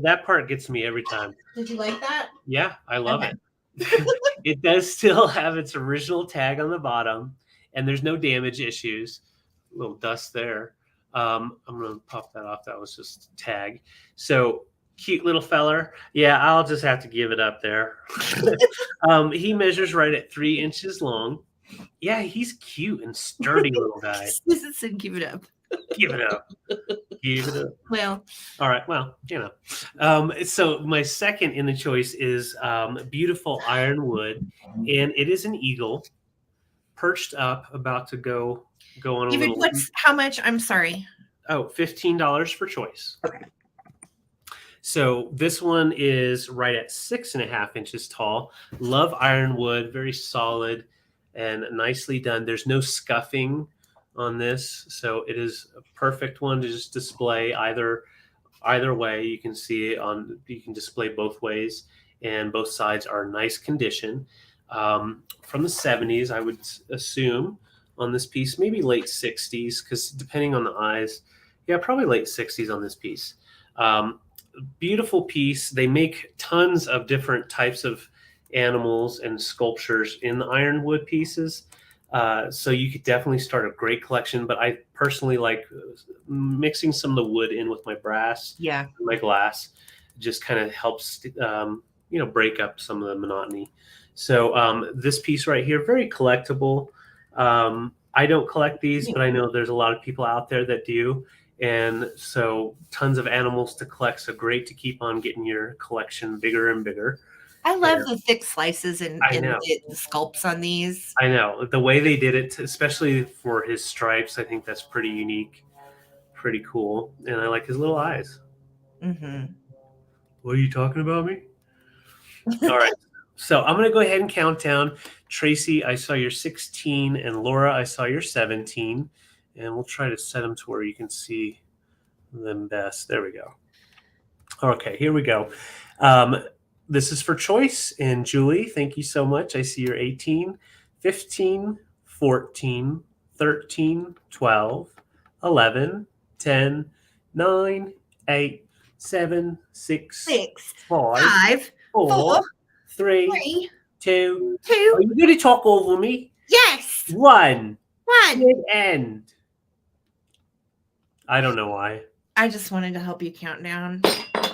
That part gets me every time. Did you like that? Yeah, I love it. It does still have its original tag on the bottom, and there's no damage issues. A little dust there. I'm going to pop that off. That was just tag. So cute little feller. Yeah, I'll just have to give it up there. He measures right at 3 inches long. Yeah, he's cute and sturdy little guy. Listen, give it up. Give it up. Give it up. Well, all right. Well, so my second in the choice is beautiful ironwood, and it is an eagle perched up, about to go on a little. How much? I'm sorry. Oh, $15 for choice. Okay. So this one is right at 6.5 inches tall. Love ironwood, very solid and nicely done. There's no scuffing on this, so it is a perfect one to just display either way. You can see it on. You can display both ways, and both sides are nice condition. From the 70s, I would assume on this piece, maybe late 60s, because depending on the eyes, yeah, probably late 60s on this piece. Beautiful piece. They make tons of different types of animals and sculptures in the ironwood pieces. So you could definitely start a great collection, but I personally like mixing some of the wood in with my brass, my glass. It just kind of helps, break up some of the monotony. So this piece right here, very collectible. I don't collect these, but I know there's a lot of people out there that do. And so tons of animals to collect. So great to keep on getting your collection bigger and bigger. I love the thick slices and the sculpts on these. I know. The way they did it, especially for his stripes, I think that's pretty unique, pretty cool. And I like his little eyes. Mm-hmm. What are you talking about me? All right. So I'm going to go ahead and count down. Tracy, I saw your 16, and Laura, I saw your 17. And we'll try to set them to where you can see them best. There we go. Okay, here we go. This is for choice. And Julie, thank you so much. I see your 18, 15, 14, 13, 12, 11, 10, 9, 8, 7, 6, 5, 4, 3, 2. Are you going to talk over me? Yes. 1. Good end. I don't know why. I just wanted to help you count down.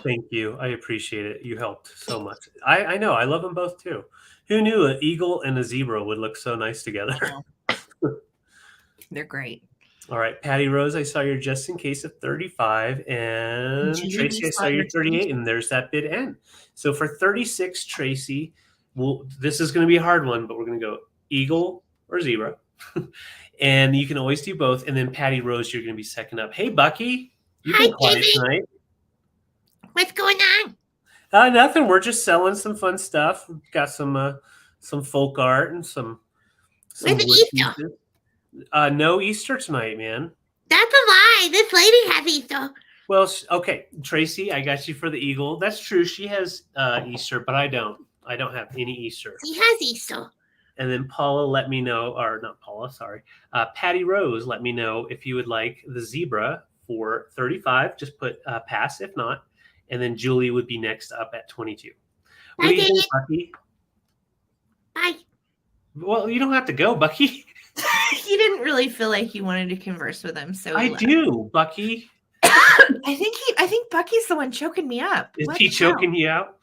Thank you. I appreciate it. You helped so much. I know. I love them both too. Who knew an eagle and a zebra would look so nice together? They're great. All right. Patty Rose, I saw your just in case of 35. And Tracy, I saw your 38. And there's that bid end. So for 36, Tracy, this is going to be a hard one, but we're going to go eagle or zebra. And you can always do both. And then Patty Rose, you're going to be second up. Hey, Bucky. You've been quiet tonight. What's going on? Nothing. We're just selling some fun stuff. We've got some folk art and some wood Easter? Pieces. No Easter tonight, man. That's a lie. This lady has Easter. Well, okay, Tracy, I got you for the eagle. That's true. She has Easter, but I don't. I don't have any Easter. She has Easter. And then Paula let me know, or not Paula, sorry. Patty Rose let me know if you would like the zebra for 35. Just put pass if not. And then Julie would be next up at 22. What do you think, Bucky? Bye. Well, you don't have to go, Bucky. He didn't really feel like you wanted to converse with him, so I do, Bucky. I think Bucky's the one choking me up. Is he choking you out?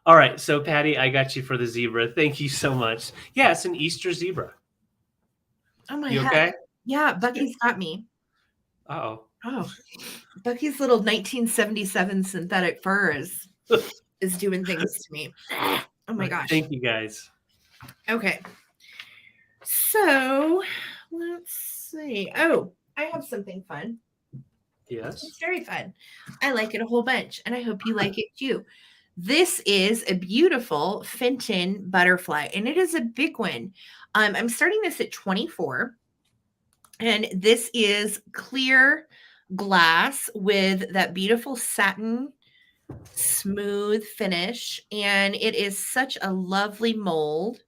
All right, so Patty, I got you for the zebra. Thank you so much. Yeah, it's an Easter zebra. Oh my You heck. okay? Yeah, Bucky's got me. Uh-oh. Oh, Bucky's little 1977 synthetic fur is doing things to me. Oh my gosh. Thank you guys. Okay. So let's see. Oh, I have something fun. Yes. It's very fun. I like it a whole bunch, and I hope you like it too. This is a beautiful Fenton butterfly, and it is a big one. I'm starting this at 24, and this is clear glass with that beautiful satin smooth finish, and it is such a lovely mold.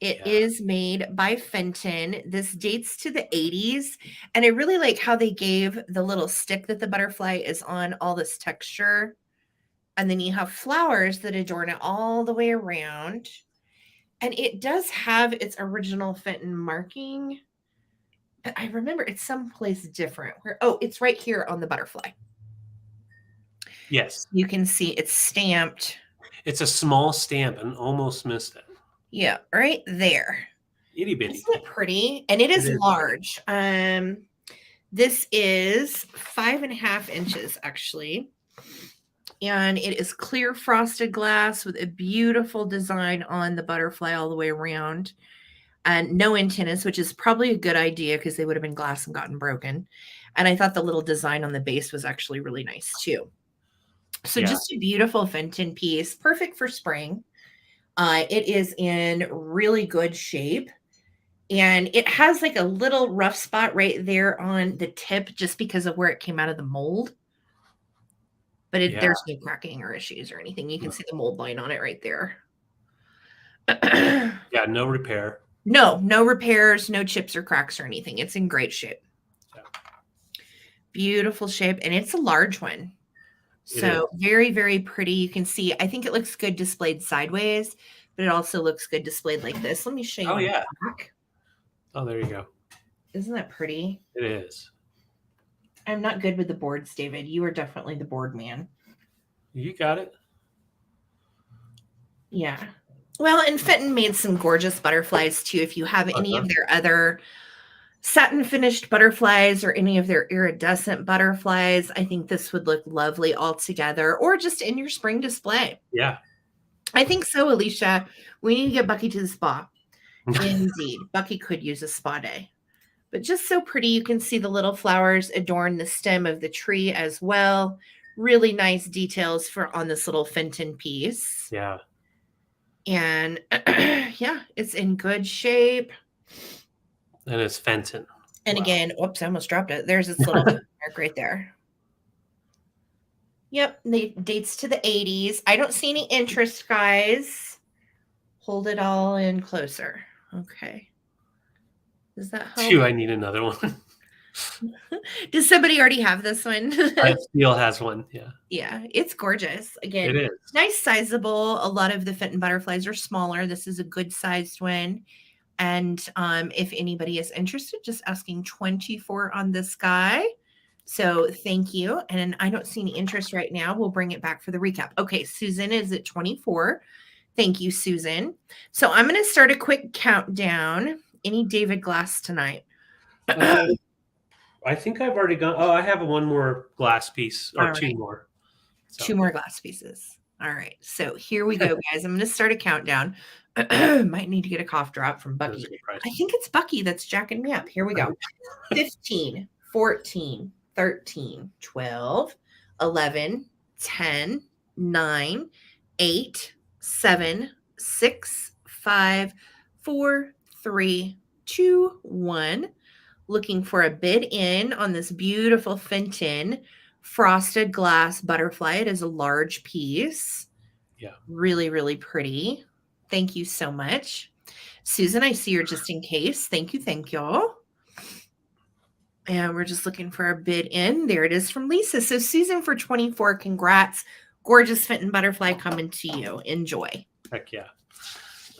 It Yeah. is made by Fenton. This dates to the 80s. And I really like how they gave the little stick that the butterfly is on all this texture. And then you have flowers that adorn it all the way around. And it does have its original Fenton marking. But I remember it's someplace different. Where it's right here on the butterfly. Yes. You can see it's stamped. It's a small stamp and almost missed it. Yeah, right there. Itty bitty. Isn't it pretty? And it is It is. large. This is 5.5 inches actually. And it is clear frosted glass with a beautiful design on the butterfly all the way around. And no antennas, which is probably a good idea because they would have been glass and gotten broken. And I thought the little design on the base was actually really nice too. So Yeah. just a beautiful Fenton piece, perfect for spring. It is in really good shape. And it has like a little rough spot right there on the tip just because of where it came out of the mold. But there's no cracking or issues or anything. You can see the mold line on it right there. Yeah, no repair. No repairs, no chips or cracks or anything. It's in great shape. Yeah. Beautiful shape. And it's a large one. So very, very pretty. You can see, I think it looks good displayed sideways, but it also looks good displayed like this. Let me show you. Oh, yeah. Back. Oh, there you go. Isn't that pretty? It is. I'm not good with the boards, David. You are definitely the board man. You got it. Yeah. Well, and Fenton made some gorgeous butterflies too. If you have any of their other satin finished butterflies or any of their iridescent butterflies, I think this would look lovely all together or just in your spring display. Yeah. I think so, Alicia. We need to get Bucky to the spa. Indeed. Bucky could use a spa day. But just so pretty. You can see the little flowers adorn the stem of the tree as well. Really nice details on this little Fenton piece. Yeah. And yeah, it's in good shape. And it's Fenton. And again, whoops, I almost dropped it. There's its little mark right there. Yep, dates to the 80s. I don't see any interest, guys. Hold it all in closer. Okay. Does that help? I need another one. Does somebody already have this one? Steel has one. Yeah. Yeah, it's gorgeous. Again, it is nice, sizable. A lot of the Fenton butterflies are smaller. This is a good sized one. And if anybody is interested, just asking 24 on this guy. So thank you. And I don't see any interest right now. We'll bring it back for the recap. Okay, Susan is at 24. Thank you, Susan. So I'm going to start a quick countdown. Any David Glass tonight? I think I've already gone. Oh, I have one more glass piece or two more. So. 2 more glass pieces. All right. So here we go, guys. I'm going to start a countdown. Might need to get a cough drop from Bucky. I think it's Bucky that's jacking me up. Here we go. 15, 14, 13, 12, 11, 10, 9, 8, 7, 6, 5, 4, 3, 2, 1. Looking for a bid in on this beautiful Fenton frosted glass butterfly. It is a large piece. Yeah. Really, really pretty. Thank you so much. Susan, I see you're just in case. Thank you. Thank y'all. And we're just looking for a bid in. There it is from Lisa. So Susan for 24, congrats. Gorgeous Fenton butterfly coming to you. Enjoy. Heck yeah.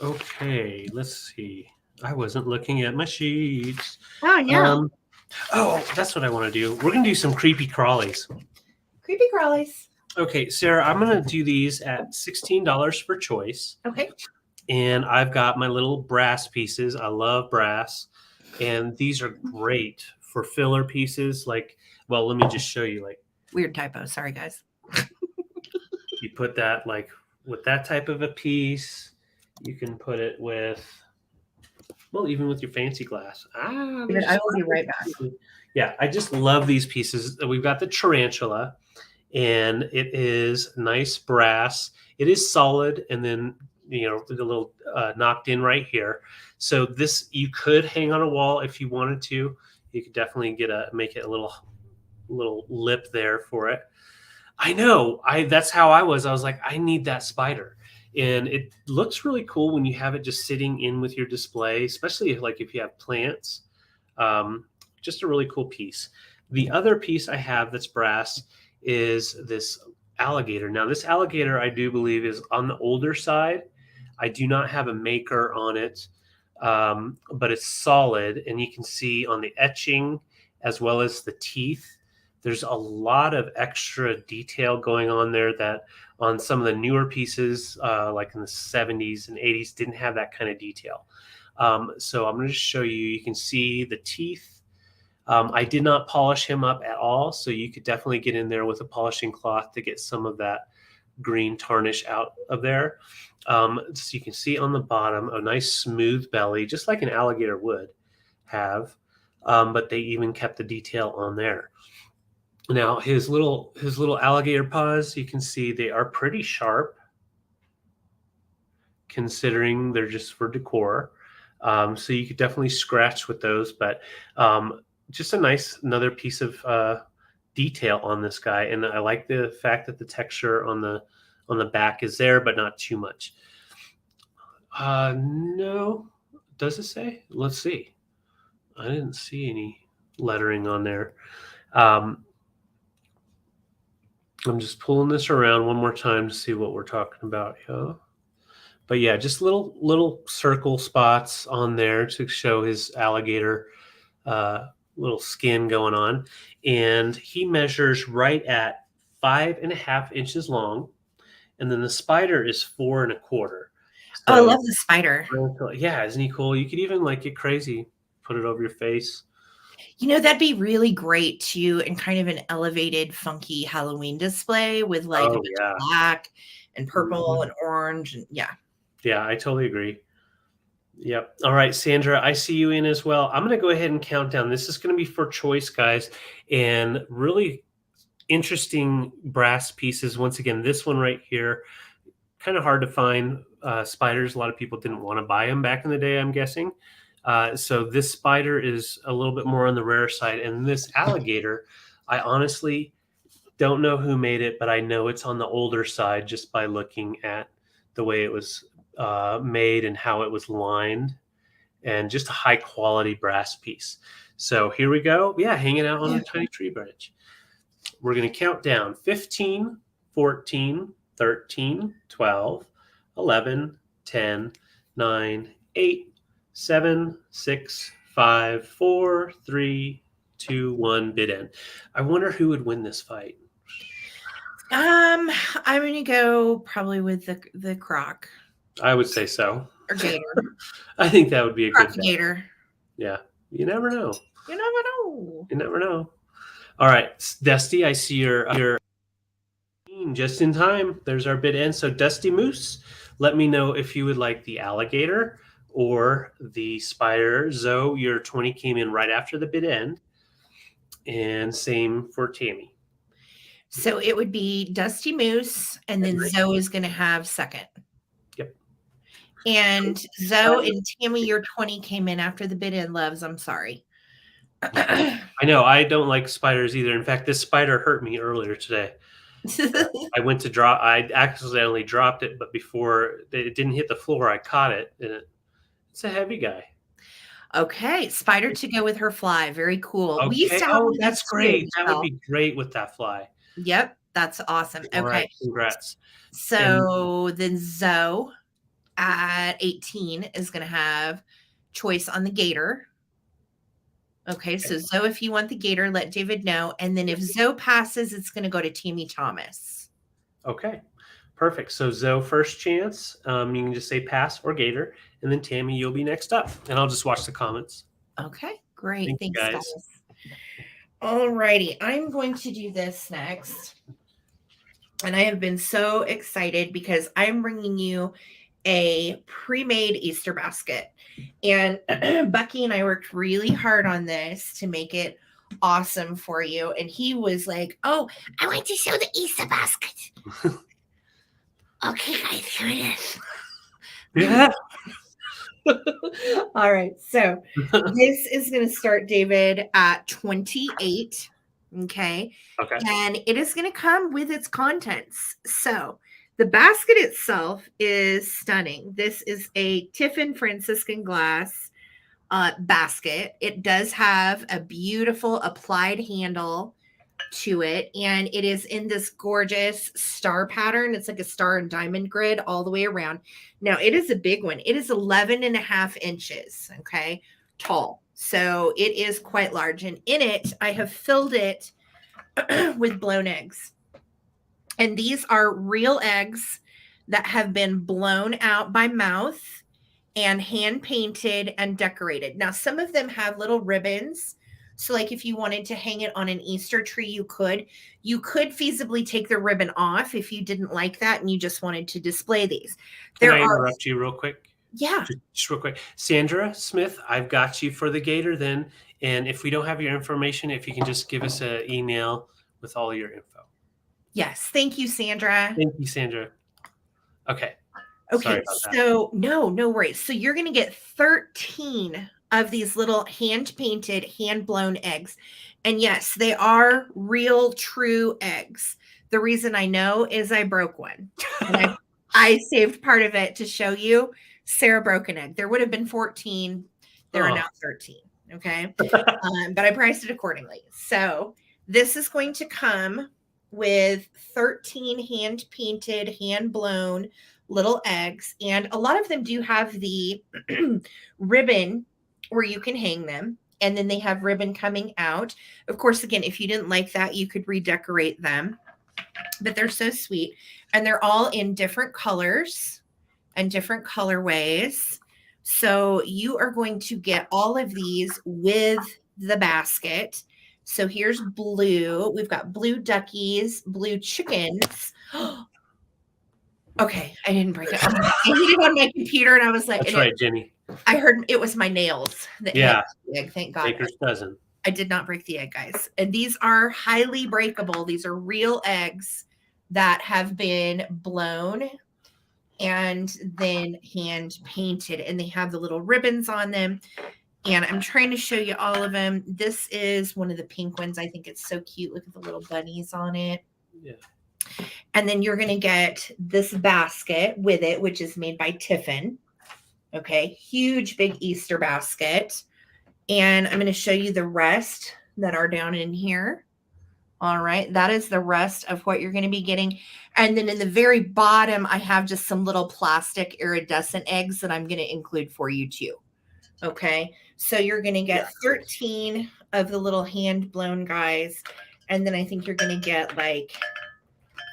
Okay, let's see. I wasn't looking at my sheets. Oh, yeah. That's what I want to do. We're going to do some creepy crawlies. Creepy crawlies. Okay, Sarah, I'm going to do these at $16 per choice. Okay. And I've got my little brass pieces. I love brass. And these are great for filler pieces. Like, well, let me just show you. Like, Weird typo. Sorry, guys. you put that like with that type of a piece. You can put it with, well, even with your fancy glass. I will be right back. Yeah, I just love these pieces. We've got the tarantula, and it is nice brass. It is solid, and then with a little knocked in right here. So this you could hang on a wall if you wanted to. You could definitely make it a little lip there for it. I know. That's how I was. I was like, I need that spider. And it looks really cool when you have it just sitting in with your display, especially if you have plants. Just a really cool piece. The other piece I have that's brass is this alligator. Now, this alligator, I do believe, is on the older side. I do not have a maker on it, but it's solid. And you can see on the etching as well as the teeth, there's a lot of extra detail going on there that on some of the newer pieces, like in the 70s and 80s, didn't have that kind of detail. So I'm going to show you. You can see the teeth. I did not polish him up at all, so you could definitely get in there with a polishing cloth to get some of that green tarnish out of there. So you can see on the bottom a nice smooth belly, just like an alligator would have, but they even kept the detail on there. Now his little alligator paws, you can see they are pretty sharp, considering they're just for decor. So you could definitely scratch with those, but just another piece of detail on this guy. And I like the fact that the texture on the back is there, but not too much. No, does it say? Let's see. I didn't see any lettering on there. I'm just pulling this around one more time to see what we're talking about here. But yeah, just little circle spots on there to show his alligator little skin going on. And he measures right at 5.5 inches long. And then the spider is 4.25. So, I love the spider. Yeah, isn't he cool? You could even get crazy, put it over your face. That'd be really great too, in kind of an elevated, funky Halloween display with a bunch of black and purple and orange. And yeah. Yeah, I totally agree. Yep. All right, Sandra, I see you in as well. I'm going to go ahead and count down. This is going to be for choice, guys, and really interesting brass pieces. Once again, this one right here, kind of hard to find spiders. A lot of people didn't want to buy them back in the day, I'm guessing. So this spider is a little bit more on the rare side. And this alligator, I honestly don't know who made it, but I know it's on the older side just by looking at the way it was made and how it was lined, and just a high quality brass piece. So here we go. Yeah, hanging out on a tiny tree branch. We're going to count down 15, 14, 13, 12, 11, 10, 9, 8, 7, 6, 5, 4, 3, 2, 1, bid end. I wonder who would win this fight. I'm going to go probably with the croc. I would say so. Or gator. I think that would be a good gator. Yeah. You never know. You never know. You never know. All right, Dusty, I see your just in time. There's our bid end. So Dusty Moose, let me know if you would like the alligator or the spider. Zoe, your 20 came in right after the bid end. And same for Tammy. So it would be Dusty Moose, and then Zoe is going to have second. Yep. And Zoe and Tammy, your 20 came in after the bid end, loves. I'm sorry. I know. I don't like spiders either. In fact, this spider hurt me earlier today. I went to drop. I accidentally dropped it, but before it didn't hit the floor, I caught it, and it's a heavy guy. Okay, spider to go with her fly. Very cool. Okay. We used to have that's great. That would be great with that fly. Yep, that's awesome. Okay, right, congrats. So then Zoe at 18 is going to have choice on the gator. Okay, so Zoe, if you want the gator, let David know. And then if Zoe passes, it's going to go to Tammy Thomas. Okay, perfect. So Zoe, first chance. You can just say pass or gator, and then Tammy, you'll be next up, and I'll just watch the comments. Okay, great. Thank you, Thanks, guys. guys. All righty, I'm going to do this next. And I have been so excited because I'm bringing you a pre-made Easter basket. And Bucky and I worked really hard on this to make it awesome for you. And he was like, "Oh, I want to show the Easter basket." Okay, guys, here it is. Yeah. All right. So this is going to start, David, at 28. Okay. Okay. And it is going to come with its contents. So the basket itself is stunning. This is a Tiffin Franciscan glass basket. It does have a beautiful applied handle to it, and it is in this gorgeous star pattern. It's like a star and diamond grid all the way around. Now it is a big one. It is 11 and a half inches, okay, tall. So it is quite large. And in it, I have filled it with blown eggs. And these are real eggs that have been blown out by mouth and hand painted and decorated. Now, some of them have little ribbons. So like if you wanted to hang it on an Easter tree, you could. You could feasibly take the ribbon off if you didn't like that and you just wanted to display these. Can I interrupt you real quick? Yeah. Just real quick. Sandra Smith, I've got you for the gator then. And if we don't have your information, if you can just give us an email with all your info. Yes. Thank you, Sandra. Thank you, Sandra. Okay. Okay. So no worries. So you're going to get 13 of these little hand painted, hand blown eggs. And yes, they are real, true eggs. The reason I know is I broke one. And I saved part of it to show you. Sarah broke an egg. There would have been 14. There are now 13. Okay. But I priced it accordingly. So this is going to come with 13 hand painted, hand blown little eggs. And a lot of them do have the ribbon where you can hang them. And then they have ribbon coming out. Of course, again, if you didn't like that, you could redecorate them. But they're so sweet. And they're all in different colors and different colorways. So you are going to get all of these with the basket. So here's blue. We've got blue duckies, blue chickens. Okay, I didn't break it. I hit it on my computer, and I was like, "That's right, Jenny." I heard it was my nails that hit the egg. Thank God. Baker's dozen. I did not break the egg, guys. And these are highly breakable. These are real eggs that have been blown and then hand painted, and they have the little ribbons on them. And I'm trying to show you all of them. This is one of the pink ones. I think it's so cute. Look at the little bunnies on it. Yeah. And then you're going to get this basket with it, which is made by Tiffin. Okay. Huge, big Easter basket. And I'm going to show you the rest that are down in here. All right. That is the rest of what you're going to be getting. And then in the very bottom, I have just some little plastic iridescent eggs that I'm going to include for you too. Okay. So you're going to get 13 of the little hand blown guys. And then I think you're going to get like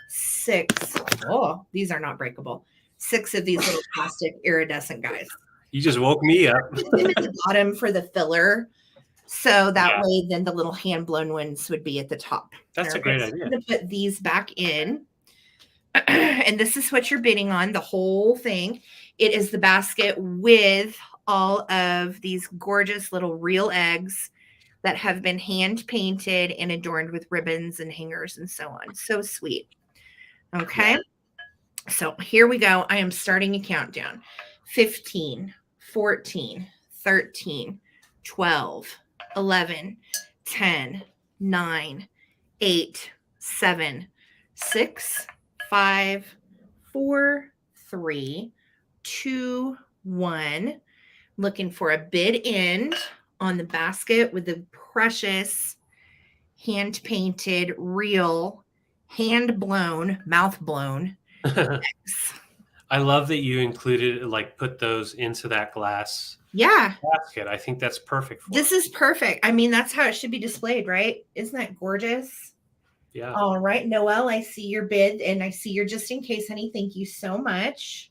6. Oh, these are not breakable. 6 of these little plastic iridescent guys. You just woke me up. Put them at the bottom for the filler. So that way, then the little hand blown ones would be at the top. That's a great idea. I'm going to put these back in. And this is what you're bidding on, the whole thing. It is the basket with all of these gorgeous little real eggs that have been hand painted and adorned with ribbons and hangers and so on. So sweet. Okay. So here we go. I am starting a countdown. 15, 14, 13, 12, 11, 10, 9, 8, 7, 6, 5, 4, 3, 2, 1. Looking for a bid end on the basket with the precious hand painted, real, hand blown, mouth blown eggs. I love that you included, like, put those into that glass basket. I think that's perfect for this is perfect. I mean, that's how it should be displayed, right? Isn't that gorgeous? Yeah. All right, Noelle, I see your bid and I see your just in case, honey. Thank you so much.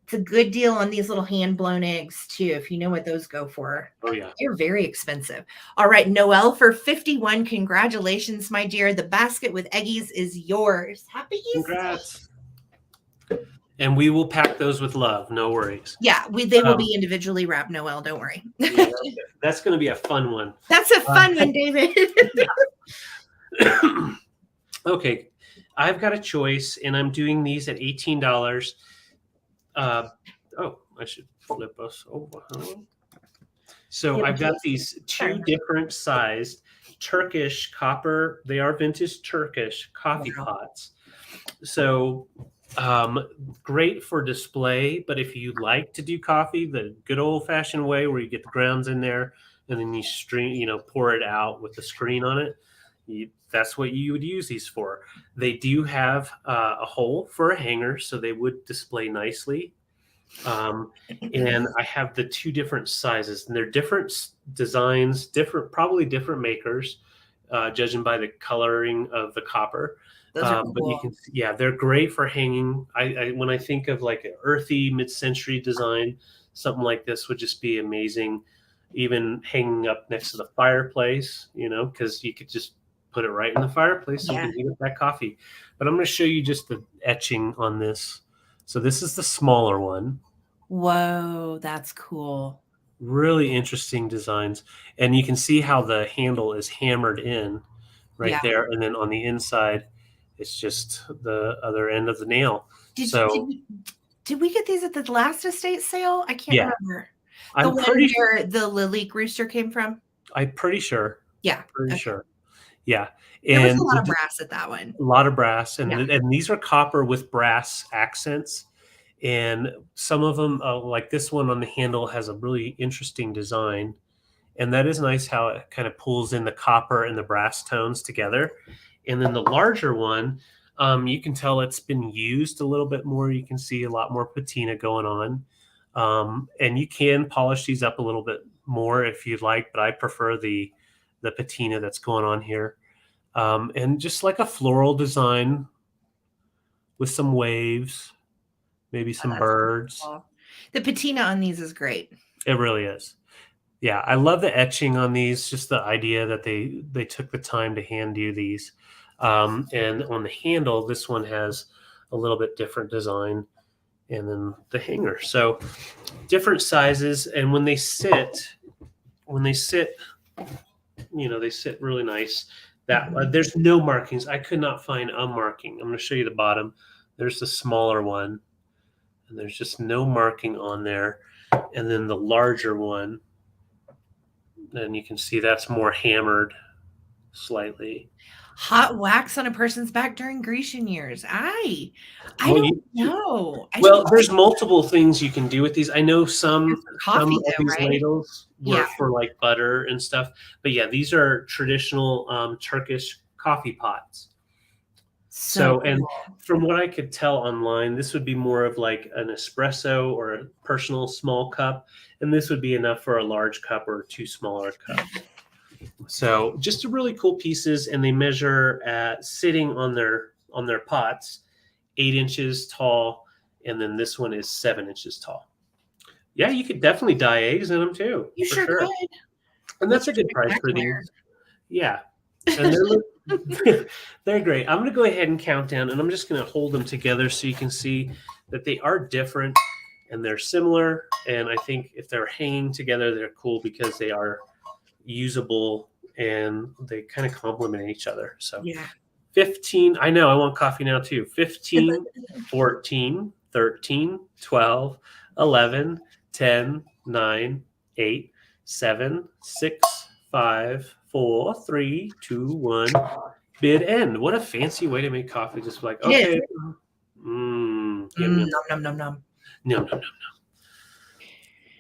It's a good deal on these little hand blown eggs too, if you know what those go for. Oh yeah. They're very expensive. All right, Noelle for 51. Congratulations, my dear. The basket with eggies is yours. Happy Easter. Congrats. And we will pack those with love. No worries. Yeah, they will be individually wrapped, Noelle. Don't worry. Yeah, that's going to be a fun one. That's a fun one, David. Okay. I've got a choice, and I'm doing these at $18. I should flip us over. So I've got these two different sized Turkish copper. They are vintage Turkish coffee pots. So great for display, but if you like to do coffee the good old-fashioned way where you get the grounds in there and then you pour it out with the screen on it, that's what you would use these for. They do have a hole for a hanger, so they would display nicely. And I have the two different sizes, and they're different designs, probably different makers, judging by the coloring of the copper. Those are But cool. you can, they're great for hanging. When I think of like an earthy mid-century design, something like this would just be amazing. Even hanging up next to the fireplace, because you could just put it right in the fireplace so you can heat up that coffee. But I'm going to show you just the etching on this. So this is the smaller one. Whoa, that's cool. Really interesting designs. And you can see how the handle is hammered in right there. And then on the inside, it's just the other end of the nail. Did we get these at the last estate sale? I can't remember. The one where the Lalique rooster came from? I'm pretty sure. Yeah. Pretty sure. Yeah. There was a lot of brass at that one. A lot of brass. And these are copper with brass accents. And some of them, like this one on the handle, has a really interesting design. And that is nice how it kind of pulls in the copper and the brass tones together. And then the larger one, you can tell it's been used a little bit more. You can see a lot more patina going on. And you can polish these up a little bit more if you'd like, but I prefer the patina that's going on here. And just like a floral design with some waves, maybe some birds. Cool. The patina on these is great. It really is. Yeah, I love the etching on these, just the idea that they took the time to hand do these. And on the handle, this one has a little bit different design, and then the hanger. So different sizes, and when they sit, they sit really nice. There's no markings. I could not find a marking. I'm going to show you the bottom. There's the smaller one, and there's just no marking on there. And then the larger one, and you can see that's more hammered slightly. Hot wax on a person's back during Grecian years. I don't know. There's multiple things you can do with these. I know some of these ladles were for like butter and stuff. But yeah, these are traditional Turkish coffee pots. So, and from what I could tell online, this would be more of like an espresso or a personal small cup. And this would be enough for a large cup or two smaller cups. So just really cool pieces, and they measure at sitting on their pots 8 inches tall, and then this one is 7 inches tall. Yeah, you could definitely dye eggs in them too. You sure could. And that's a good price for these. Yeah, and they're great. I'm going to go ahead and count down, and I'm just going to hold them together so you can see that they are different and they're similar. And I think if they're hanging together, they're cool because they are usable and they kind of complement each other. So 15, I know I want coffee now too. 15, 14, 13, 12, 11, 10, 9, 8, 7, 6, 5, 4, 3, 2, 1. Bid end. What a fancy way to make coffee. Just like, okay. Nom, nom, nom, nom. No.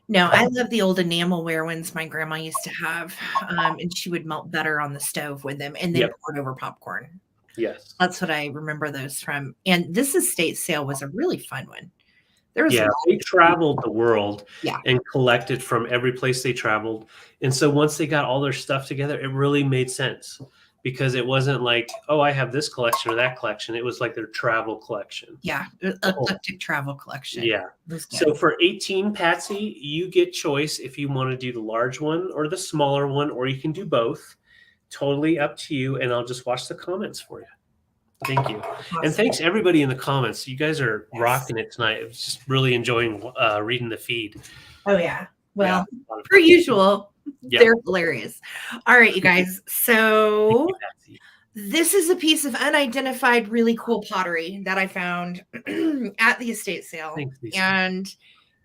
No, I love the old enamelware ones my grandma used to have. And she would melt butter on the stove with them and then pour it over popcorn. Yes. That's what I remember those from. And this estate sale was a really fun one. They traveled the world and collected from every place they traveled. And so once they got all their stuff together, it really made sense because it wasn't like, oh, I have this collection or that collection. It was like their travel collection. Yeah, Oh, eclectic travel collection. yeah. So for 18, Patsy, you get choice if you want to do the large one or the smaller one, or you can do both. Totally up to you. And I'll just watch the comments for you. Thank you. Awesome. And thanks everybody in the comments. You guys are rocking it tonight. I was just really enjoying reading the feed. Oh, yeah. Well, per usual, they're hilarious. All right, you guys. So this is a piece of unidentified, really cool pottery that I found at the estate sale. Thanks, Lisa. And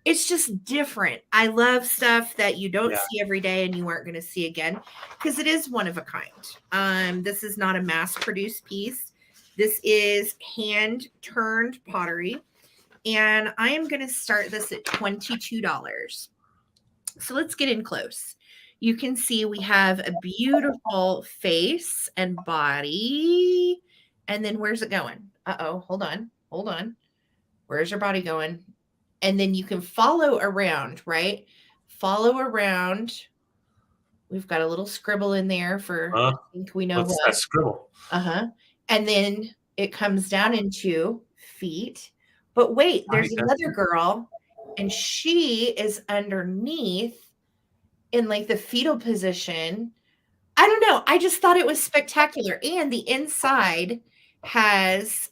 it's just different. I love stuff that you don't see every day and you aren't going to see again because it is one of a kind. This is not a mass-produced piece. This is hand-turned pottery. And I am going to start this at $22. So let's get in close. You can see we have a beautiful face and body. And then where's it going? Uh-oh, hold on. Where's your body going? And then you can follow around, right? Follow around. We've got a little scribble in there for, I think we know what's that scribble. And then it comes down into feet. But wait, there's another girl, and she is underneath in like the fetal position. I don't know. I just thought it was spectacular. And the inside has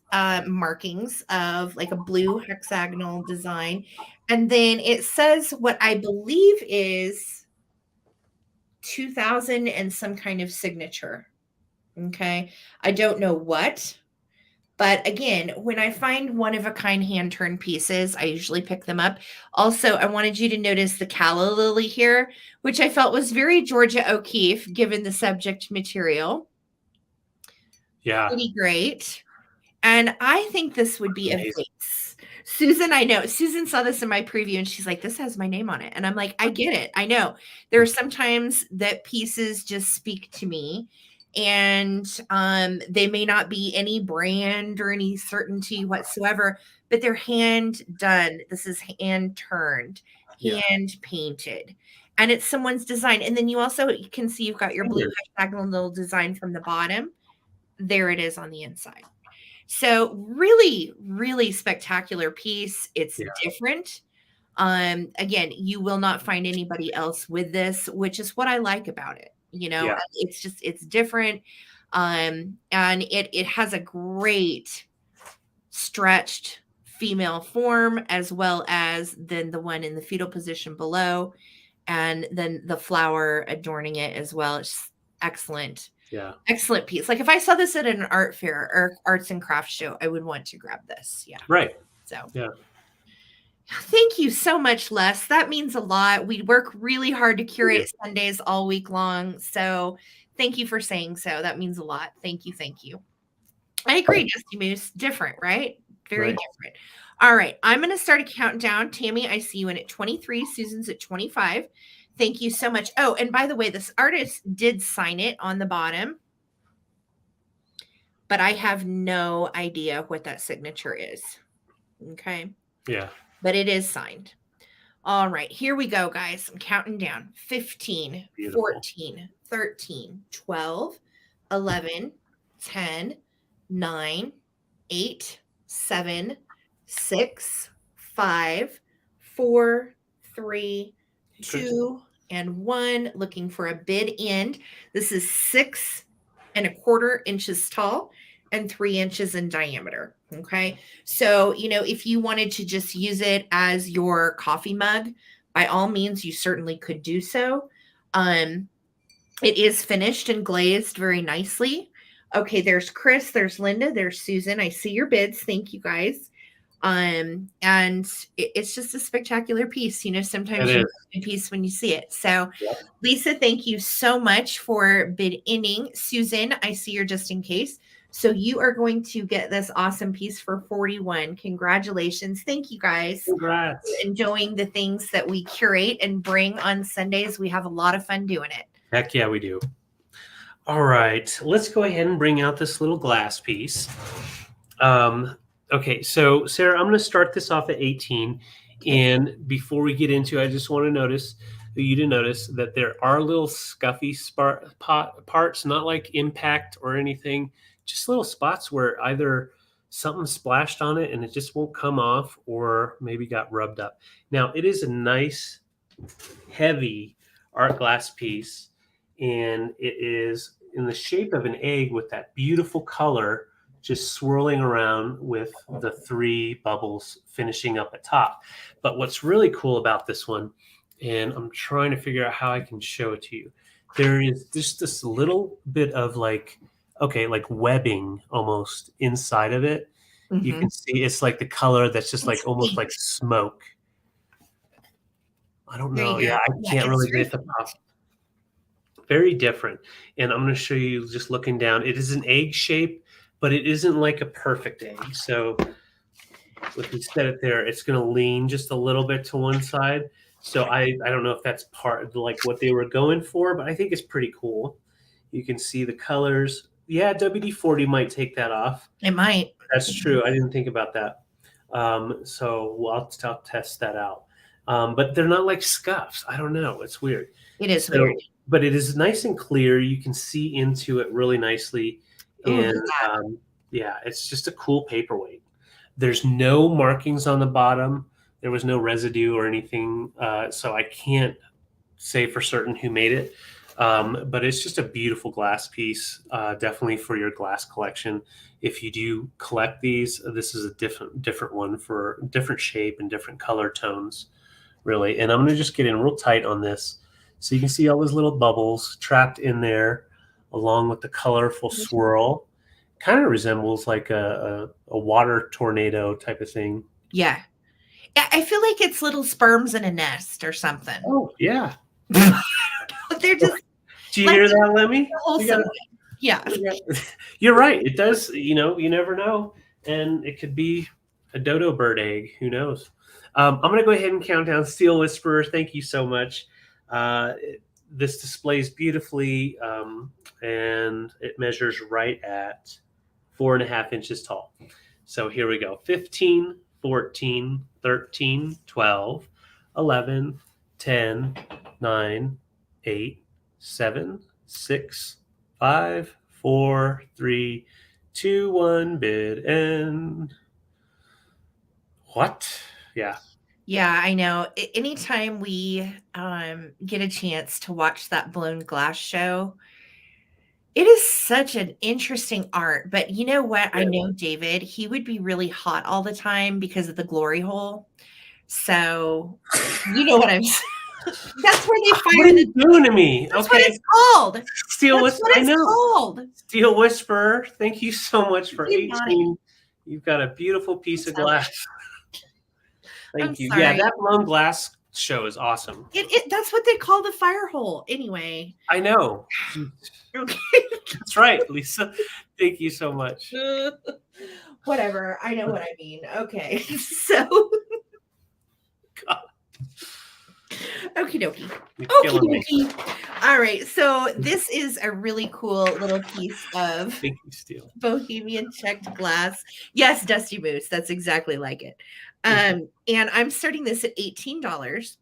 markings of like a blue hexagonal design. And then it says what I believe is 2000 and some kind of signature. Okay. I don't know what. But again, when I find one-of-a-kind hand-turned pieces, I usually pick them up. Also, I wanted you to notice the calla lily here, which I felt was very Georgia O'Keeffe, given the subject material. Yeah. Pretty great. And I think this would be a vase. Susan, I know. Susan saw this in my preview, and she's like, this has my name on it. And I'm like, I get it. I know. There are sometimes that pieces just speak to me. And they may not be any brand or any certainty whatsoever, but they're hand done. This is hand turned, hand painted, and it's someone's design. And then you also can see you've got your blue hexagonal little design from the bottom. There it is on the inside. So really, really spectacular piece. It's different. Again, you will not find anybody else with this, which is what I like about it. You know, it's different. And it has a great stretched female form, as well as then the one in the fetal position below, and then the flower adorning it as well. It's excellent. Yeah. Excellent piece. Like if I saw this at an art fair or arts and crafts show, I would want to grab this. Yeah. Right. So yeah. Thank you so much, Les. That means a lot. We work really hard to curate Sundays all week long. So thank you for saying so. That means a lot. Thank you. Thank you. I agree, Dusty Moose. Different, right? Very different. All right. I'm going to start a countdown. Tammy, I see you in at 23. Susan's at 25. Thank you so much. Oh, and by the way, this artist did sign it on the bottom, but I have no idea what that signature is. Okay. Yeah. But it is signed. All right, here we go, guys. I'm counting down. 15, Beautiful. 14, 13, 12, 11, 10, 9, 8, 7, 6, 5, 4, 3, 2, and 1. Looking for a bid end. This is 6¼ inches tall and 3 inches in diameter. Okay. So, you know, if you wanted to just use it as your coffee mug, by all means, you certainly could do so. It is finished and glazed very nicely. Okay. There's Chris, there's Linda, there's Susan. I see your bids. Thank you guys. And it's just a spectacular piece. You know, sometimes you get a piece when you see it. So Lisa, thank you so much for bid ending. Susan, I see you're just in case. So you are going to get this awesome piece for 41. Congratulations. Thank you guys. Congrats. Enjoying the things that we curate and bring on Sundays. We have a lot of fun doing it. Heck yeah, we do. All right. Let's go ahead and bring out this little glass piece. Okay. So Sarah, I'm going to start this off at 18. And before we get into it, I just want to notice you didn't notice that there are little scuffy parts, not like impact or anything, just little spots where either something splashed on it and it just won't come off, or maybe got rubbed up. Now, it is a nice, heavy art glass piece, and it is in the shape of an egg with that beautiful color just swirling around with the 3 bubbles finishing up at top. But what's really cool about this one, and I'm trying to figure out how I can show it to you, there is just this little bit of like webbing almost inside of it. You Mm-hmm. can see it's like the color that's just like almost like smoke. I don't There know. you Yeah, go. I Yeah, can't it's really very get the pop. Very different. And I'm going to show you just looking down. It is an egg shape, but it isn't like a perfect egg. So if we set it there, it's going to lean just a little bit to one side. So I don't know if that's part of like what they were going for, but I think it's pretty cool. You can see the colors. Yeah, WD-40 might take that off. It might. That's true. I didn't think about that. So I'll test that out. But they're not like scuffs. I don't know. It's weird. It is So, weird. but it is nice and clear. You can see into it really nicely. Oh, look And at that. yeah, it's just a cool paperweight. There's no markings on the bottom. There was no residue or anything. So I can't say for certain who made it. But it's just a beautiful glass piece, definitely for your glass collection. If you do collect these, this is a different one for different shape and different color tones, really. And I'm going to just get in real tight on this. So you can see all those little bubbles trapped in there along with the colorful swirl. Kind of resembles like a water tornado type of thing. Yeah. I feel like it's little sperms in a nest or something. Oh, yeah. They're just Do you like hear that, Lemmy? wholesome. Yeah. You're right. It does, you never know. And it could be a dodo bird egg. Who knows? I'm going to go ahead and count down. Steel Whisperer, thank you so much. This displays beautifully, and it measures right at 4.5 inches tall. So here we go. 15, 14, 13, 12, 11, 10, 9, 8, 7, 6, 5, 4, 3, 2, 1, bid end. What? Yeah. Yeah, I know. Anytime we get a chance to watch that blown glass show, it is such an interesting art. But you know what? I Yeah. know David, he would be really hot all the time because of the glory hole. So you know what I'm saying. That's where they What fire are the. you doing to me? That's what Okay. it's called. Steel That's Whisperer. what I it's know. called. Steel Whisperer. Thank you so much for You got it. 18. You've got a beautiful piece of Sorry. glass. I'm Thank you. sorry. Yeah, that blown glass show is awesome. That's what they call the fire hole. Anyway. I know. Okay. That's right, Lisa. Thank you so much. Whatever. I know what I mean. Okay. So. God. Okie dokie. You're Okie killing me. dokie. All right. So this is a really cool little piece of Thank you, Steel. Bohemian checked glass. Yes, Dusty Moose. That's exactly like it. And I'm starting this at $18.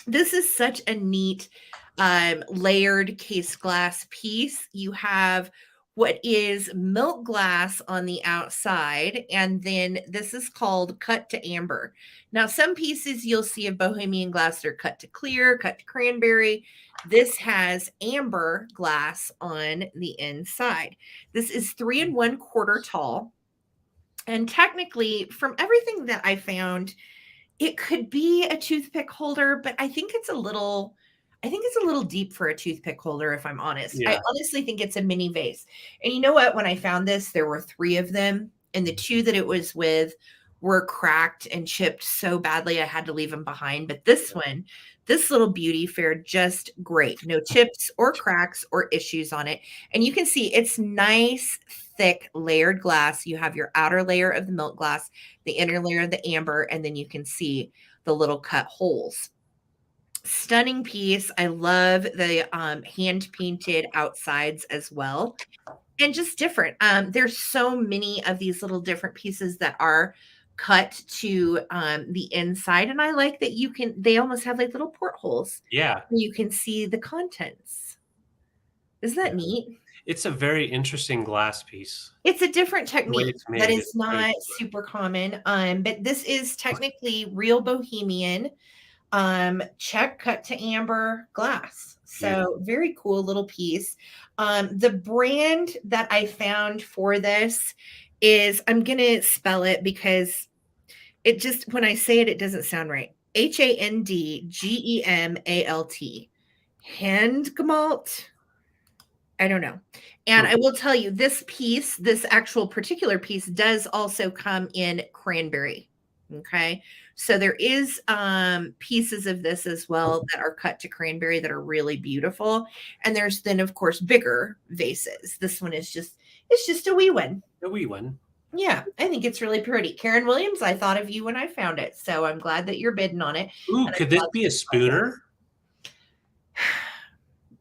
This is such a neat layered case glass piece. You have what is milk glass on the outside, and then this is called cut to amber. Now, some pieces you'll see of Bohemian glass are cut to clear, cut to cranberry. This has amber glass on the inside. This is 3 1/4 tall. And technically, from everything that I found, it could be a toothpick holder, but I think it's a little deep for a toothpick holder, if I'm honest. Yeah. I honestly think it's a mini vase. And you know what? When I found this, there were 3 of them, and the 2 that it was with were cracked and chipped so badly I had to leave them behind. But this one, this little beauty fared just great. No chips or cracks or issues on it. And you can see it's nice, thick, layered glass. You have your outer layer of the milk glass, the inner layer of the amber, and then you can see the little cut holes. Stunning piece. I love the hand painted outsides as well, and just different. There's so many of these little different pieces that are cut to the inside, and I like that they almost have like little portholes Yeah. where you can see the contents. Isn't that neat? It's a very interesting glass piece. It's a different The way technique it's that made, is it's very not different. super common, but this is technically real Bohemian check cut to amber glass. Beautiful. So very cool little piece. The brand that I found for this is, I'm gonna spell it because it just, when I say it, it doesn't sound right. Handgemalt. Handgemalt. I don't know. And I will tell you, this actual particular piece does also come in cranberry. Okay. So there is pieces of this as well that are cut to cranberry that are really beautiful. And there's then of course bigger vases. This one is just a wee one. A wee one. Yeah, I think it's really pretty. Karen Williams, I thought of you when I found it. So I'm glad that you're bidding on it. Ooh, And I'm could this glad be a spooner?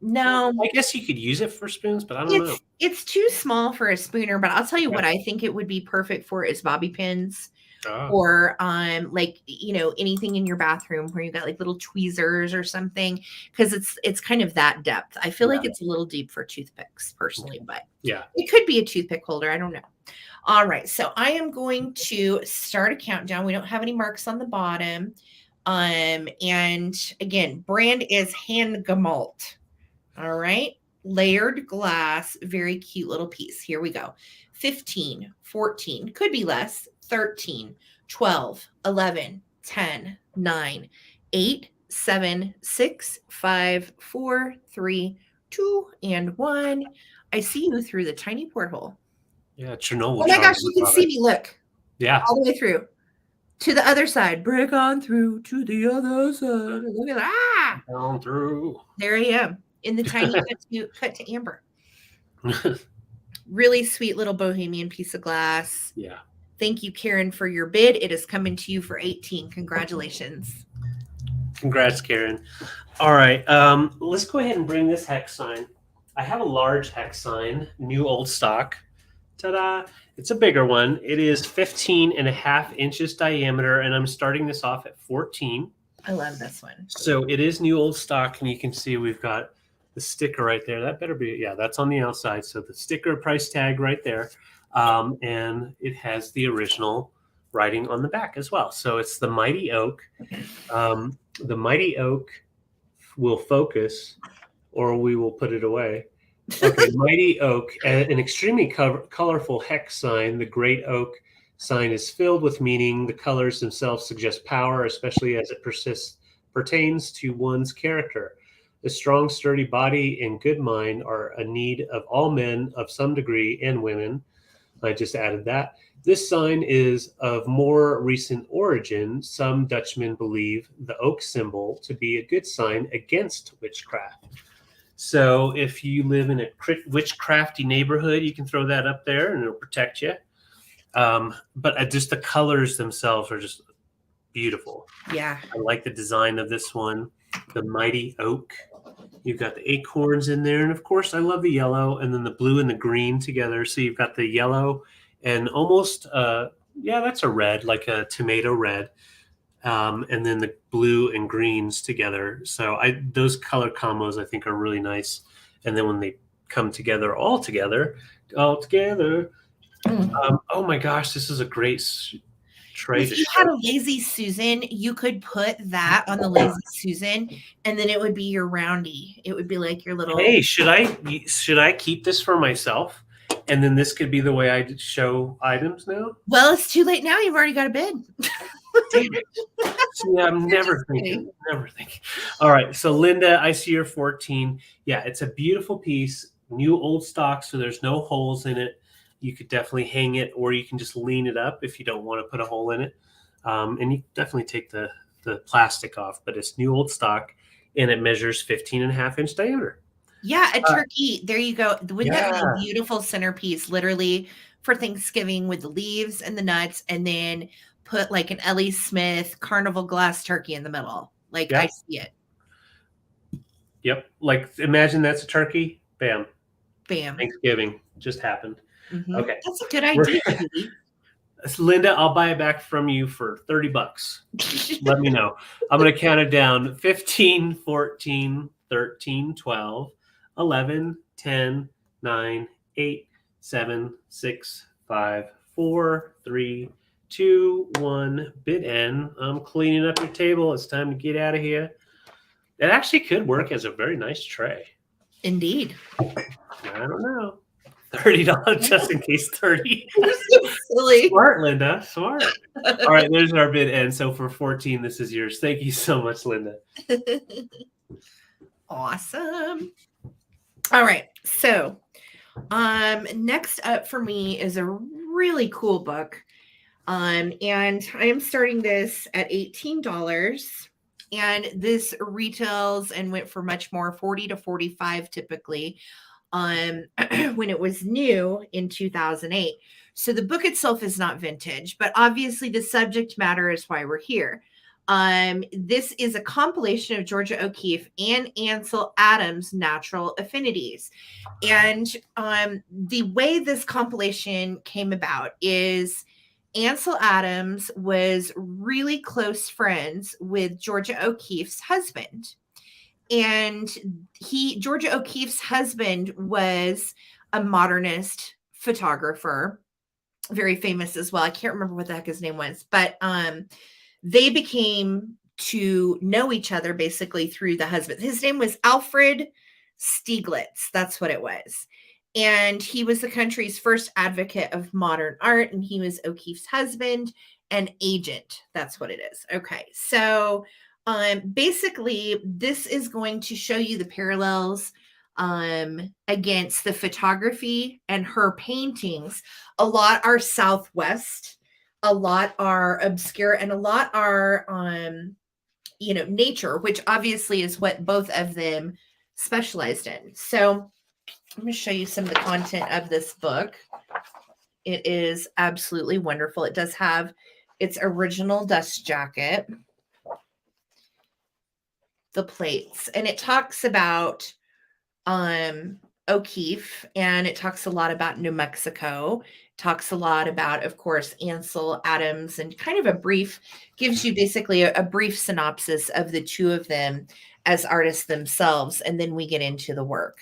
No, I guess you could use it for spoons, but I don't know. it's too small for a spooner, but I'll tell you Yeah. what I think it would be perfect for is bobby pins Oh, or like anything in your bathroom where you got like little tweezers or something, because it's kind of that depth. I feel yeah. like it's a little deep for toothpicks personally, but Yeah. it could be a toothpick holder. I don't know. All right, so I am going to start a countdown. We don't have any marks on the bottom. And again, brand is Handgemalt. All right. Layered glass, very cute little piece. Here we go. 15, 14, could be less, 13, 12, 11, 10, 9, 8, 7, 6, 5, 4, 3, 2, and 1. I see you through the tiny porthole. Yeah, Chernobyl. Oh my gosh, you can see me. Look. Yeah. All the way through. To the other side. Break on through to the other side. Look at that. Down through. There I am. In the tiny cut to amber. Really sweet little Bohemian piece of glass. Yeah. Thank you, Karen, for your bid. It is coming to you for 18. Congratulations. Congrats, Karen. All right. Let's go ahead and bring this hex sign. I have a large hex sign, new old stock. Ta-da. It's a bigger one. It is 15.5 inches diameter, and I'm starting this off at 14. I love this one. So it is new old stock, and you can see we've got the sticker right there. That better be, yeah, that's on the outside. So the sticker price tag right there. And it has the original writing on the back as well. So it's the Mighty Oak. The Mighty Oak will focus, or we will put it away. Okay, Mighty Oak, an extremely colorful hex sign. The Great Oak sign is filled with meaning. The colors themselves suggest power, especially as it pertains to one's character. The strong, sturdy body and good mind are a need of all men of some degree and women. I just added that. This sign is of more recent origin. Some Dutchmen believe the oak symbol to be a good sign against witchcraft. So if you live in a witchcrafty neighborhood, you can throw that up there and it'll protect you. But just the colors themselves are just beautiful. Yeah. I like the design of this one. The Mighty Oak. You've got the acorns in there. And of course, I love the yellow and then the blue and the green together. So you've got the yellow and almost, yeah, that's a red, like a tomato red. And then the blue and greens together. So those color combos I think are really nice. And then when they come together all together. Oh my gosh, this is a great tray. If you had a Lazy Susan, you could put that on the Lazy Susan, and then it would be your roundy. It would be like your little. Hey, should I keep this for myself? And then this could be the way I show items now? Well, it's too late now. You've already got a bid. Damn it. See, I'm never thinking. All right. So Linda, I see you're 14. Yeah, it's a beautiful piece, new old stock, so there's no holes in it. You could definitely hang it, or you can just lean it up if you don't want to put a hole in it. And you definitely take the plastic off, but it's new old stock, and it measures 15.5 inch diameter. Yeah, a turkey. There you go. Wouldn't that be a beautiful centerpiece, literally, for Thanksgiving with the leaves and the nuts, and then put like an Ellie Smith carnival glass turkey in the middle. Like, I see it. Yep. Like, imagine that's a turkey. Bam. Bam. Thanksgiving just happened. Mm-hmm. Okay. That's a good idea. Linda, I'll buy it back from you for $30. Let me know. I'm going to count it down. 15, 14, 13, 12, 11, 10, 9, 8, 7, 6, 5, 4, 3, 2, 1. Bid end. I'm cleaning up your table. It's time to get out of here. It actually could work as a very nice tray. Indeed. I don't know. $30 just in case 30. You're so silly. Smart, Linda. Smart. All right, there's our bid end. So for 14, this is yours. Thank you so much, Linda. Awesome. All right. So next up for me is a really cool book. And I am starting this at $18. And this retails and went for much more, 40 to 45 typically, when it was new in 2008. So the book itself is not vintage, but obviously the subject matter is why we're here. This is a compilation of Georgia O'Keeffe and Ansel Adams' natural affinities. And the way this compilation came about is Ansel Adams was really close friends with Georgia O'Keeffe's husband. And Georgia O'Keeffe's husband was a modernist photographer, very famous as well. I can't remember what the heck his name was, but they became to know each other basically through the husband. His name was Alfred Stieglitz. That's what it was. And he was the country's first advocate of modern art, and he was O'Keeffe's husband and agent. That's what it is. Okay. So basically, this is going to show you the parallels against the photography and her paintings. A lot are Southwest, a lot are obscure, and a lot are nature, which obviously is what both of them specialized in. So I'm going to show you some of the content of this book. It is absolutely wonderful. It does have its original dust jacket, the plates, and it talks about O'Keeffe, and it talks a lot about New Mexico, talks a lot about, of course, Ansel Adams, and kind of gives you basically a brief synopsis of the two of them as artists themselves, and then we get into the work.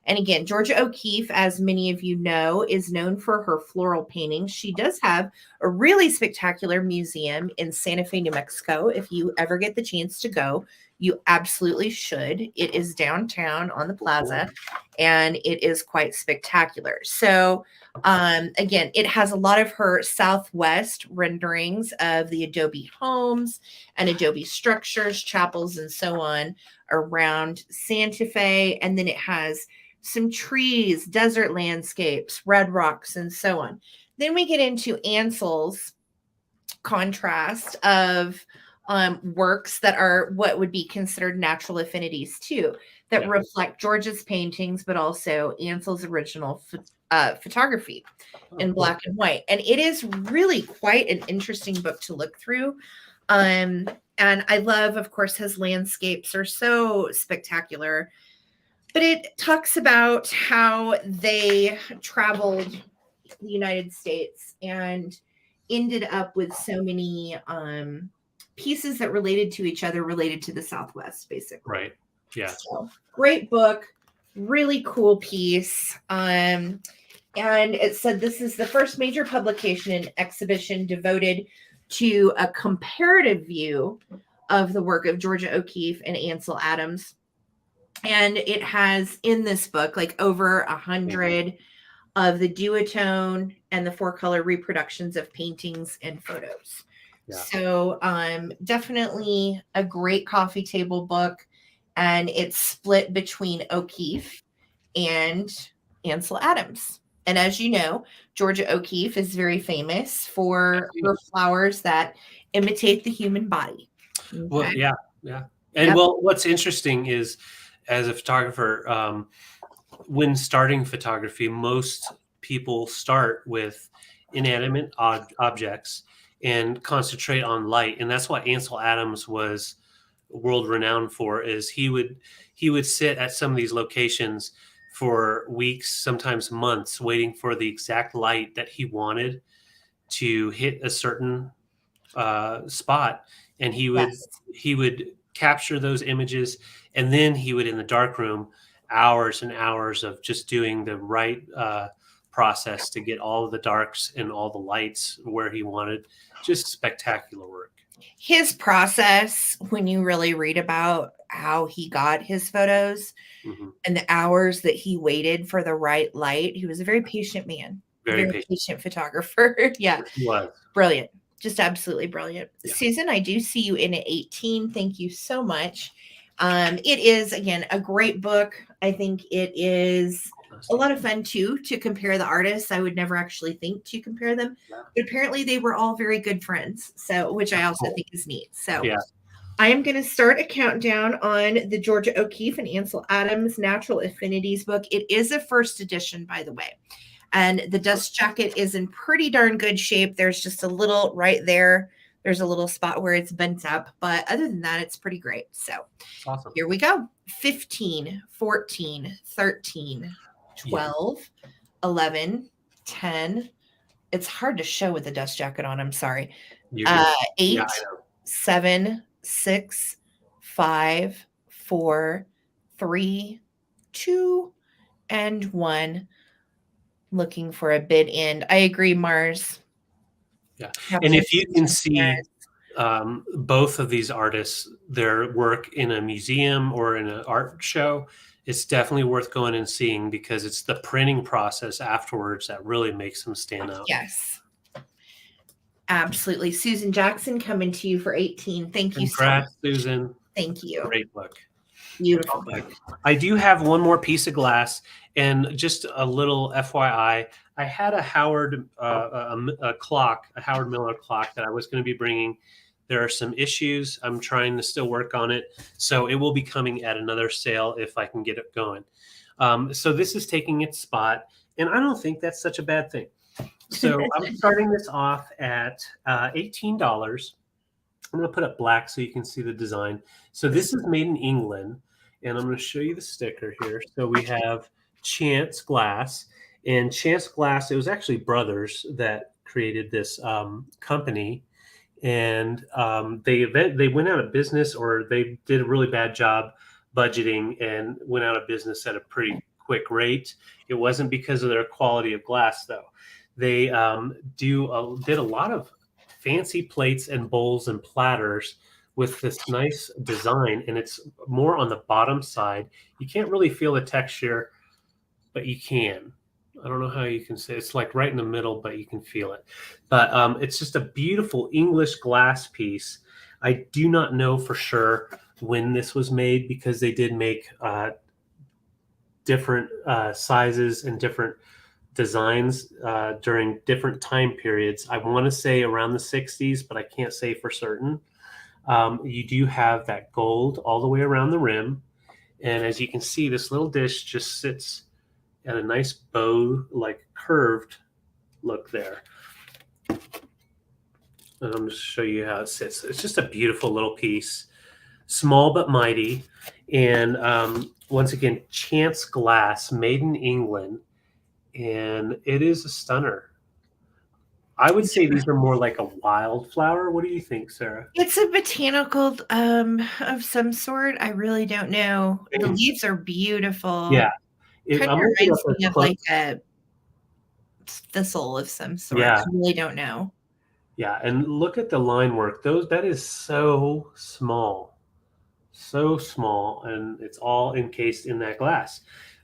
And again, Georgia O'Keeffe, as many of you know, is known for her floral paintings. She does have a really spectacular museum in Santa Fe, New Mexico. If you ever get the chance to go, you absolutely should. It is downtown on the plaza, and it is quite spectacular. So again, it has a lot of her Southwest renderings of the adobe homes and adobe structures, chapels, and so on around Santa Fe. And then it has some trees, desert landscapes, red rocks, and so on. Then we get into Ansel's contrast of works that are what would be considered natural affinities too, that reflect George's paintings, but also Ansel's original photography in black and white. And it is really quite an interesting book to look through. And I love, of course, his landscapes are so spectacular. But it talks about how they traveled the United States and ended up with so many pieces that related to each other, related to the Southwest, basically. Right. Yeah. So, great book, really cool piece. And it said this is the first major publication and exhibition devoted to a comparative view of the work of Georgia O'Keeffe and Ansel Adams. And it has in this book like over 100 of the duotone and the 4-color reproductions of paintings and photos. Yeah. So definitely a great coffee table book. And it's split between O'Keeffe and Ansel Adams. And as you know, Georgia O'Keeffe is very famous for her flowers that imitate the human body. Okay? Well, yeah. And well, what's interesting is, as a photographer, when starting photography, most people start with inanimate objects and concentrate on light. And that's what Ansel Adams was world renowned for, is he would sit at some of these locations for weeks, sometimes months, waiting for the exact light that he wanted. to hit a certain spot, and he Yes. would capture those images, and then he would, in the darkroom, hours and hours of just doing the right process to get all of the darks and all the lights where he wanted. Just spectacular work. His process, when you really read about how he got his photos Hmm. and the hours that he waited for the right light, he was a very patient man, Very very patient. patient photographer. Yeah. He was. Brilliant. Just absolutely brilliant. Yeah. Susan, I do see you in at 18. Thank you so much. It is, again, a great book. I think it is a lot of fun, too, to compare the artists. I would never actually think to compare them. Yeah. But apparently they were all very good friends, so which I also think is neat. So Yeah. I am going to start a countdown on the Georgia O'Keeffe and Ansel Adams Natural Affinities book. It is a first edition, by the way. And the dust jacket is in pretty darn good shape. There's just a little right there. There's a little spot where it's bent up. But other than that, it's pretty great. So Awesome. here we go. 15, 14, 13, 12, 11, 10. It's hard to show with the dust jacket on. I'm sorry. 8, Yeah, 7, 6, 5, 4, 3, 2, and 1. Looking for a bid end. I agree, Mars. Yeah. And if you can see both of these artists, their work in a museum or in an art show, it's definitely worth going and seeing, because it's the printing process afterwards that really makes them stand out. Yes. Absolutely. Susan Jackson coming to you for 18. Thank you so much. Congrats, Susan. Thank you. Great book. Beautiful book. I do have one more piece of glass, and just a little FYI, I had a Howard clock, a Howard Miller clock that I was going to be bringing. There are some issues. I'm trying to still work on it, so it will be coming at another sale if I can get it going. So this is taking its spot, and I don't think that's such a bad thing. So I'm starting this off at $18. I'm going to put up black so you can see the design. So this is made in England, and I'm going to show you the sticker here. So we have Chance Glass, and Chance Glass, it was actually brothers that created this company, and they went out of business, or they did a really bad job budgeting and went out of business at a pretty quick rate. It wasn't because of their quality of glass, though. They did a lot of fancy plates and bowls and platters with this nice design, and it's more on the bottom side. You can't really feel the texture, but you can. I don't know how you can say it's like right in the middle, but you can feel it. But it's just a beautiful English glass piece. I do not know for sure when this was made, because they did make different sizes and different designs during different time periods. I want to say around the 60s, but I can't say for certain. You do have that gold all the way around the rim. And as you can see, this little dish just sits at a nice bow, like curved look there. And I'm just show you how it sits. It's just a beautiful little piece, small but mighty. And once again, Chance Glass, made in England. And it is a stunner. I would say these are more like a wildflower. What do you think, Sarah? It's a botanical of some sort. I really don't know. The leaves are beautiful. Yeah. Kind of reminds me of like a thistle of some sort. Yeah. I really don't know. Yeah, and look at the line work. That is so small. So small, and it's all encased in that glass.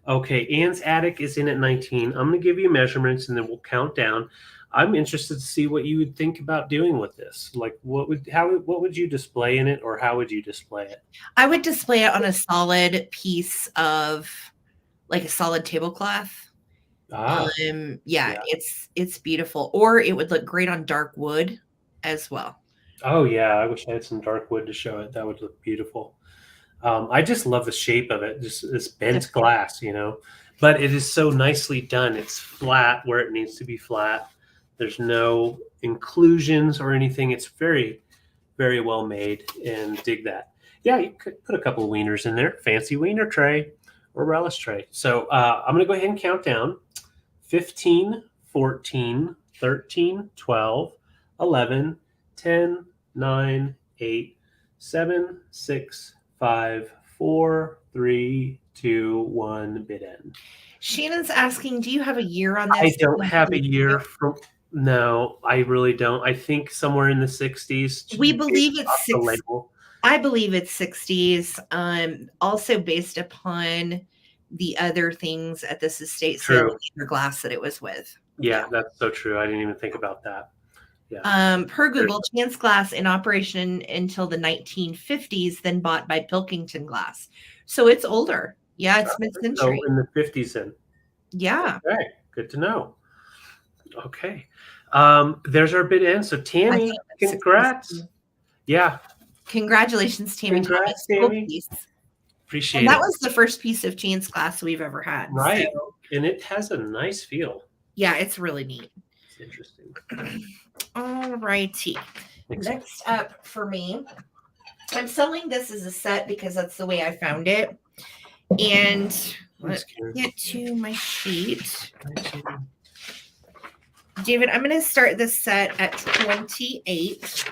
Okay, Anne's attic is in at 19. I'm going to give you measurements, and then we'll count down. I'm interested to see what you would think about doing with this. Like, what would you display in it, or how would you display it? I would display it on a solid piece of, like a solid tablecloth. Yeah, it's beautiful. Or it would look great on dark wood as well. Oh yeah, I wish I had some dark wood to show it. That would look beautiful. I just love the shape of it, just this bent glass, but it is so nicely done. It's flat where it needs to be flat. There's no inclusions or anything. It's very, very well made, and dig that. Yeah, you could put a couple of wieners in there, fancy wiener tray or relish tray. So I'm going to go ahead and count down. 15, 14, 13, 12, 11, 10, 9, 8, 7, 6, 5, 4, 3, 2, 1, bid end. Shannon's asking, do you have a year on I this? don't have a year from. No, I really don't. I think somewhere in the 60s. We based believe it's off the label. I believe it's 60s. Also based upon the other things at this estate sale, True. the glass that it was with. Yeah, that's so true. I didn't even think about that. Yeah. Per Google, Chance Glass in operation until the 1950s, then bought by Pilkington Glass. So it's older. Yeah, it's mid-century. So in the 50s then. Yeah. Okay, good to know. Okay. There's our bid end. So Tammy, congrats. Yeah. Congratulations, Tammy. Congrats, Cool Tammy. piece. Appreciate And it. that was the first piece of Chance Glass we've ever had. Right. So, and it has a nice feel. yeah, it's really neat. It's interesting. All righty. Next up for me, I'm selling this as a set because that's the way I found it. And let's get to my sheet. David, I'm going to start this set at 28.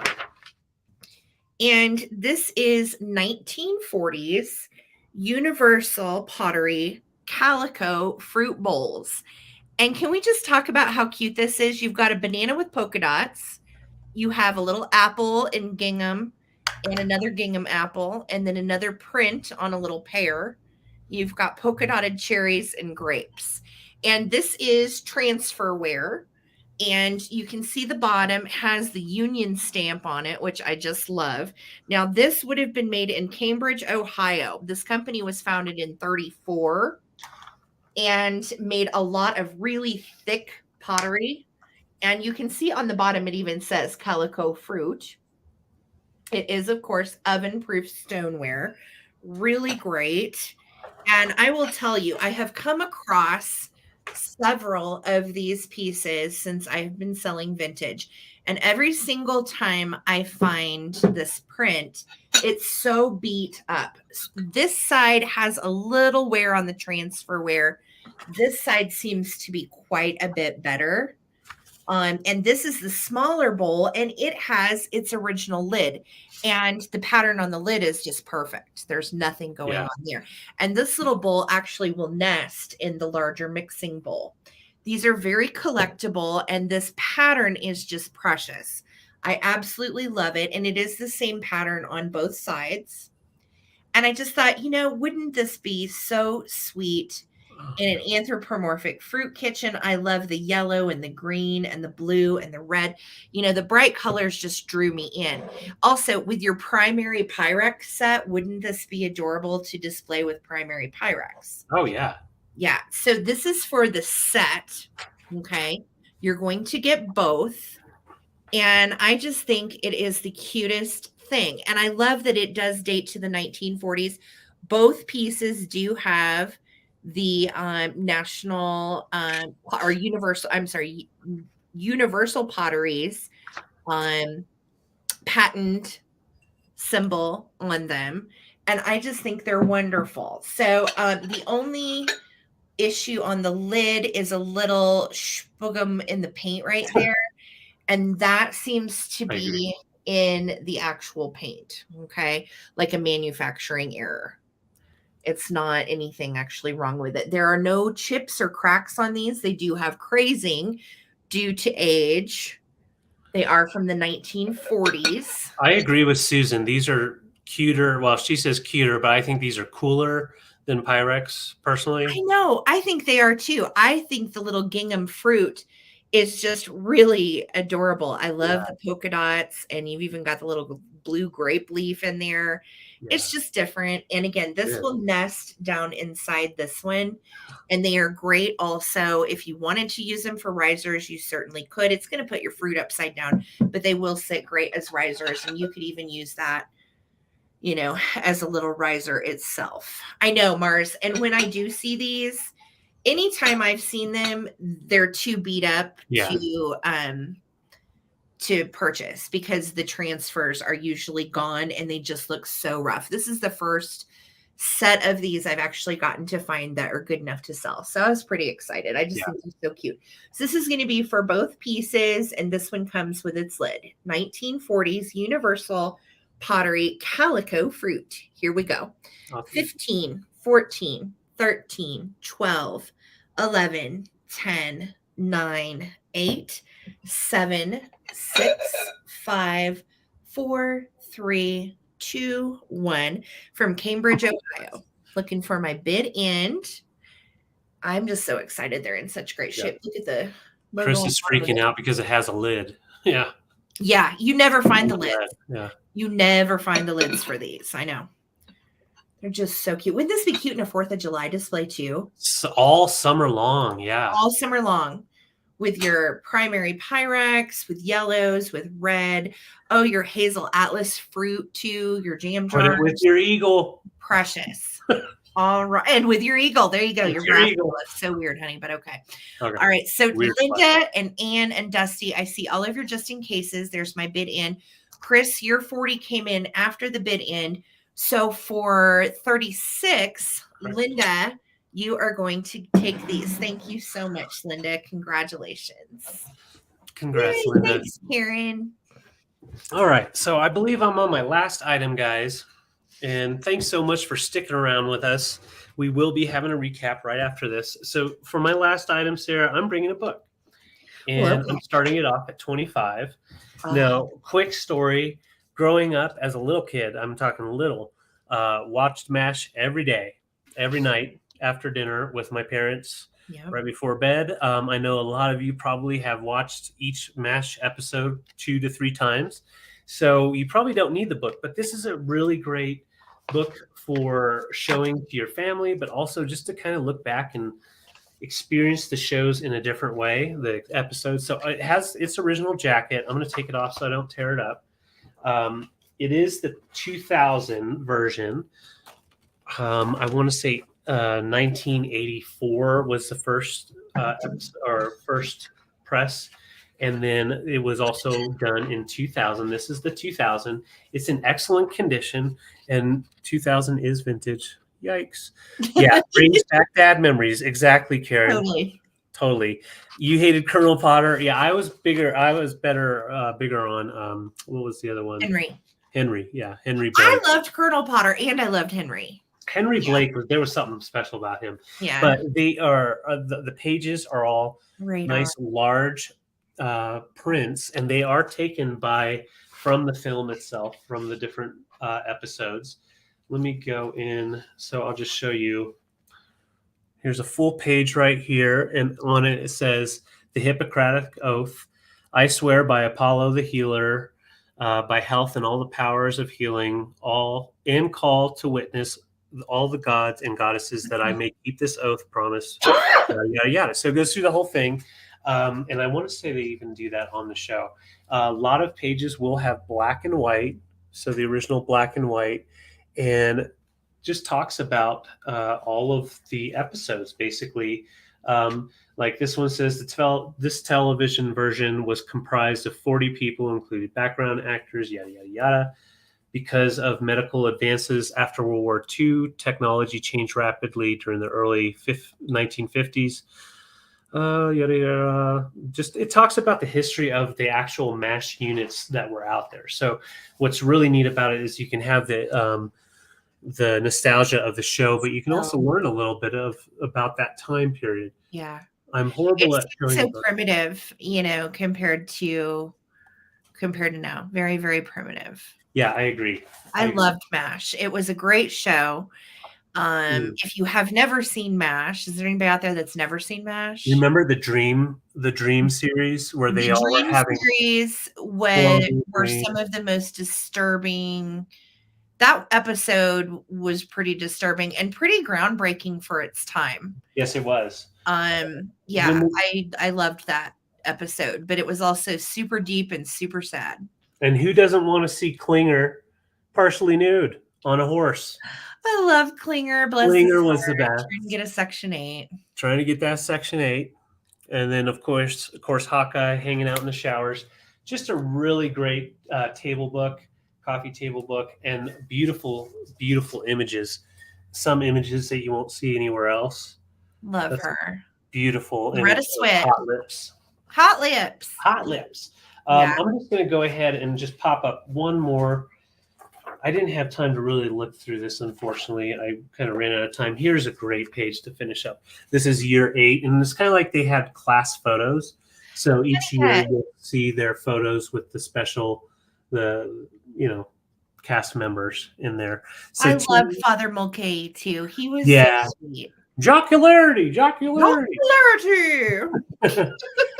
And this is 1940s Universal Pottery Calico Fruit Bowls. And can we just talk about how cute this is? You've got a banana with polka dots. You have a little apple in gingham and another gingham apple, and then another print on a little pear. You've got polka dotted cherries and grapes. And this is transferware. And you can see the bottom has the Union stamp on it, which I just love. Now, this would have been made in Cambridge, Ohio. This company was founded in 34 and made a lot of really thick pottery. And you can see on the bottom, it even says calico fruit. It is, of course, oven-proof stoneware. Really great. And I will tell you, I have come across several of these pieces since I've been selling vintage. And every single time I find this print, it's so beat up. This side has a little wear on the transfer wear. This side seems to be quite a bit better. And this is the smaller bowl, and it has its original lid. And the pattern on the lid is just perfect. There's nothing going on there. And this little bowl actually will nest in the larger mixing bowl. These are very collectible, and this pattern is just precious. I absolutely love it. And it is the same pattern on both sides. And I just thought, wouldn't this be so sweet in an anthropomorphic fruit kitchen? I love the yellow and the green and the blue and the red. The bright colors just drew me in. Also, with your primary Pyrex set, wouldn't this be adorable to display with primary Pyrex? Oh, yeah. Yeah. So this is for the set. Okay. You're going to get both. And I just think it is the cutest thing. And I love that it does date to the 1940s. Both pieces do have the national or universal potteries patent symbol on them, and I just think they're wonderful. So the only issue on the lid is a little spugum in the paint right there, and that seems to be in the actual paint. Okay, like a manufacturing error. It's not anything actually wrong with it. There are no chips or cracks on these. They do have crazing due to age. They are from the 1940s. I agree with Susan. These are cuter. Well, she says cuter, but I think these are cooler than Pyrex, personally. I know. I think they are too. I think the little gingham fruit is just really adorable. I love the polka dots, and you've even got the little blue grape leaf in there. It's just different. And again, this will nest down inside this one. And they are great also. If you wanted to use them for risers, you certainly could. It's going to put your fruit upside down, but they will sit great as risers. And you could even use that, as a little riser itself. I know, Mars. And when I do see these, anytime I've seen them, they're too beat up to purchase because the transfers are usually gone and they just look so rough. This is the first set of these I've actually gotten to find that are good enough to sell. So I was pretty excited. I just think they're so cute. So this is going to be for both pieces, and this one comes with its lid. 1940s Universal Pottery Calico Fruit. Here we go. Awesome. 15, 14, 13, 12, 11, 10, 9, 8, 7, 6, 5, 4, 3, 2, 1 from Cambridge, Ohio. Looking for my bid end. I'm just so excited. They're in such great shape. Look at the logo. Chris is freaking out because it has a lid. Yeah. Yeah. You never find the lids. Yeah. You never find the lids for these. I know. They're just so cute. Wouldn't this be cute in a 4th of July display too? So all summer long. Yeah. All summer long. With your primary Pyrex, with yellows, with red. Oh, your hazel atlas fruit too, your jam jar. Put it with your eagle. Precious. All right. And with your eagle. There you go. With your eagle. Looks so weird, honey, but okay. Okay. All right. So Weird Linda and Ann and Dusty, I see all of your just in cases. There's my bid in. Chris, your 40 came in after the bid in. So for 36, Linda, you are going to take these. Thank you so much, Linda. Congratulations. Congrats, Yay, Linda. Thanks, Karen. All right. So I believe I'm on my last item, guys. And thanks so much for sticking around with us. We will be having a recap right after this. So for my last item, Sarah, I'm bringing a book. And I'm starting it off at 25. Now, quick story. Growing up as a little kid, I'm talking little, watched MASH every day, every night after dinner with my parents right before bed. I know a lot of you probably have watched each MASH episode 2 to 3 times. So you probably don't need the book, but this is a really great book for showing to your family, but also just to kind of look back and experience the shows in a different way, the episodes. So it has its original jacket. I'm going to take it off so I don't tear it up. It is the 2000 version. I want to say 1984 was the first first press, and then it was also done in 2000. This is the 2000. It's in excellent condition, and 2000 is vintage. Yikes! Yeah, brings back dad memories. Exactly, Karen. Totally. You hated Colonel Potter. Yeah, I was bigger. I was bigger on what was the other one? Henry. Yeah, Henry Blake. I loved Colonel Potter and I loved Henry. Henry Blake there was something special about him. Yeah. But they are the pages are all nice large prints, and they are taken from the film itself, from the different episodes. Let me go in. So I'll just show you. Here's a full page right here, and on it says, "The Hippocratic Oath. I swear by Apollo the healer, by health and all the powers of healing, all and call to witness all the gods and goddesses that I may keep this oath promise." Yada, yada, yada. So it goes through the whole thing. And I want to say they even do that on the show. A lot of pages will have black and white, so the original black and white, and just talks about all of the episodes, basically. Like this one says, this television version was comprised of 40 people, including background actors, yada, yada, yada. Because of medical advances after World War II, technology changed rapidly during the early 1950s. Yada, yada. Just it talks about the history of the actual MASH units that were out there. So what's really neat about it is you can have the nostalgia of the show, but you can also learn a little bit about that time period. Yeah. I'm horrible at showing so primitive, compared to now. Very, very primitive. Yeah, I agree. I loved MASH. It was a great show. If you have never seen MASH, is there anybody out there that's never seen MASH? You remember the Dream series where they all were having series were some of the most disturbing. That episode was pretty disturbing and pretty groundbreaking for its time. Yes, it was. Yeah, I loved that episode, but it was also super deep and super sad. And who doesn't want to see Klinger partially nude on a horse? I love Klinger. Klinger was the best. Trying to get a Section 8. Trying to get that Section 8. And then, of course, Hawkeye hanging out in the showers. Just a really great coffee table book, and beautiful, beautiful images. some images that you won't see anywhere else. Love That's her. beautiful. And Loretta it's Swit. hot lips. Hot lips. Hot lips. Yeah. I'm just going to go ahead and just pop up one more. I didn't have time to really look through this, unfortunately. I kind of ran out of time. Here's a great page to finish up. This is year 8, and it's kind of like they had class photos. So each year you'll see their photos with the special, cast members in there. So I loved Father Mulcahy too. He was so sweet. Jocularity.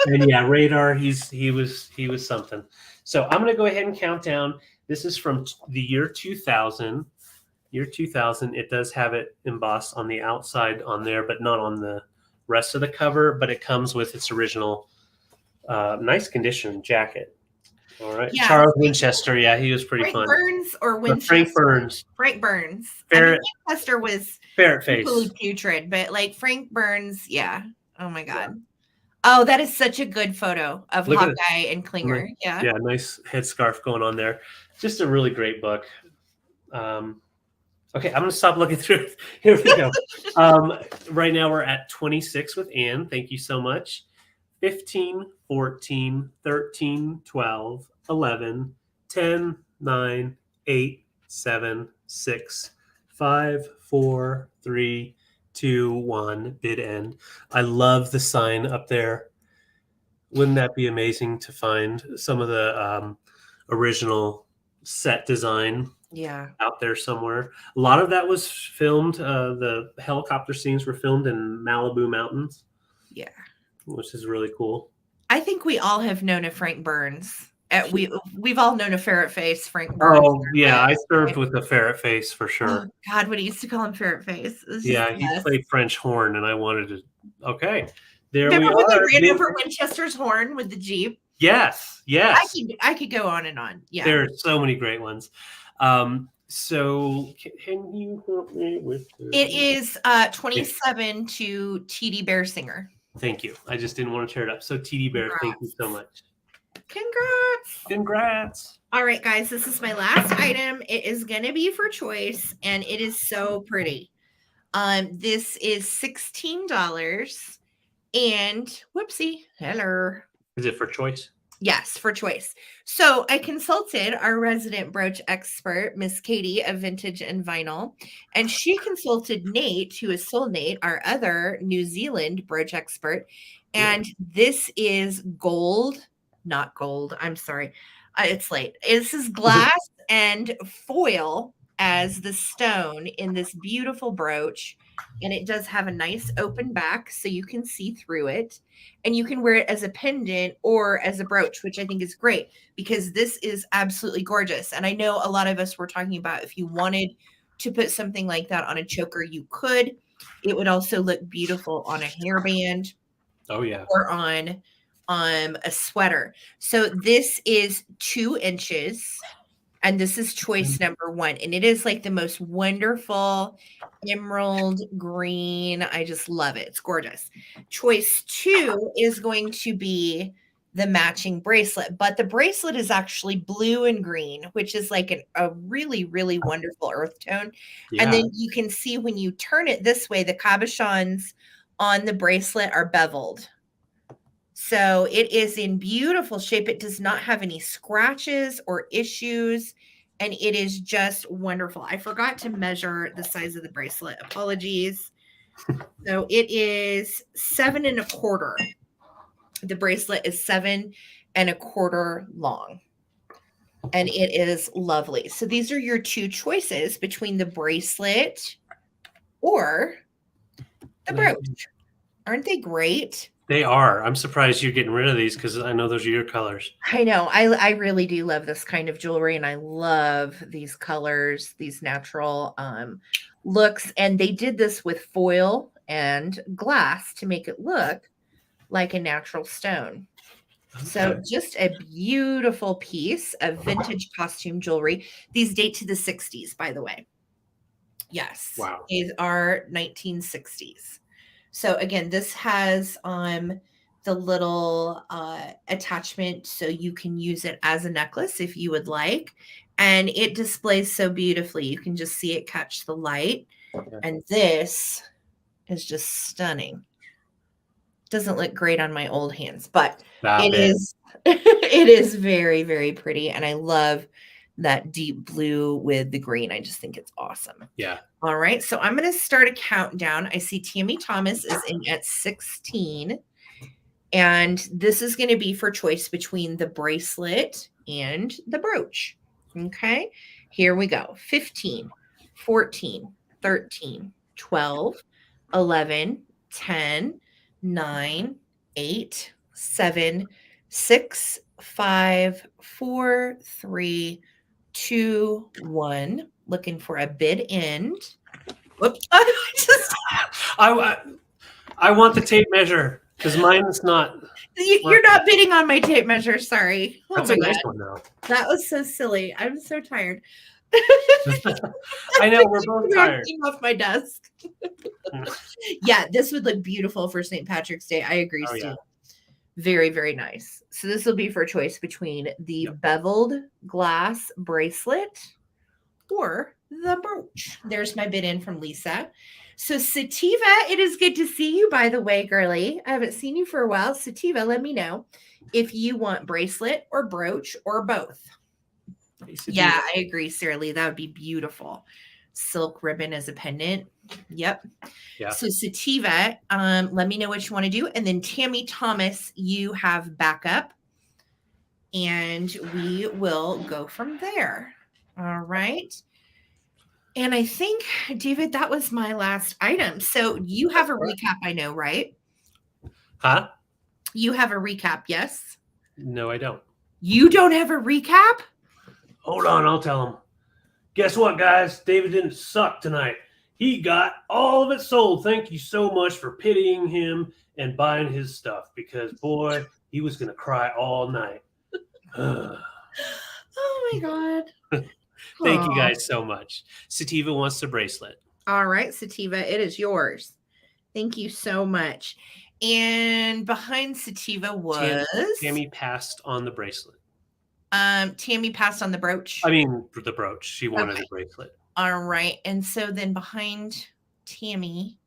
And yeah, Radar, he was something. So I'm gonna go ahead and count down. This is from the year 2000. Year 2000. It does have it embossed on the outside on there, but not on the rest of the cover. But it comes with its original, nice condition jacket. All right, Yeah. Charles Winchester. Yeah, he was pretty fun. Burns or Winchester? Frank Burns. Frank Burns. Ferret, Winchester was ferret face. Putrid, but like Frank Burns, yeah. Oh my God. Oh, that is such a good photo of Hawkeye and Klinger. Yeah. Yeah, nice headscarf going on there. Just a really great book. Okay, I'm going to stop looking through it. Here we go. Right now we're at 26 with Anne. Thank you so much. 15, 14, 13, 12, 11, 10, 9, 8, 7, 6, 5, 4, 3, 2, 1, bid end. I love the sign up there. Wouldn't that be amazing to find some of the original set design out there somewhere? A lot of that was filmed. The helicopter scenes were filmed in Malibu mountains. Yeah. Which is really cool. I think we all have known a Frank Burns. We've all known a ferret face, Frank Burns. Oh, yeah. I served with a ferret face for sure. Oh, God, when he used to call him ferret face. Yeah, he played French horn, and I wanted to. Okay. There Remember we when are. they ran over Winchester's horn with the Jeep? Yes. I could go on and on. Yeah. There are so many great ones. So can you help me with this? It is 27 to TD Bear Singer. Thank you. I just didn't want to tear it up. So TD Bear, thank you so much. Congrats. All right, guys, this is my last item. It is going to be for choice, and it is so pretty. This is $16, and whoopsie, hello. Is it for choice? Yes, for choice. So I consulted our resident brooch expert, Miss Katie of Vintage and Vinyl, and she consulted Nate, who is Soul Nate, our other New Zealand brooch expert. And this is gold, not gold. I'm sorry. It's late. This is glass and foil as the stone in this beautiful brooch. And it does have a nice open back so you can see through it. And you can wear it as a pendant or as a brooch, which I think is great because this is absolutely gorgeous. And I know a lot of us were talking about if you wanted to put something like that on a choker, you could. It would also look beautiful on a hairband. Oh, yeah. Or on a sweater. So this is 2 inches. And this is choice number 1. And it is like the most wonderful emerald green. I just love it. It's gorgeous. Choice 2 is going to be the matching bracelet. But the bracelet is actually blue and green, which is like a really, really wonderful earth tone. Yeah. And then you can see when you turn it this way, the cabochons on the bracelet are beveled. So it is in beautiful shape. It does not have any scratches or issues, and it is just wonderful. I forgot to measure the size of the bracelet. Apologies. So it is 7 1/4. The bracelet is 7 1/4 long, and it is lovely. So these are your 2 choices between the bracelet or the brooch. Aren't they great? They are. I'm surprised you're getting rid of these because I know those are your colors. I know. I really do love this kind of jewelry, and I love these colors, these natural looks. And they did this with foil and glass to make it look like a natural stone. Okay. So just a beautiful piece of vintage costume jewelry. These date to the 60s, by the way. Yes. Wow. These are 1960s. So again, this has the little attachment so you can use it as a necklace if you would like. And it displays so beautifully. You can just see it catch the light. And this is just stunning. Doesn't look great on my old hands, but it is it is very, very pretty. And I love that deep blue with the green. I just think it's awesome. Yeah. All right. So I'm going to start a countdown. I see Tammy Thomas is in at 16. And this is going to be for choice between the bracelet and the brooch. Okay. Here we go. 15, 14, 13, 12, 11, 10, 9, 8, 7, 6, 5, 4, 3, 2, 1. Looking for a bid end. Whoops. I want the tape measure because mine's not. You're not bidding on my tape measure. Sorry. Oh, that's a nice one, though. That was so silly. I'm so tired. I know, we're both tired. Off my desk. Yeah, this would look beautiful for St. Patrick's Day. I agree, Steve. Yeah. Very, very nice. So this will be for choice between the beveled glass bracelet or the brooch. There's my bid in from Lisa. So Sativa, it is good to see you, by the way, girly. I haven't seen you for a while. Sativa, let me know if you want bracelet or brooch or both. Hey, yeah, I agree, Sarah Lee. That would be beautiful. Silk ribbon as a pendant. Yep. Yeah. So Sativa, let me know what you want to do. And then Tammy Thomas, you have backup. And we will go from there. All right. And I think, David, that was my last item. So you have a recap, I know, right? Huh? You have a recap, yes? No, I don't. You don't have a recap? Hold on, I'll tell him. Guess what, guys? David didn't suck tonight. He got all of it sold. Thank you so much for pitying him and buying his stuff because, boy, he was going to cry all night. Oh, my God. Thank you guys so much. Sativa wants the bracelet. All right, Sativa, it is yours. Thank you so much. And behind Sativa was... Tammy passed on the bracelet. Tammy passed on the brooch. I mean, the brooch. She wanted the bracelet. All right. And so then behind Tammy,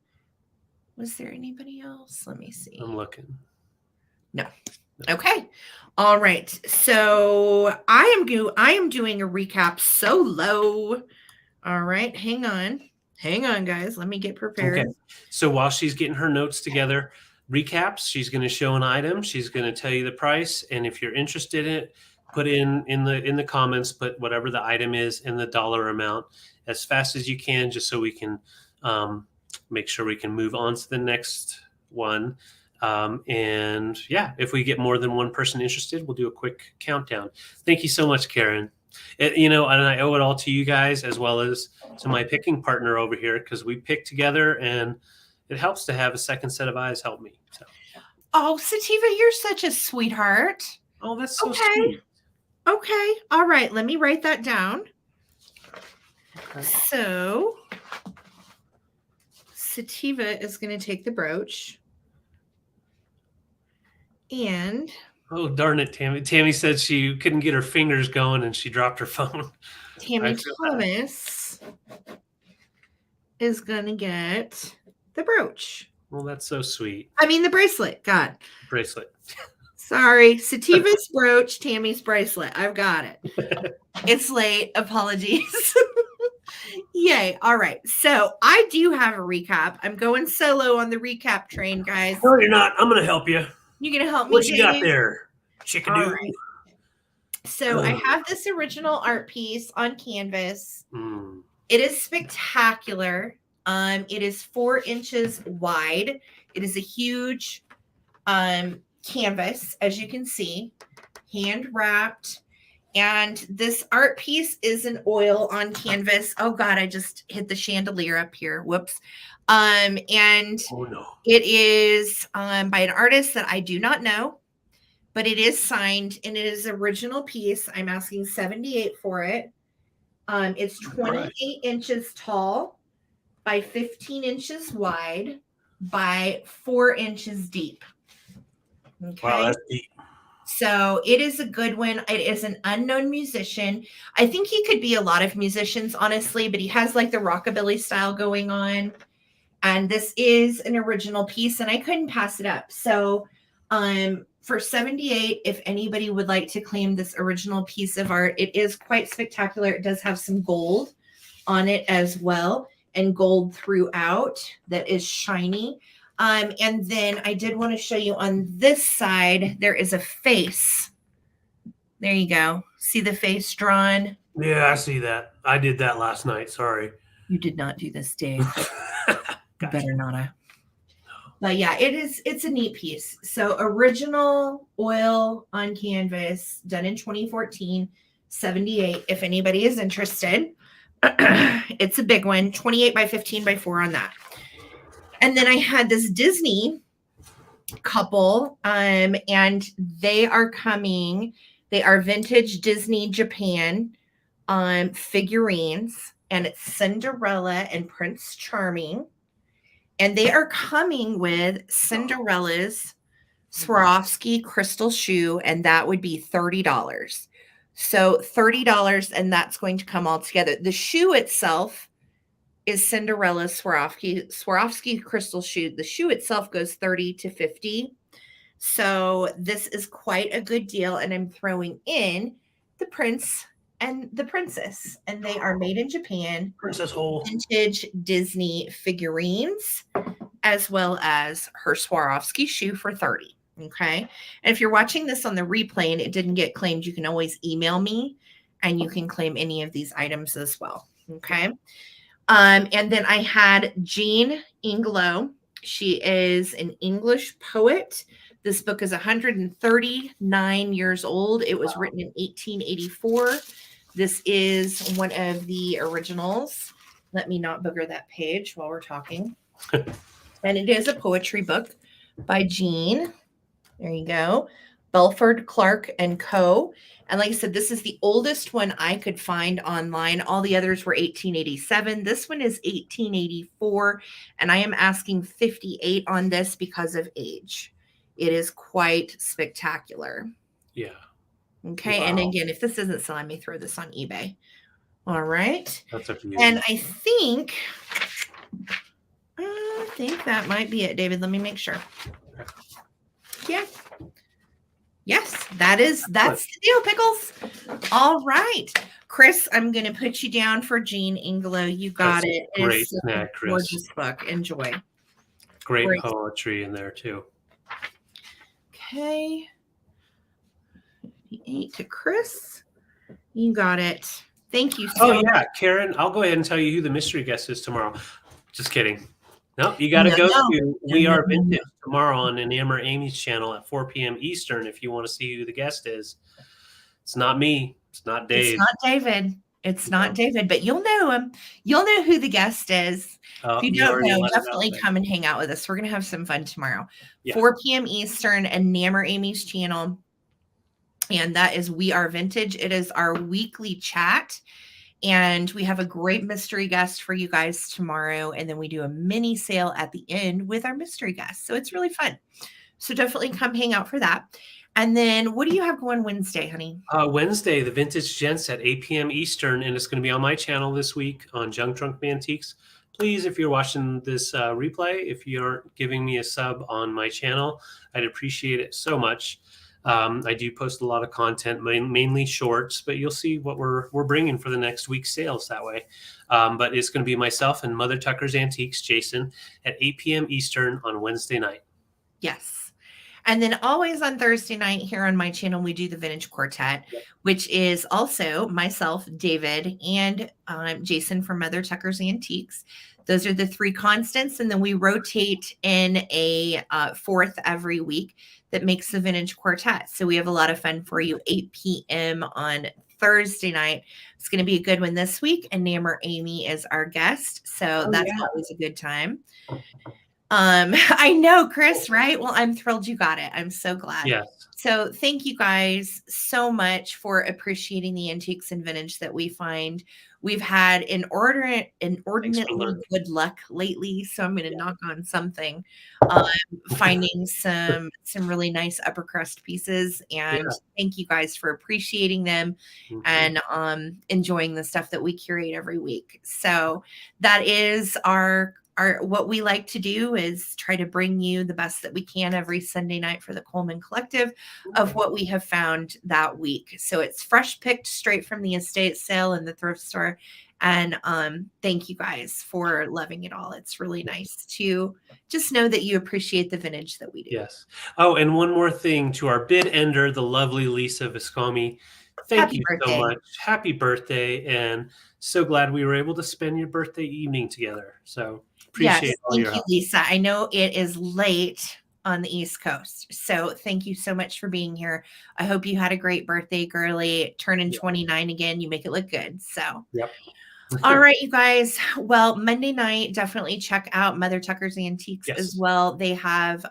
was there anybody else? Let me see. I'm looking. No. Okay. All right. So I am doing a recap solo. All right. Hang on, guys. Let me get prepared. Okay. So while she's getting her notes together, recaps, she's going to show an item. She's going to tell you the price. And if you're interested in it, put in the comments, put whatever the item is and the dollar amount as fast as you can, just so we can make sure we can move on to the next one. And yeah, if we get more than one person interested, we'll do a quick countdown. Thank you so much, Karen. And I owe it all to you guys as well as to my picking partner over here, because we pick together and it helps to have a second set of eyes help me. So. Oh, Sativa, you're such a sweetheart. Oh, that's so sweet. Okay. All right. Let me write that down. Okay. So Sativa is going to take the brooch. And oh, darn it, Tammy. Tammy said she couldn't get her fingers going and she dropped her phone. Tammy Thomas is going to get the brooch. Well, that's so sweet. I mean, the bracelet. God. Bracelet. Sorry. Sativa's brooch, Tammy's bracelet. I've got it. It's late. Apologies. Yay. All right. So I do have a recap. I'm going solo on the recap train, guys. No, you're not. I'm going to help you. You're going to help me? What you got there? Chickadoo. Right. So I have this original art piece on canvas. It is spectacular. It is 4 inches wide. It is a huge canvas, as you can see, hand wrapped. And this art piece is an oil on canvas. Oh God, I just hit the chandelier up here. Whoops. And oh, no. It is by an artist that I do not know, but it is signed and it is original piece. I'm asking $78 for it. It's 28 inches tall by 15 inches wide by 4 inches deep. Okay. Wow, that's deep. So it is a good one. It is an unknown musician. I think he could be a lot of musicians, honestly, but he has like the rockabilly style going on. And this is an original piece, and I couldn't pass it up. So for 78, if anybody would like to claim this original piece of art, it is quite spectacular. It does have some gold on it as well, and gold throughout that is shiny. And then I did want to show you on this side, there is a face. There you go. See the face drawn? Yeah, I see that. I did that last night. Sorry. You did not do this, Dave. You Gotcha. better not have. But yeah, it's a neat piece. So original oil on canvas, done in 2014, 78. If anybody is interested, it's a big one, 28 by 15 by 4 on that. And then I had this Disney couple, and they are coming. They are vintage Disney Japan figurines, and it's Cinderella and Prince Charming. And they are coming with Cinderella's Swarovski crystal shoe, and that would be $30. So $30, and that's going to come all together. The shoe itself is Cinderella's Swarovski crystal shoe. The shoe itself goes 30 to 50. So this is quite a good deal, and I'm throwing in the prince and the princess, and they are made in Japan. Princess Hole. Vintage Disney figurines, as well as her Swarovski shoe for 30. Okay. And if you're watching this on the replay and it didn't get claimed, you can always email me and you can claim any of these items as well. Okay. And then I had Jean Ingelow. She is an English poet. This book is 139 years old. It was written in 1884. This is one of the originals. Let me not booger that page while we're talking. And it is a poetry book by Jean. There you go. Belford, Clark and Co. And like I said, this is the oldest one I could find online. All the others were 1887. This one is 1884. And I am asking 58 on this because of age. It is quite spectacular. Yeah. Okay. Wow. And again, if this isn't selling, I may throw this on eBay. All right. That's up to you. And I think that might be it, David. Let me make sure. Yeah. Yes, that's the deal, Pickles. All right. Chris, I'm going to put you down for Jean Ingelow. You got it. Great It's snack, a Chris. gorgeous book. Enjoy. Great poetry in there, too. Okay. 8 to Chris. You got it. Thank you so much. Yeah, Karen, I'll go ahead and tell you who the mystery guest is tomorrow. Just kidding. No, you got to go to We Are Vintage tomorrow on Enamor Amy's channel at 4 p.m. Eastern if you want to see who the guest is. It's not me. It's not Dave. It's not David. It's not David, but you'll know him. You'll know who the guest is. If you don't know, definitely come and hang out with us. We're going to have some fun tomorrow. Yeah. 4 p.m. Eastern, Enamor Amy's channel. And that is We Are Vintage. It is our weekly chat. And we have a great mystery guest for you guys tomorrow. And then we do a mini sale at the end with our mystery guest. So it's really fun. So definitely come hang out for that. And then what do you have going Wednesday, honey? Wednesday, the Vintage Gents at 8 p.m. Eastern. And it's going to be on my channel this week on Junk Trunk Mantiques. Please, if you're watching this replay, if you aren't giving me a sub on my channel, I'd appreciate it so much. I do post a lot of content, mainly shorts, but you'll see what we're bringing for the next week's sales that way. But it's going to be myself and Mother Tucker's Antiques, Jason, at 8 p.m. Eastern on Wednesday night. Yes. And then always on Thursday night here on my channel, we do the Vintage Quartet, which is also myself, David, and Jason from Mother Tucker's Antiques. Those are the 3 constants. And then we rotate in a 4th every week that makes the Vintage Quartet. So we have a lot of fun for you. 8 p.m. on Thursday night. It's going to be a good one this week. And Enamor Amy is our guest. So that's always a good time. I know, Chris, right? Well, I'm thrilled you got it. I'm so glad. Yes. So thank you guys so much for appreciating the antiques and vintage that we find. We've had Thanks for inordinately learning. good luck lately, so I'm going to Yeah. knock on something. Um, Finding some really nice upper crust pieces, Yeah. and thank you guys for appreciating them Mhm. and enjoying the stuff that we curate every week. So that is our what we like to do is try to bring you the best that we can every Sunday night for the Coleman Collective of what we have found that week. So it's fresh picked straight from the estate sale and the thrift store. And thank you guys for loving it all. It's really nice to just know that you appreciate the vintage that we do. Yes. Oh, and one more thing to our bid ender, the lovely Lisa Viscomi. Thank Happy you so birthday. much. Happy birthday. And so glad we were able to spend your birthday evening together. So Yes, appreciate all thank your you, help. Lisa. I know it is late on the East Coast. So thank you so much for being here. I hope you had a great birthday, girly. Turning Yeah. 29 again, you make it look good. So Yep. all right, you guys. Well, Monday night, definitely check out Mother Tucker's Antiques as Yes. well. They have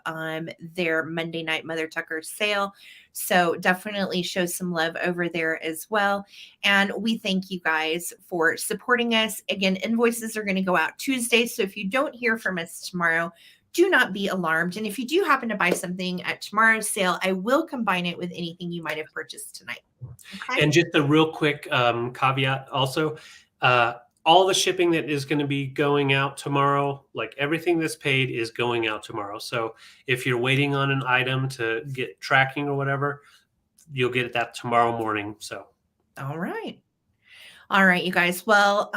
their Monday night Mother Tucker sale. So definitely show some love over there as well. And we thank you guys for supporting us. Again, invoices are going to go out Tuesday. So if you don't hear from us tomorrow, do not be alarmed. And if you do happen to buy something at tomorrow's sale, I will combine it with anything you might have purchased tonight. Okay. And just a real quick caveat also, uh, all the shipping that is going to be going out tomorrow, like everything that's paid is going out tomorrow. So if you're waiting on an item to get tracking or whatever, you'll get that tomorrow morning. So All right. All right, you guys. Well,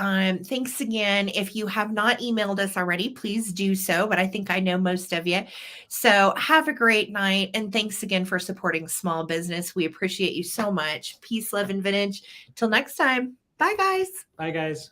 thanks again. If you have not emailed us already, please do so. But I think I know most of you. So have a great night. And thanks again for supporting small business. We appreciate you so much. Peace, love, and vintage. Till next time. Bye, guys. bye, guys.